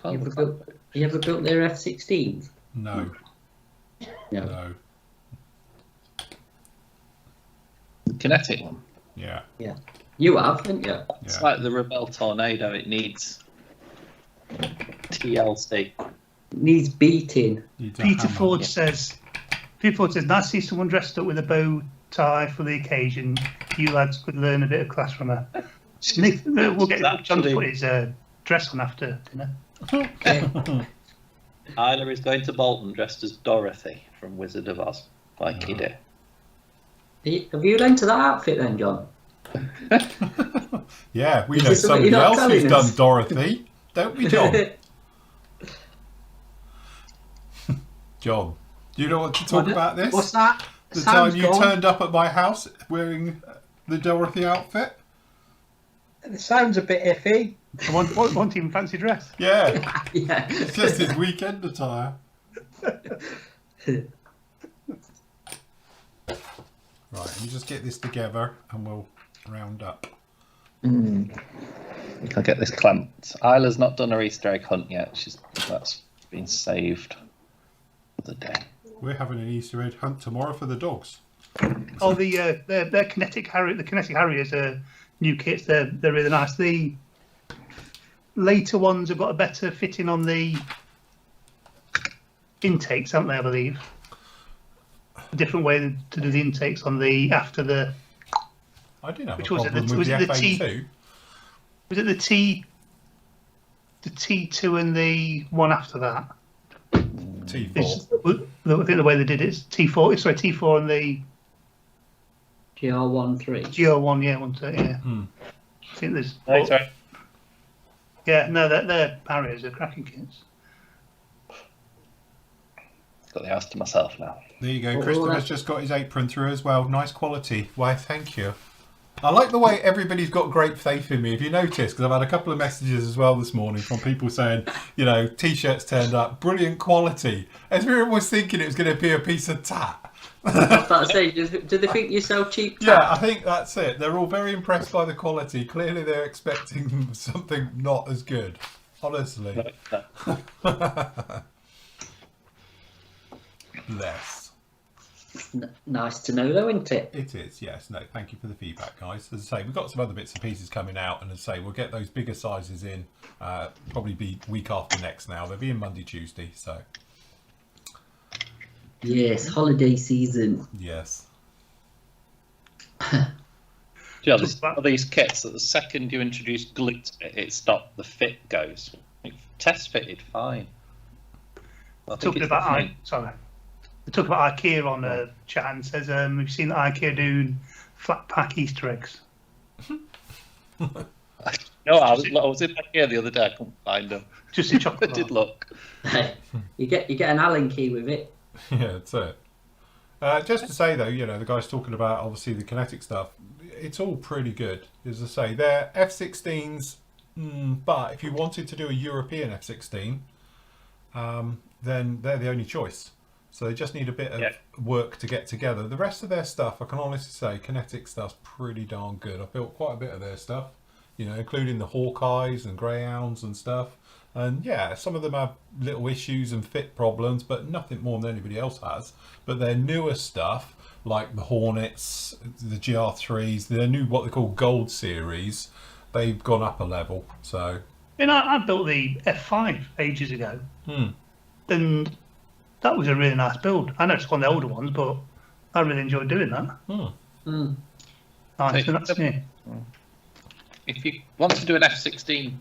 You ever built their F-16s? No. No. No. Kinetic one. Yeah. You have, haven't you? It's Yeah. like the Rebel Tornado. It needs TLC. Needs beating. Needs a Peter hammer. Ford says. Peter Ford says, "Nice to see someone dressed up with a bow tie for the occasion. You lads could learn a bit of class from her." We'll get John to put his dress on after dinner. Isla is going to Bolton dressed as Dorothy from Wizard of Oz, like he did. Have you lent to that outfit then, John? Yeah, we Is know this something somebody you're not else who's telling done us? Dorothy. Don't we, John? John, do you know what to talk about this? What's that? The Sounds time you gone. turned up at my house wearing the Dorothy outfit? It sounds a bit iffy. I want him fancy dress. Yeah, Yeah. it's just his weekend attire. Right, let me just get this together and we'll round up. I'll get this clamped. Isla's not done her Easter egg hunt yet. That's been saved for the day. We're having an Easter egg hunt tomorrow for the dogs. Oh, their kinetic Harrier, the kinetic Harriers are new kits. They're really nice. The later ones have got a better fitting on the intakes, haven't they? I believe a different way to do the intakes on the after the. I didn't have Which a was it? problem Was with it the the T- FA2. Was it the T2 and the one after that? T4. I think the way they did it is T4. Sorry, T4 and the GR13. GR1. Yeah, one two. Yeah. I think there's. Right, sorry. Yeah, no, their Harriers are cracking kits. Got the house to myself now. There you go. Oh, Christopher's that's- just got his apron through as well. Nice quality. Why, thank you. I like the way everybody's got great faith in me. If you notice, because I've had a couple of messages as well this morning from people saying, you know, T-shirts turned up, brilliant quality. Everyone was thinking it was going to be a piece of tat. I was about to say, do they think you sell cheap tat? Yeah, I think that's it. They're all very impressed by the quality. Clearly, they're expecting something not as good. Honestly. Less. Nice to know, though, isn't it? It is, yes. No, thank you for the feedback, guys. As I say, we've got some other bits and pieces coming out, and as I say, we'll get those bigger sizes in. Probably be week after next now. They'll be in Monday, Tuesday. So. Yes, holiday season. Yes. Yeah, these kits that the second you introduce glitter, it stopped. The fit goes. It test fitted fine. Talking about they talk about IKEA on chat and says we've seen IKEA doing flat pack Easter eggs. No, I was in IKEA the other day. I couldn't find them. Just in chocolate. I did look. You get an Allen key with it. Yeah, that's it. Just to say though, you know, the guys talking about obviously the kinetic stuff, it's all pretty good. As I say, they're F-16s, but if you wanted to do a European F-16, then they're the only choice. So they just need a bit of work to get together. The rest of their stuff, I can honestly say, kinetic stuff's pretty darn good. I've built quite a bit of their stuff, you know, including the Hawkeyes and Greyhounds and stuff. And yeah, some of them have little issues and fit problems, but nothing more than anybody else has. But their newer stuff, like the Hornets, the GR3s, their new what they call Gold Series, they've gone up a level. So, I built the F5 ages ago, and that was a really nice build. I know it's one of the older ones, but I really enjoyed doing that. Nice. If you want to do an F-16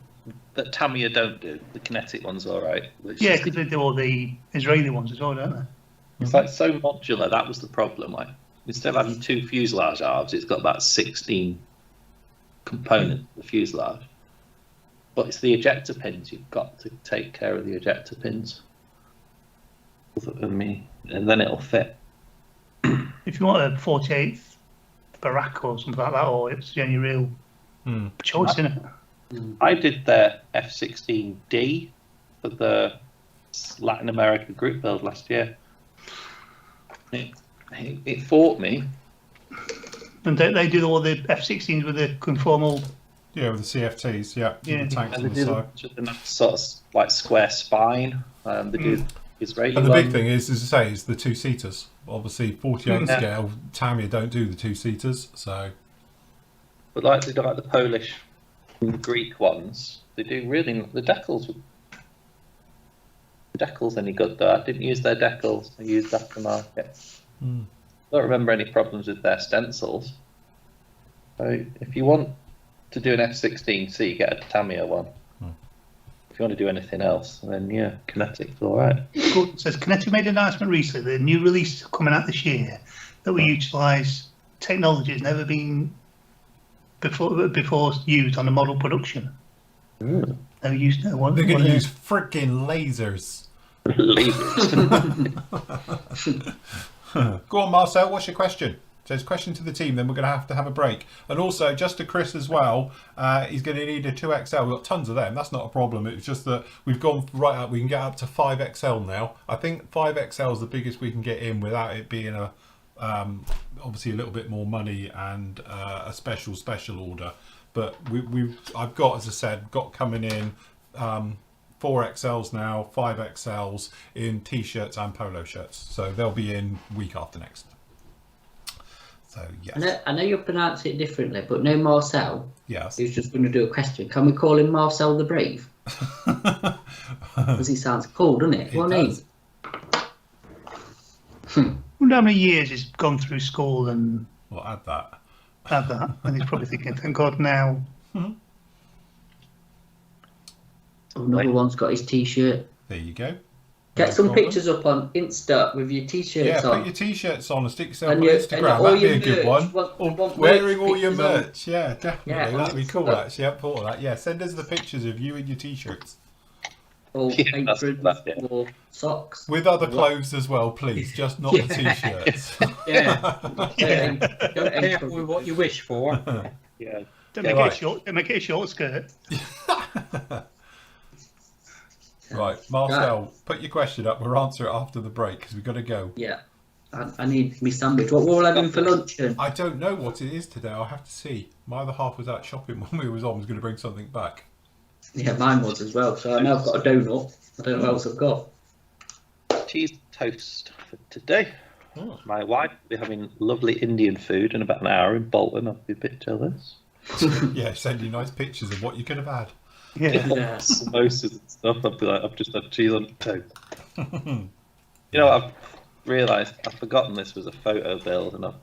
that Tamiya don't do, the kinetic one's all right. Yeah, because they do all the Israeli ones as well, don't they? It's like so modular. That was the problem. Like instead of having 2 fuselage halves, it's got about 16 components of the fuselage. But it's the ejector pins. You've got to take care of the ejector pins. And then it'll fit. If you want a 48th Barrack or something like that, or it's the only real choice, isn't it? I did the F-16D for the Latin America group build last year. It fought me. And they do all the F-16s with the conformal. yeah, with the CFTs, yeah. Yeah. The tanks And on they the do side. the sort of like square spine. They do Israeli And the one. big thing is, as I say, is the 2-seaters. Obviously, 48 Yeah. scale, Tamiya don't do the 2-seaters, so... But like the Polish and the Greek ones, they do really the decals. The decals any good though? I didn't use their decals. I used aftermarket. I don't remember any problems with their stencils. So if you want to do an F-16C, get a Tamiya one. If you want to do anything else, then yeah, Kinetic's all right. It says Kinetic made an announcement recently, the new release coming out this year, that we utilise technology has never been before used on a model production. Mm. Never used no one. They're going to use freaking lasers. Go on, Marcel, what's your question? So it's a question to the team, then we're going to have a break. And also, just to Chris as well, he's going to need a 2XL. We've got tons of them. That's not a problem. It's just that we've gone right up. We can get up to 5XL now. I think 5XL is the biggest we can get in without it being a obviously a little bit more money and a special order. But I've got, as I said, coming in 4XLs now, 5XLs in T-shirts and polo shirts. So they'll be in week after next. So yes. I know you pronounce it differently, but no Marcel. Yes. He was just going to do a question. Can we call him Marcel the Brave? Because he sounds cool, doesn't it? What does. I wonder how many years he's gone through school and We'll add that. had that, and he's probably thinking, thank God now. Another one's got his T-shirt. There you go. Get No some problem. pictures up on Insta with your T-shirts Yeah, on. put your T-shirts on and stick yourself on And Instagram. all That'd be your a good merch. one. We want Wearing merch all your pictures on. merch. Yeah, definitely. Yeah, That'd be cool, Insta. actually. I thought of that. Yeah, send us the pictures of you in your T-shirts. or Yeah, that's aprons, that, yeah. or socks. With other clothes as well, please. Just not the t-shirts. Yeah. Yeah. Don't be careful with what you wish for. Yeah. Don't make Right. it a short. Don't make it a short skirt. Right, Marcel, put your question up. We'll answer it after the break because we've got to go. Yeah. I need me sandwich. What we're all having for lunch? I don't know what it is today. I'll have to see. My other half was out shopping when we was on. Was going to bring something back. Yeah, mine was as well. So I know I've got a donut. I don't know what else I've got. Cheese toast for today. Oh. My wife will be having lovely Indian food in about an hour in Bolton. I'll be a bit jealous. Yeah, send you nice pictures of what you could have had. Yeah. Yeah. Samosas and stuff. I'll be like, I've just had cheese on toast. You know, I've realised I've forgotten this was a photo build, and I've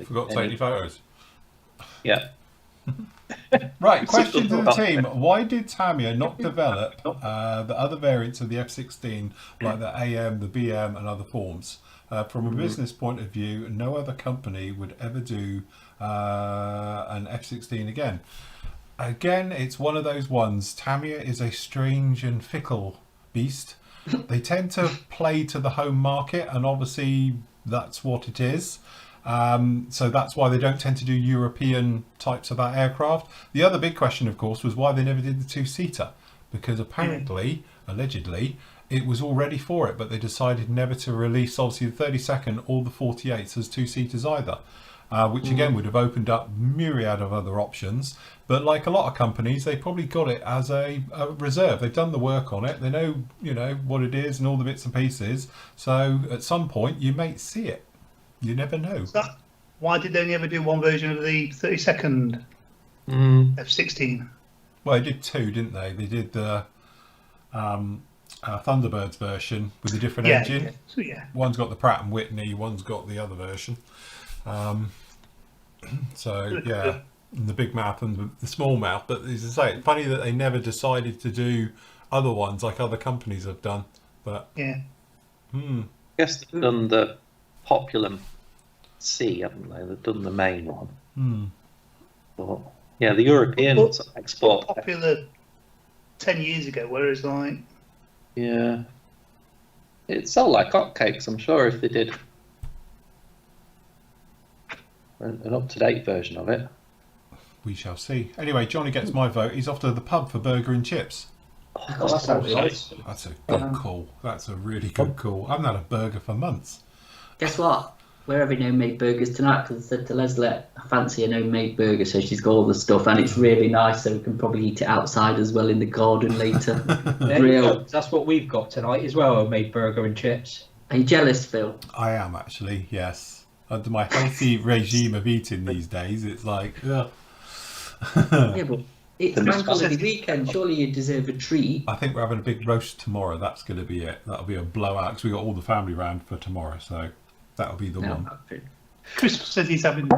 Forgot to take any photos. Yeah. Right, question to the team. Why did Tamiya not develop the other variants of the F-16, like the AM, the BM, and other forms? From a business point of view, no other company would ever do an F-16 again. Again, it's one of those ones. Tamiya is a strange and fickle beast. They tend to play to the home market, and obviously that's what it is. So that's why they don't tend to do European types of that aircraft. The other big question, of course, was why they never did the two-seater, because apparently, allegedly, it was all ready for it, but they decided never to release, obviously, the 32nd or the 48s as two-seaters either, which again would have opened up myriad of other options. But like a lot of companies, they probably got it as a reserve. They've done the work on it. They know, you know, what it is and all the bits and pieces. So at some point, you may see it. You never know. Why did they only ever do one version of the 32nd F-16? Well, they did two, didn't they? They did the Thunderbirds version with a different engine. Yeah. So, yeah. One's got the Pratt and Whitney, one's got the other version. So yeah, and the big mouth and the small mouth. But as I say, it's funny that they never decided to do other ones like other companies have done. But Yeah. I guess they've done the popular C, haven't they? They've done the main one. But yeah, the Europeans export. Popular 10 years ago, whereas like Yeah. It sold like hotcakes, I'm sure, if they did an up-to-date version of it. we shall see. Anyway, Johnny gets my vote. He's off to the pub for burger and chips. Oh, that sounds nice. That's a good call. That's a really good call. I haven't had a burger for months. Guess what? We're having homemade burgers tonight because I said to Leslie, I fancy an homemade burger, so she's got all the stuff and it's really nice, so we can probably eat it outside as well in the garden later. There you Real. go. That's what we've got tonight as well, homemade burger and chips. Are you jealous, Phil? I am actually, yes. Under my healthy regime of eating these days, it's like, ugh. Yeah, but it's bank holiday weekend. Surely you deserve a treat. I think we're having a big roast tomorrow. That's going to be it. That'll be a blowout because we got all the family round for tomorrow, so that'll be the one. Chris said he's having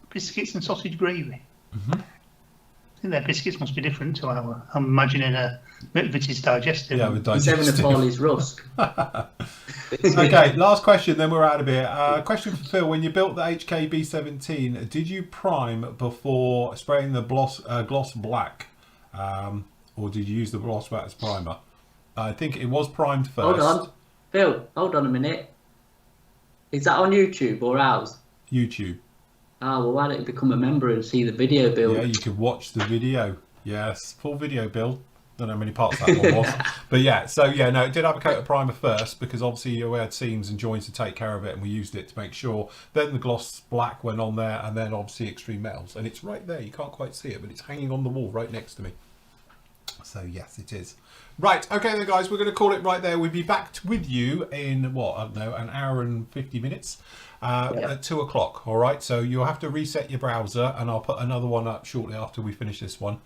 biscuits and sausage gravy. I think their biscuits must be different to our. I'm imagining a bit of it is digestive. Yeah, with He's having a digestive. Pauli's rusk. Okay, last question, then we're out of here. Question for Phil: when you built the HK B17, did you prime before spraying the gloss black, or did you use the gloss black as primer? I think it was primed first. Hold on. Phil, hold on a minute. Is that on YouTube or ours? YouTube. Oh, well, why don't you become a member and see the video build? Yeah, you could watch the video. Yes, full video build. Don't know how many parts that one was. But yeah, so yeah, no, it did have a coat of primer first because obviously we had seams and joints to take care of it and we used it to make sure. Then the gloss black went on there and then obviously extreme metals. And it's right there. You can't quite see it, but it's hanging on the wall right next to me. So yes, it is. Right, okay then guys, we're going to call it right there. We'll be back with you in, what, I don't know, an hour and 50 minutes. At 2 o'clock, all right? So you'll have to reset your browser and I'll put another one up shortly after we finish this one.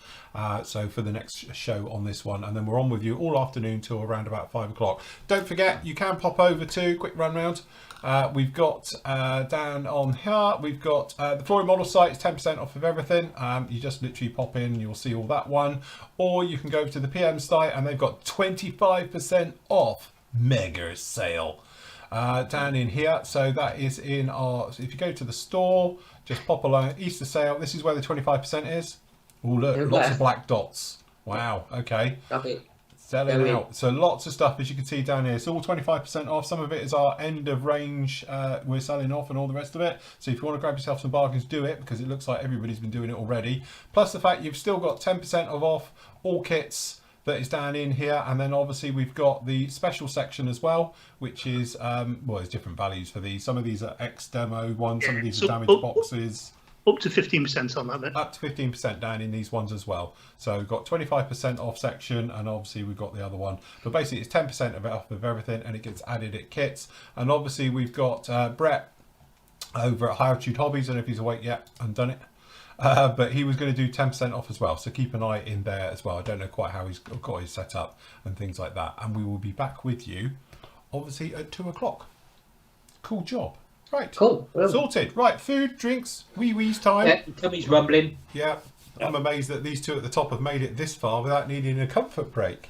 So for the next show on this one, and then we're on with you all afternoon till around about 5 o'clock. Don't forget, you can pop over to quick run round. We've got down on here, we've got the flooring model site is 10% off of everything. You just literally pop in, you'll see all that one. Or you can go to the PM site and they've got 25% off mega sale. Down in here, so that is in our, so if you go to the store, just pop along Easter sale, this is where the 25% is. Oh look, lots of black dots. Wow. Okay. Grab it. Selling Go in. out. So lots of stuff, as you can see down here. It's all 25% off. Some of it is our end of range. We're selling off and all the rest of it. So if you want to grab yourself some bargains, do it, because it looks like everybody's been doing it already. Plus the fact you've still got 10% off all kits that is down in here. And then obviously we've got the special section as well, which is, well, there's different values for these. Some of these are X-demo ones. Some of these are damaged boxes. Up to 15% on that bit. Up to 15% down in these ones as well. So we've got 25% off section, and obviously we've got the other one. But basically it's 10% of it off of everything, and it gets added at kits. And obviously we've got Brett over at High Altitude Hobbies. I don't know if he's awake yet and done it. But he was going to do 10% off as well. So keep an eye in there as well. I don't know quite how he's got his set up and things like that. And we will be back with you, obviously, at 2 o'clock. Cool job. Right. Cool. Well, Sorted. Right. Food, drinks, wee-wee's time. Yeah, tummy's rumbling. Yeah. I'm amazed that these two at the top have made it this far without needing a comfort break.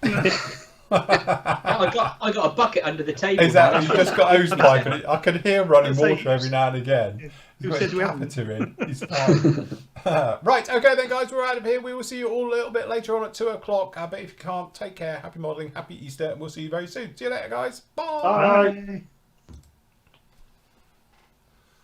I got a bucket under the table. Exactly. now. You've just got hose pipe, and I can hear running That's water every now and again. Who He's got says his we haven't? catheter in. He's fine. Right. Okay then, guys. We're out of here. We will see you all a little bit later on at 2 o'clock. But if you can't, take care. Happy modelling. Happy Easter. And we'll see you very soon. See you later, guys. Bye. Bye.